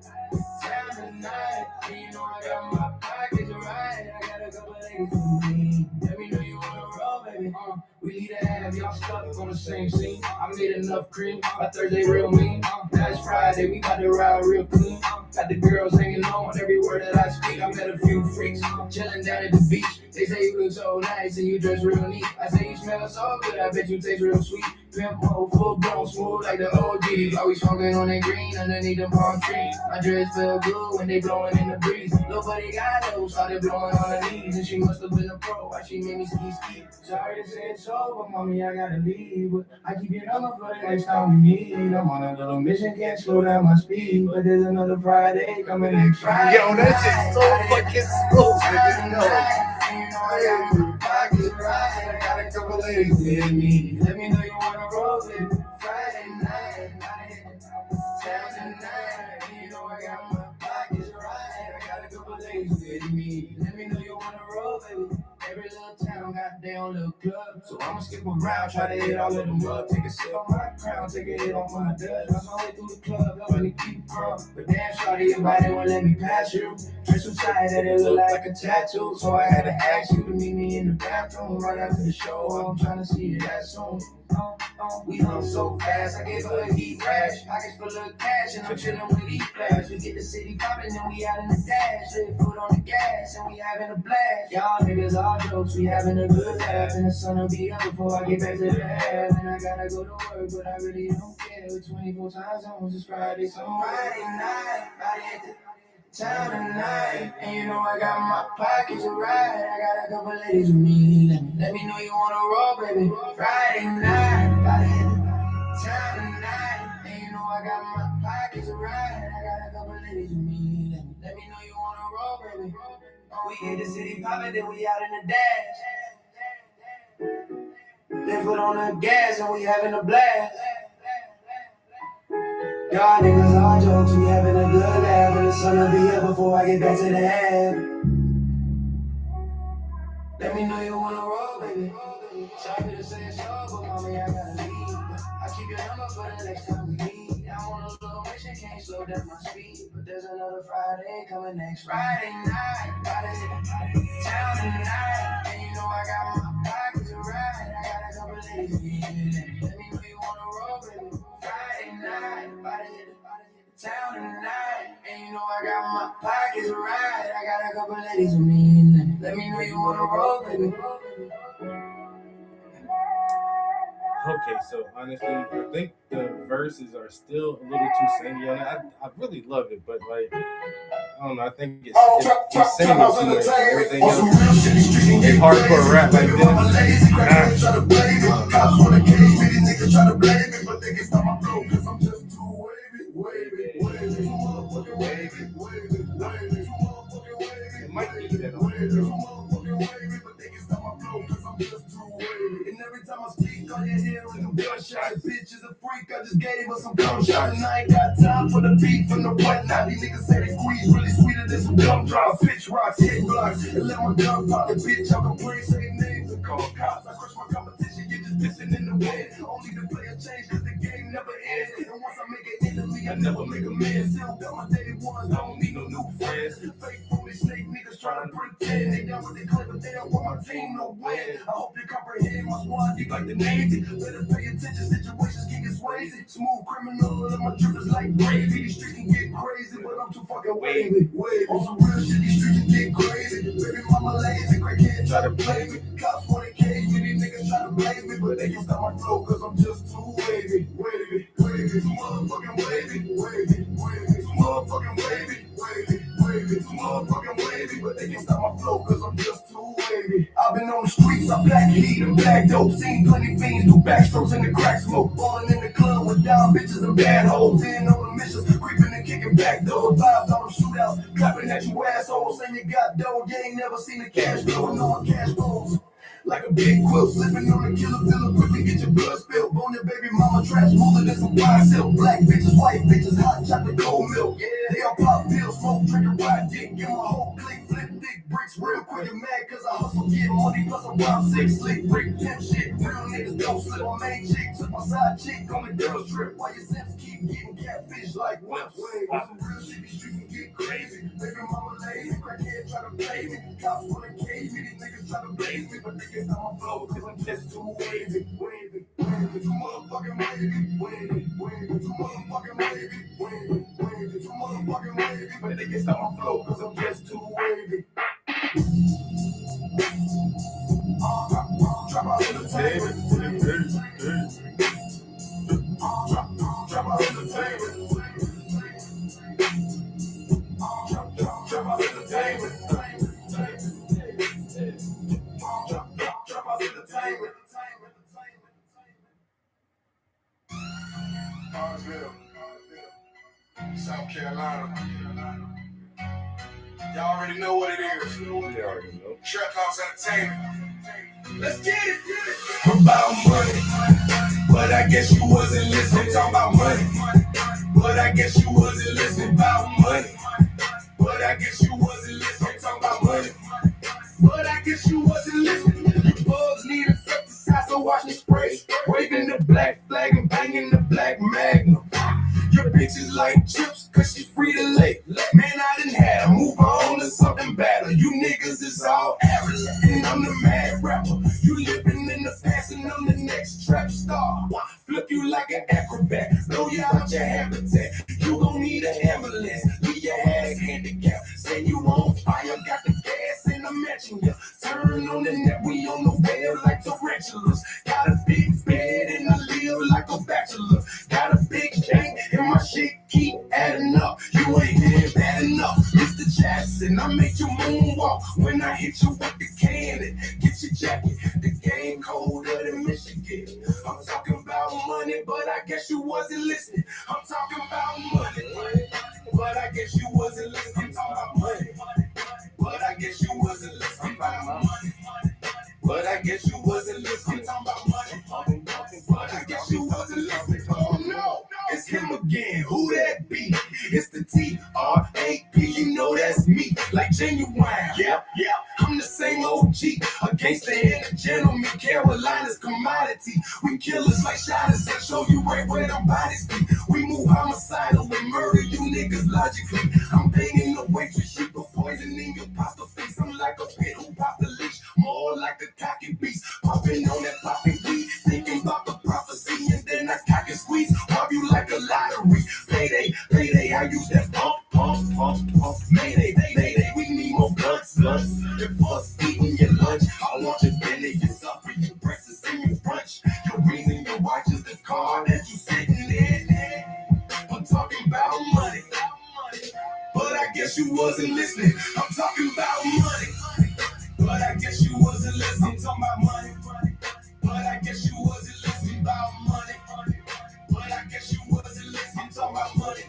town tonight. You know I got my pockets right. I got a couple ladies with me. Let me know you wanna roll, baby. We need to have y'all stuck on the same scene. I made enough cream. By Thursday, real mean. Now it's Friday, we about to ride real clean. Got the girls hanging on every word that I speak. I met a few freaks chilling down at the beach. They say you look so nice and you dress real neat. I say you smell so good, I bet you taste real sweet. Pimp mode, full blown, smooth like the OG. Always smoking on that green underneath the palm trees. My dress feel good when they blowing in the breeze. Nobody got those, started blowing on her knees. And she must have been a pro, why she made me ski. Sorry to say it's over, mommy, I gotta leave. But I keep your number for the next time we meet. I'm on a little mission, can't slow down my speed. But there's another Friday coming next Friday. Yo, that shit's so fucking slow, nigga. You know I got my pockets right. I got a couple ladies with me. Let me know you wanna roll with me. Friday night, town tonight. You know I got my pockets right. I got a couple ladies with me. Let me know you wanna roll, baby. Every little town got their own little club. So I'ma skip around, try to hit all of them up. Take a sip on my crown, take a hit on my dust. That's my way through the club, I'm gonna keep crumb. But damn, shawty, your body won't let me pass you. Dress so tight that it look like a tattoo. So I had to ask you to meet me in the bathroom right after the show. I'm trying to see you that soon. We hung so fast, I gave her a heat rash. Pockets full of cash, and I'm chillin' with E-Class. We get the city poppin', and we out in the dash. Lift foot on the gas, and we having a blast. Y'all niggas all jokes, we having a good laugh. And the sun'll be up before I get back to the half. And I gotta go to work, but I really don't care. With 24 time zones, it's Friday, so Friday night, body at the town tonight. And you know I got my pockets right. I got a couple ladies with me. Let me know you wanna roll, baby. Friday night, body at the town tonight. And you know I got my pockets right. I got a couple ladies with me. Let me know you wanna roll, baby. We hit the city poppin', then we out in the dash. Lift foot on the gas, and we having a blast. Y'all niggas all jokes, we having a good laugh. And the sun'll be here before I get back to the half. Let me know you wanna roll, baby. Sorry to say it's over, mommy, I gotta leave. I keep your number for the next time we meet. I'm on a little mission, can't slow down my speed. But there's another Friday coming next Friday night. Body town tonight. And you know I got my pockets right. I got a couple ladies here. Let me know you wanna roll, baby. Friday night, body town tonight. And you know I got my pockets right. I got a couple ladies with me. Let me know you wanna roll, baby. Okay, so honestly, I think the verses are still a little too samey on it. I really love it, but like, I don't know. I think it's samey too much. Everything else, it's hardcore rap like this. It might be that and every time I speak, all you hear is them gunshots. Bitch is a freak, I just gave her some gunshots. And I ain't got time for the beef and the whatnot. These niggas say they squeeze really sweeter than some gumdrops. Pitch rocks, hit blocks, and let my gun pop. The bitch, I'm complain, say names and call cops. I crush my competition, you just pissing in the wind. Only the player change, cause the game never ends. And once I make an enemy crazy. I never make amends. Still got my daily ones. I don't need no new friends. Faithful, these snake niggas trying to pretend. They done with the clip, but they don't want my team to win. I hope you comprehend my squad deep like the Navy. Better pay attention, situations can get crazy. Smooth criminal, and my trip is like gravy. These streets can get crazy, but I'm too fucking wavy. On some real shit, these streets can get crazy. Baby mama lazy, crackhead try to play me. Cops wanna cage me, these niggas try to blame me, but they can stop my flow, cause I'm just too wavy. Too motherfucking wavy. Too motherfucking wavy. Too motherfucking wavy, but they can stop my flow, cause I'm just too wavy. I've been on the streets, I black heat and black dope. Seen plenty fiends do backstrokes in the crack smoke. Ballin' in the club with down bitches and bad hoes. In on the missions, creeping and kicking back doors. Vibes on the shootouts, clapping at you assholes. Saying you got dough, you ain't never seen the cash flow. No one cash flows. Like a big quilt, slipping on the killer pillar, quickly get your blood spilled. Bone your baby mama trap smoother than some wine silk. Black bitches, white bitches, hot chocolate, cold milk. Yeah, they all pop pills, smoke, drink, and ride dick. Give 'em a whole click, flip thick bricks real quick and mad, cause I hustle, get money, plus I'm round six, slick brick, pimp shit. Real niggas don't slip. My main chick took my side chick on the girl trip. While your simps keep getting catfish like wimps. On some real shit, these streets can get crazy. Baby mama lazy, crackhead try to play me. Cops wanna cage me, these niggas try to blaze me, but they can stop my flow, cause I'm just too wavy. Too motherfucking wavy. Too motherfucking wavy. Too motherfucking wavy, but they can stop my flow, cause I'm just too wavy. Drop out to the table. Drop out to the table. Drop out to the table. Drop out to the table. Hartsville, South Carolina. Y'all already know what it is. You already know. Trap House Entertainment. Let's get it. About money, but I guess you wasn't listening. Talking about money, but I guess you wasn't listening. About money, but I guess you wasn't listening. Talking about money, but I guess you wasn't listening. You bugs need insecticide, so watch me spray. Waving the black flag and banging the black magnum. Your bitch is like chips, cause she free to lay. Man, I done had her move on to something better. You niggas is all average, and I'm the mad rapper. You living in the past, and I'm the next trap star. Flip you like an acrobat, blow you out your habitat. You gon' need an ambulance, leave your ass handicapped. Say you on fire, got the gas, and I'm matching ya. Turn on the net, we on the web like tarantulas. Got a big bed, and I live like a bachelor. Got a big bank, and my shit keep adding up. You ain't here bad enough, Mr. Jackson. I make you moonwalk when I hit you with the cannon. Get your jacket, the game colder than Michigan. I'm talking about money, but I guess you wasn't listening. I'm talking about money, but I guess you wasn't listening. I'm talking about money, but I guess you wasn't listening. About money, but I guess you wasn't listening. I'm talking about money, but I guess you wasn't listening. Oh no, it's him again. Who that be? It's the T-R-A-P. You know that's me, like genuine. Yeah, I'm the same OG, a gangster and a gentleman. Carolina's commodity. We killers like shotters that show you right where them bodies be. We move homicidal and murder you niggas logically. I'm banging the waitress, she put poison in your pasta face. I'm like a pit who popped the leash, more like a cocky beast. Popping on that popping weed, thinking about the prophecy, and then I cock and squeeze. Rob you like a lottery. Payday, I use that pump. Mayday, we need more blunts. Before eating your lunch, I want your belly, your supper, your breakfast, and your brunch. Your rings and your watch is the car that you sitting in. I'm talking about money, but I guess you wasn't listening. I'm talking about money, but I guess you wasn't listening. I'm talking about money, but I guess you wasn't listening. About money, but I guess you wasn't listening. I'm talking about money,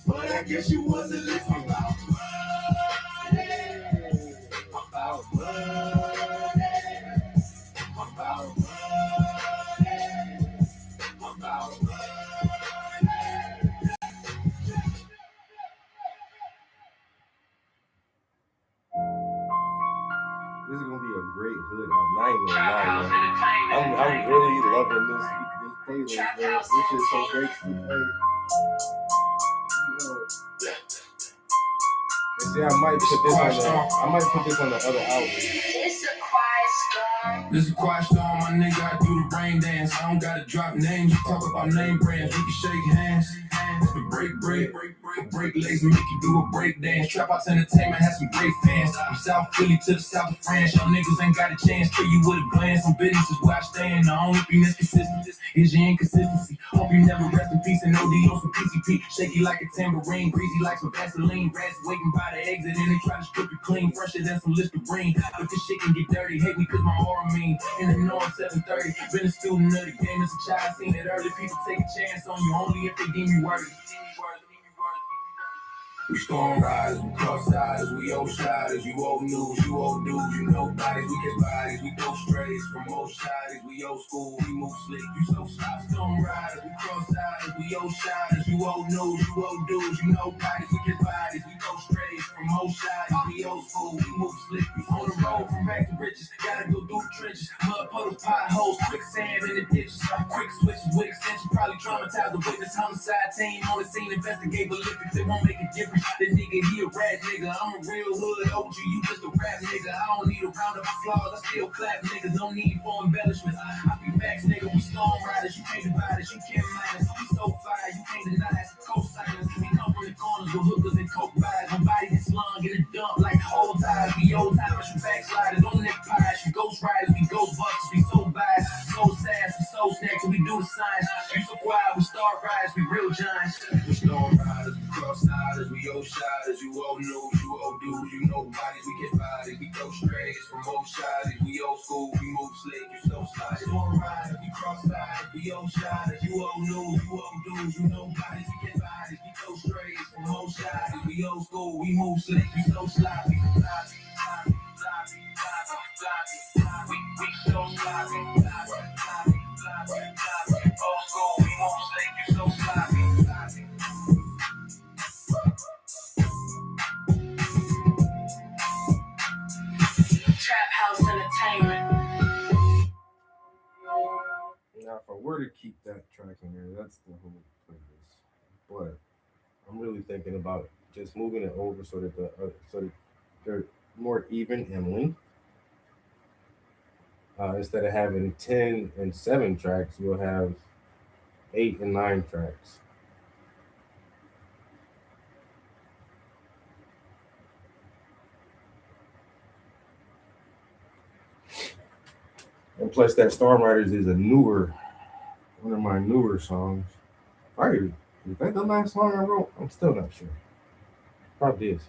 but I guess you wasn't listening. About money, about money, about money, about money. This is gonna be a great hood album. I ain't gonna lie, man. I'm really loving this playlist, man. This is so great to play. See, I might put this on the other album. It's a quiet storm. This is a quiet storm, my nigga. I do the rain dance. I don't gotta drop names. Talk about name brands. We can shake hands. The break legs make you do a break dance. Trap House Entertainment has some great fans. From South Philly to the south of France. Y'all niggas ain't got a chance. Kill you with a glance. Some business is where I stand. The only thing that's consistent is your inconsistency. Hope you never rest in peace and OD on some PCP. Shaky like a tambourine. Greasy like some Vaseline. Rats waiting by the exit and they try to strip you clean. Fresher than some Listerine. But this shit can get dirty. Hate me cause my aura mean. In the north 730. Been a student of the game as a child. Seen it early. People take a chance on you only if they deem you worthy. We storm riders, we cross siders, we old shiders, you old news, you old dudes, you know bodies, we get bodies, we go strays from old shiders, we old school, we move slick, you so slow. Storm riders, we cross siders, we old shiders, you old news, you old dudes, you know bodies, we get bodies, we go strays from old shiders, we old school, we move slick, we on the road from back to riches, gotta go through the trenches, mud puddles, potholes, quicksand in the ditches, quick switches with extension, probably traumatize the witness, homicide team on the scene, investigate ballistics, it won't make a difference. The nigga, he a rat nigga. I'm a real hood OG, you just a rap nigga. I don't need a round of applause, I still clap niggas. No need for embellishments. I be facts, nigga. We storm riders, you can't divide us, you can't mind us. We so fire, you can't deny us. Co-signers, we come from the corners with hookers and coke buys. My body gets slung in a dump like old ties. We old timers, you backsliders, on neck pies. You ghost riders, we ghost busters, we so biased. So sass, we so snacks, we do the science. You so quiet, we start riders, we real giants. We storm riders, we cross siders, we old shiders, you old news, you old dudes, you know bodies, we get bodies, we go strays from old shiders, we old school, we move slick, you so slide. Storm riders, we cross siders, we old shiders, you old news, you old dudes, you know bodies, we get bodies, we go strays from old shiders, we old school, we move slick, you so sloppy. We so sloppy. Old school, we move slick, you so sloppy. Trap House Entertainment. Now, if I were to keep that track in there, that's the whole playlist. But I'm really thinking about just moving it over so that they're more even in length. Instead of having 10 and 7 tracks, you'll have 8 and 9 tracks. And plus, that Storm Riders is one of my newer songs. Probably, is that the last song I wrote? I'm still not sure. Probably is.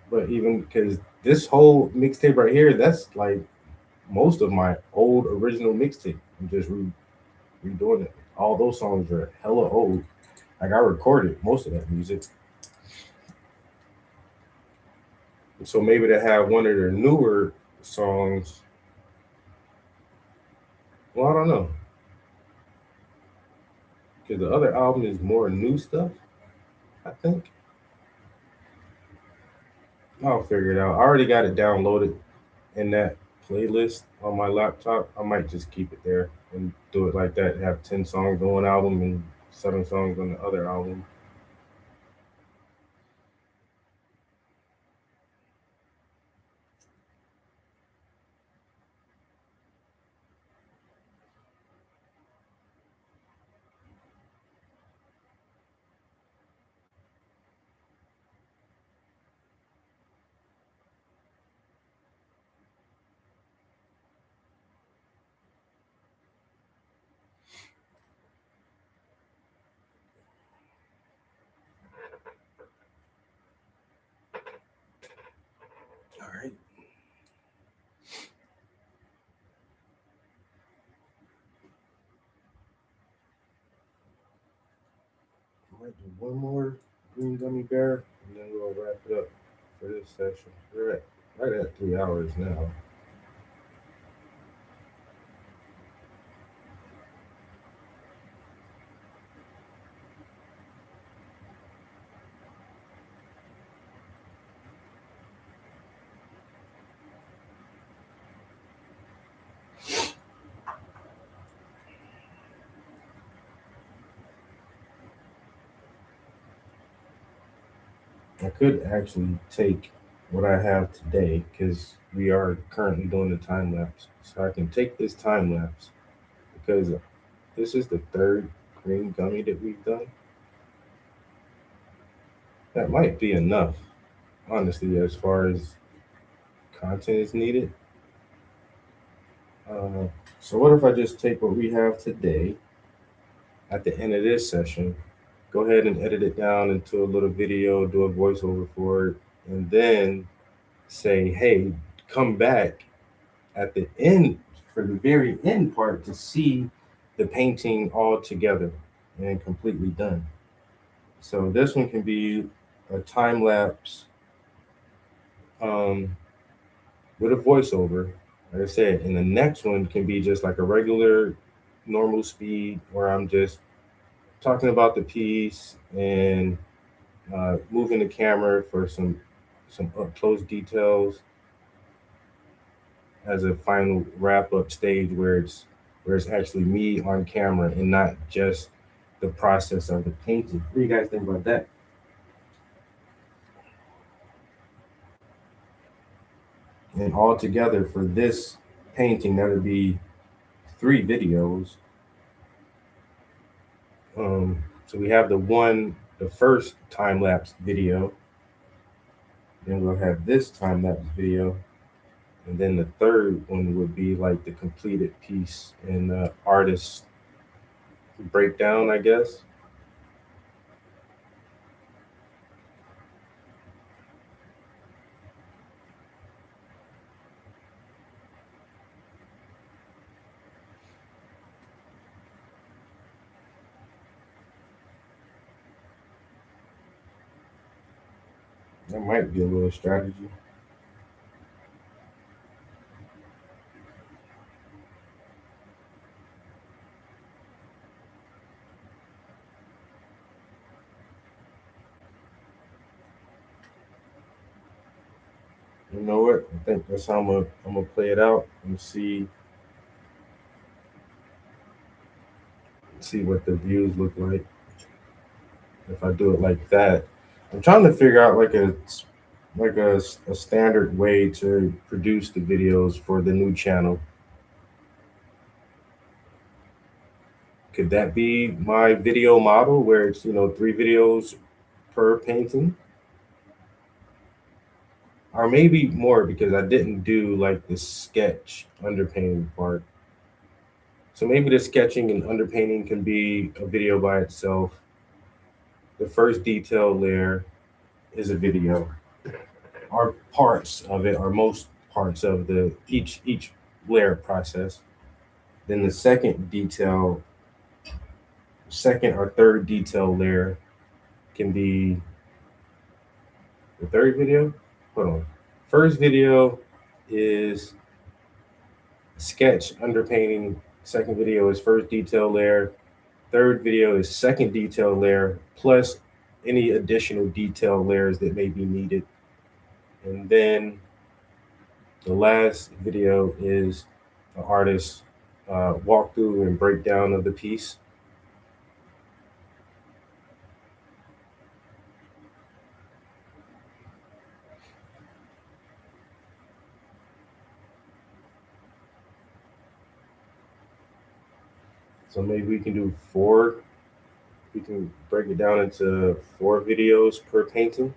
But even because this whole mixtape right here, that's like most of my old original mixtape. I'm just redoing it. All those songs are hella old. Like I recorded most of that music. So maybe to have one of their newer songs, well, I don't know. Because the other album is more new stuff, I think. I'll figure it out. I already got it downloaded in that playlist on my laptop. I might just keep it there and do it like that. Have 10 songs on one album and 7 songs on the other album. All right. I might do one more Green Gummy Bear and then we'll wrap it up for this session. We're right at 3 hours now. I could actually take what I have today because we are currently doing the time lapse. So I can take this time lapse because this is the third green gummy that we've done. That might be enough, honestly, as far as content is needed. Uh, so what if I just take what we have today at the end of this session, go ahead and edit it down into a little video, do a voiceover for it, and then say, hey, come back at the end for the very end part to see the painting all together and completely done. So this one can be a time lapse um, with a voiceover, like I said, and the next one can be just like a regular normal speed where I'm just talking about the piece and moving the camera for some up close details as a final wrap up stage where it's actually me on camera and not just the process of the painting. What do you guys think about that? And all together for this painting, that would be 3 videos. So we have the first time lapse video, then we'll have this time lapse video, and then the third one would be like the completed piece and the artist breakdown, I guess. That might be a little strategy. You know what? I think that's how I'm gonna play it out and see what the views look like if I do it like that. I'm trying to figure out a standard way to produce the videos for the new channel. Could that be my video model where it's 3 videos per painting? Or maybe more because I didn't do like the sketch underpainting part. So maybe the sketching and underpainting can be a video by itself. The first detail layer is a video, or parts of it, or most parts of the each layer process. Then the second or third detail layer can be the third video. Hold on. First video is sketch underpainting. Second video is first detail layer. Third video is second detail layer plus any additional detail layers that may be needed. And then the last video is the artist's walkthrough and breakdown of the piece. So maybe we can do 4. We can break it down into 4 videos per painting.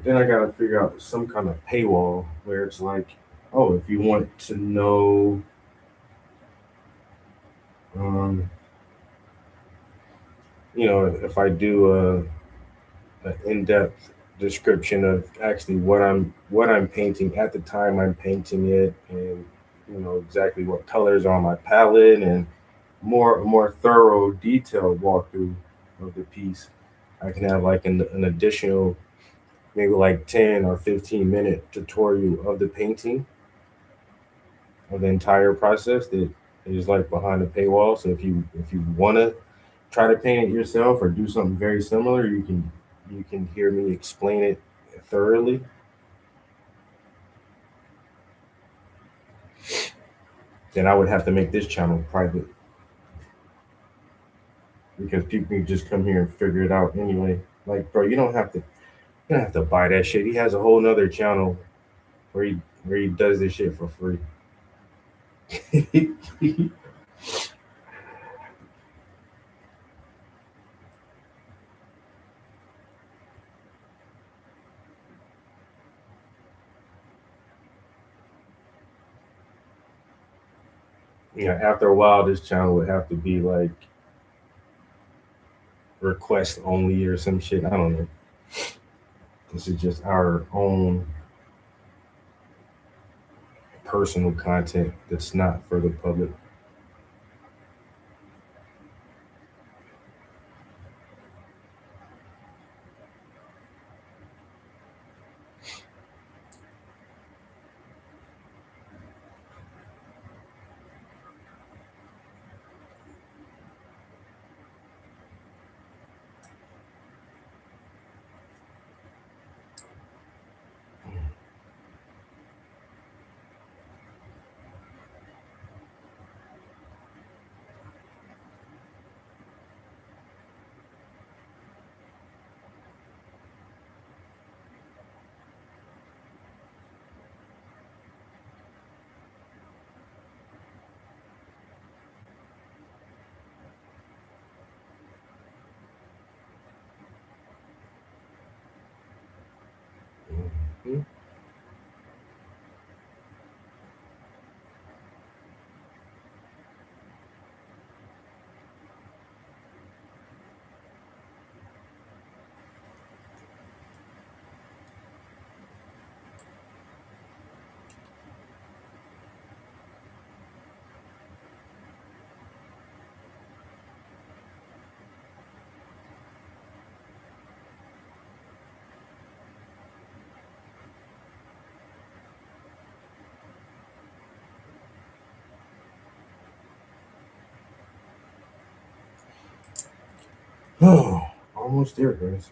Then I gotta figure out some kind of paywall where it's like, oh, if you want to know, if I do an in-depth description of actually what I'm painting at the time I'm painting it, and exactly what colors are on my palette, and a more thorough, detailed walkthrough of the piece. I can have like an additional maybe like 10 or 15-minute tutorial of the painting of the entire process that is like behind the paywall. So if you want to try to paint it yourself or do something very similar, you can hear me explain it thoroughly. then I would have to make this channel private because people can just come here and figure it out anyway. Like, bro, you don't have to buy that shit. He has a whole nother channel where he does this shit for free. After a while, this channel would have to be like request only or some shit. I don't know. This is just our own personal content that's not for the public. Mhm. Oh, almost there, guys.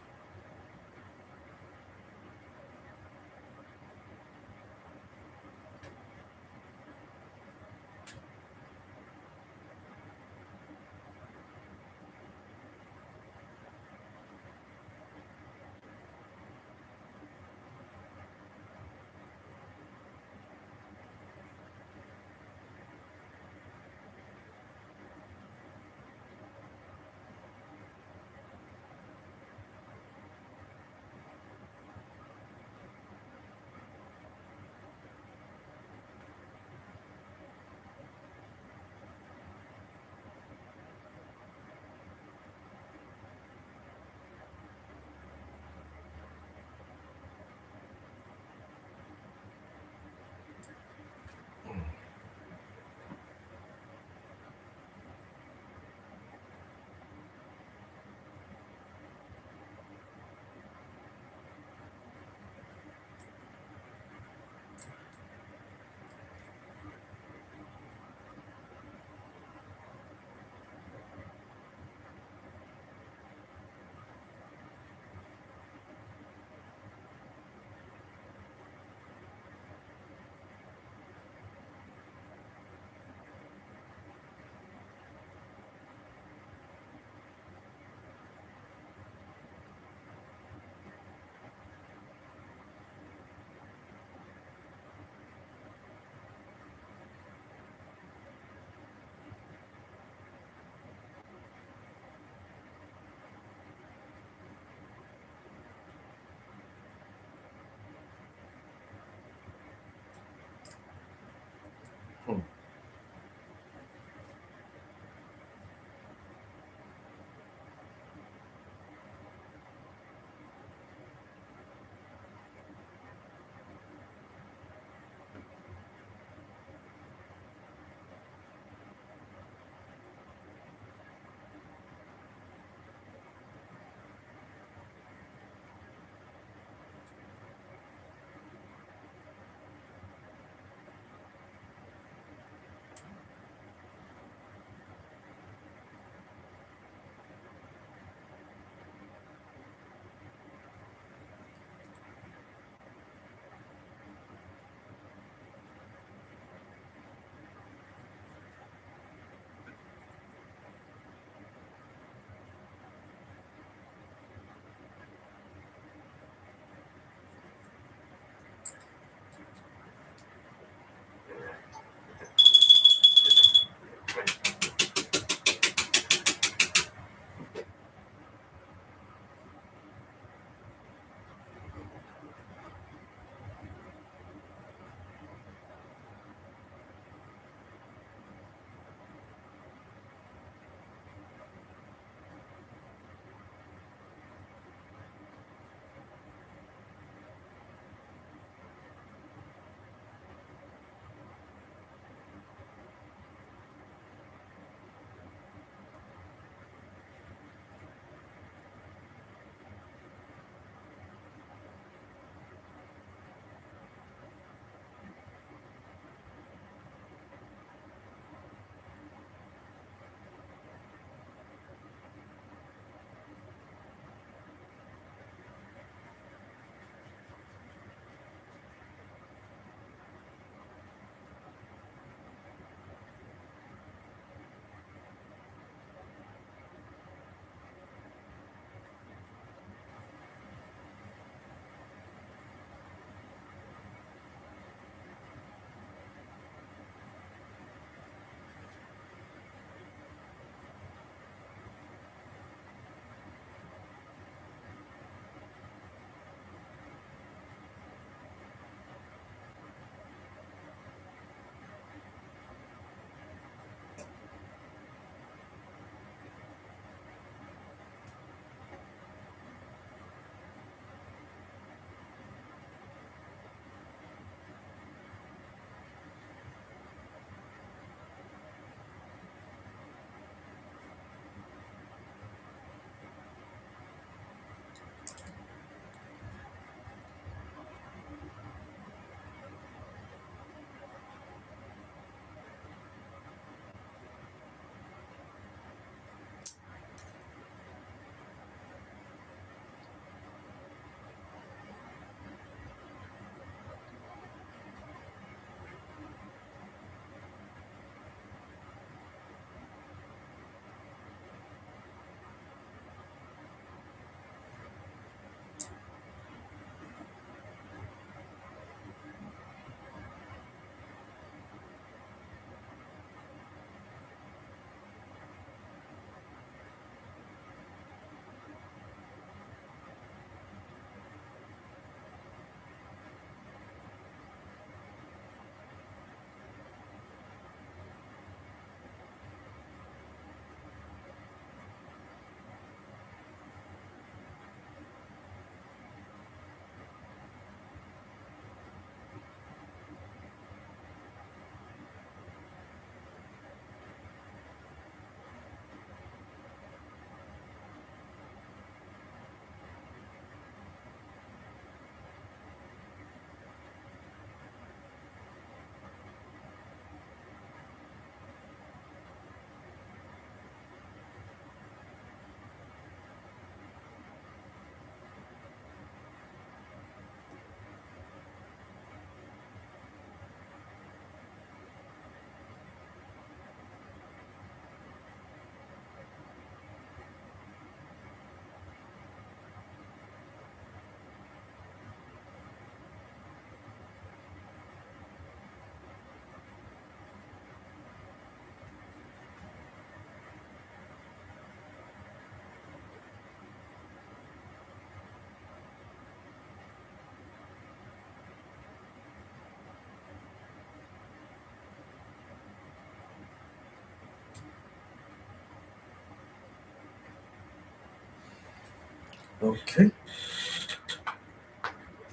Okay.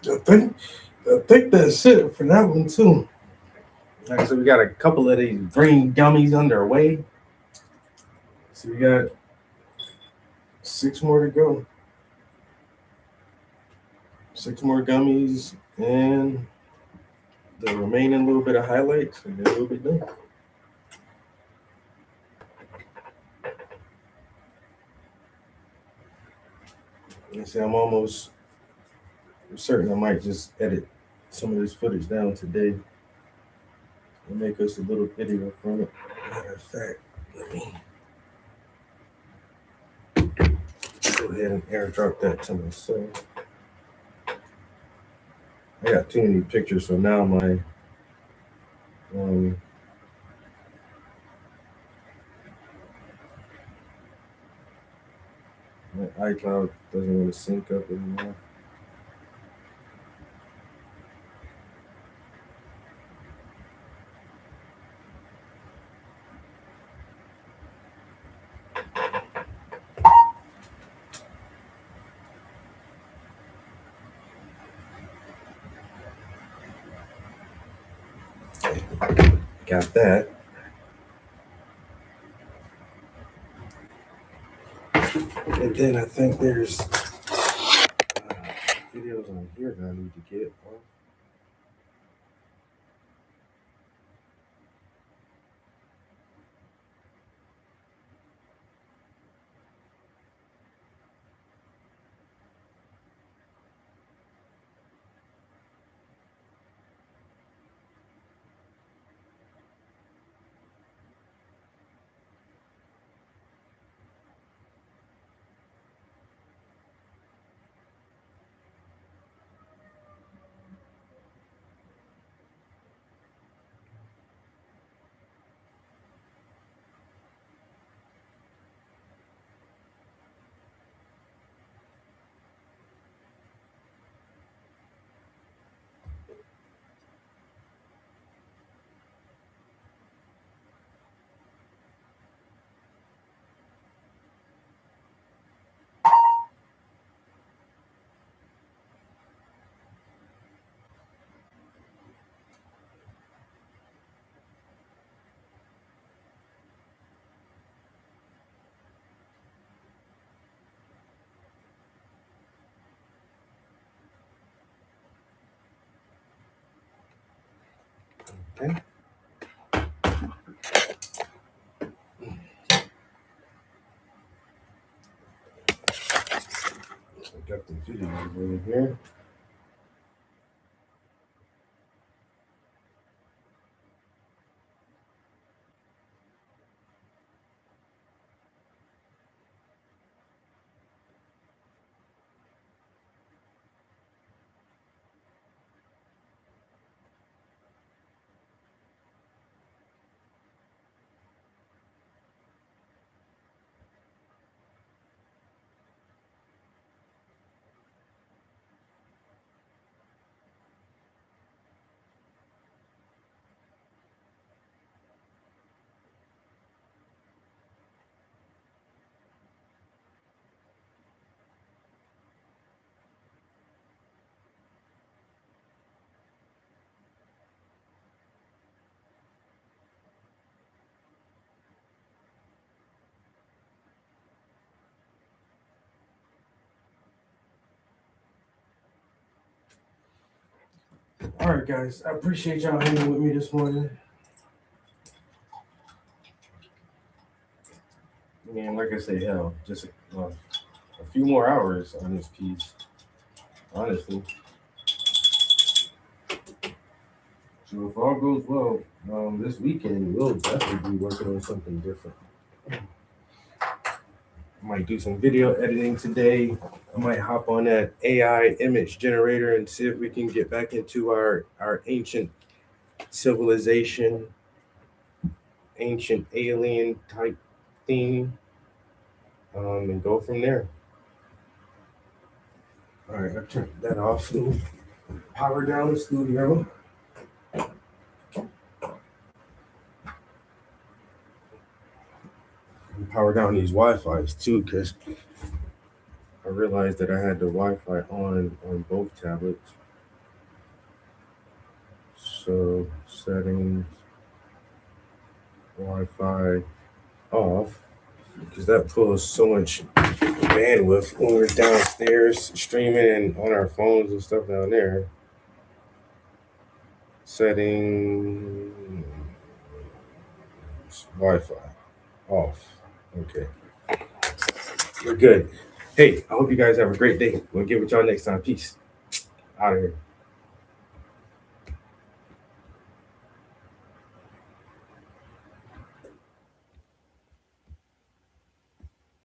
I think that's it for that one too. All right, so we got a couple of these green gummies underway. So we got 6 more to go. 6 more gummies and the remaining little bit of highlights, and then we'll be done. I say I'm certain I might just edit some of this footage down today and make us a little video from it. Matter of fact, let me go ahead and airdrop that to myself. I got too many pictures, so now my iCloud doesn't want to sync up anymore. Got that. And then I think there's videos on here that I need to get. Okay. So I got the video over here. All right, guys. I appreciate y'all hanging with me this morning. And like I say, hell, just a few more hours on this piece, honestly. So if all goes well, this weekend we'll definitely be working on something different. I might do some video editing today. I might hop on that AI image generator and see if we can get back into our ancient civilization, ancient alien type theme, and go from there. All right, I turned that off. Power down the studio. Power down these Wi-Fi's too, because I realized that I had the Wi-Fi on both tablets. So settings, Wi-Fi off, because that pulls so much bandwidth when we're downstairs streaming and on our phones and stuff down there. Settings, Wi-Fi off. Okay, we're good. Hey, I hope you guys have a great day. We'll get with y'all next time. Peace. Out of here.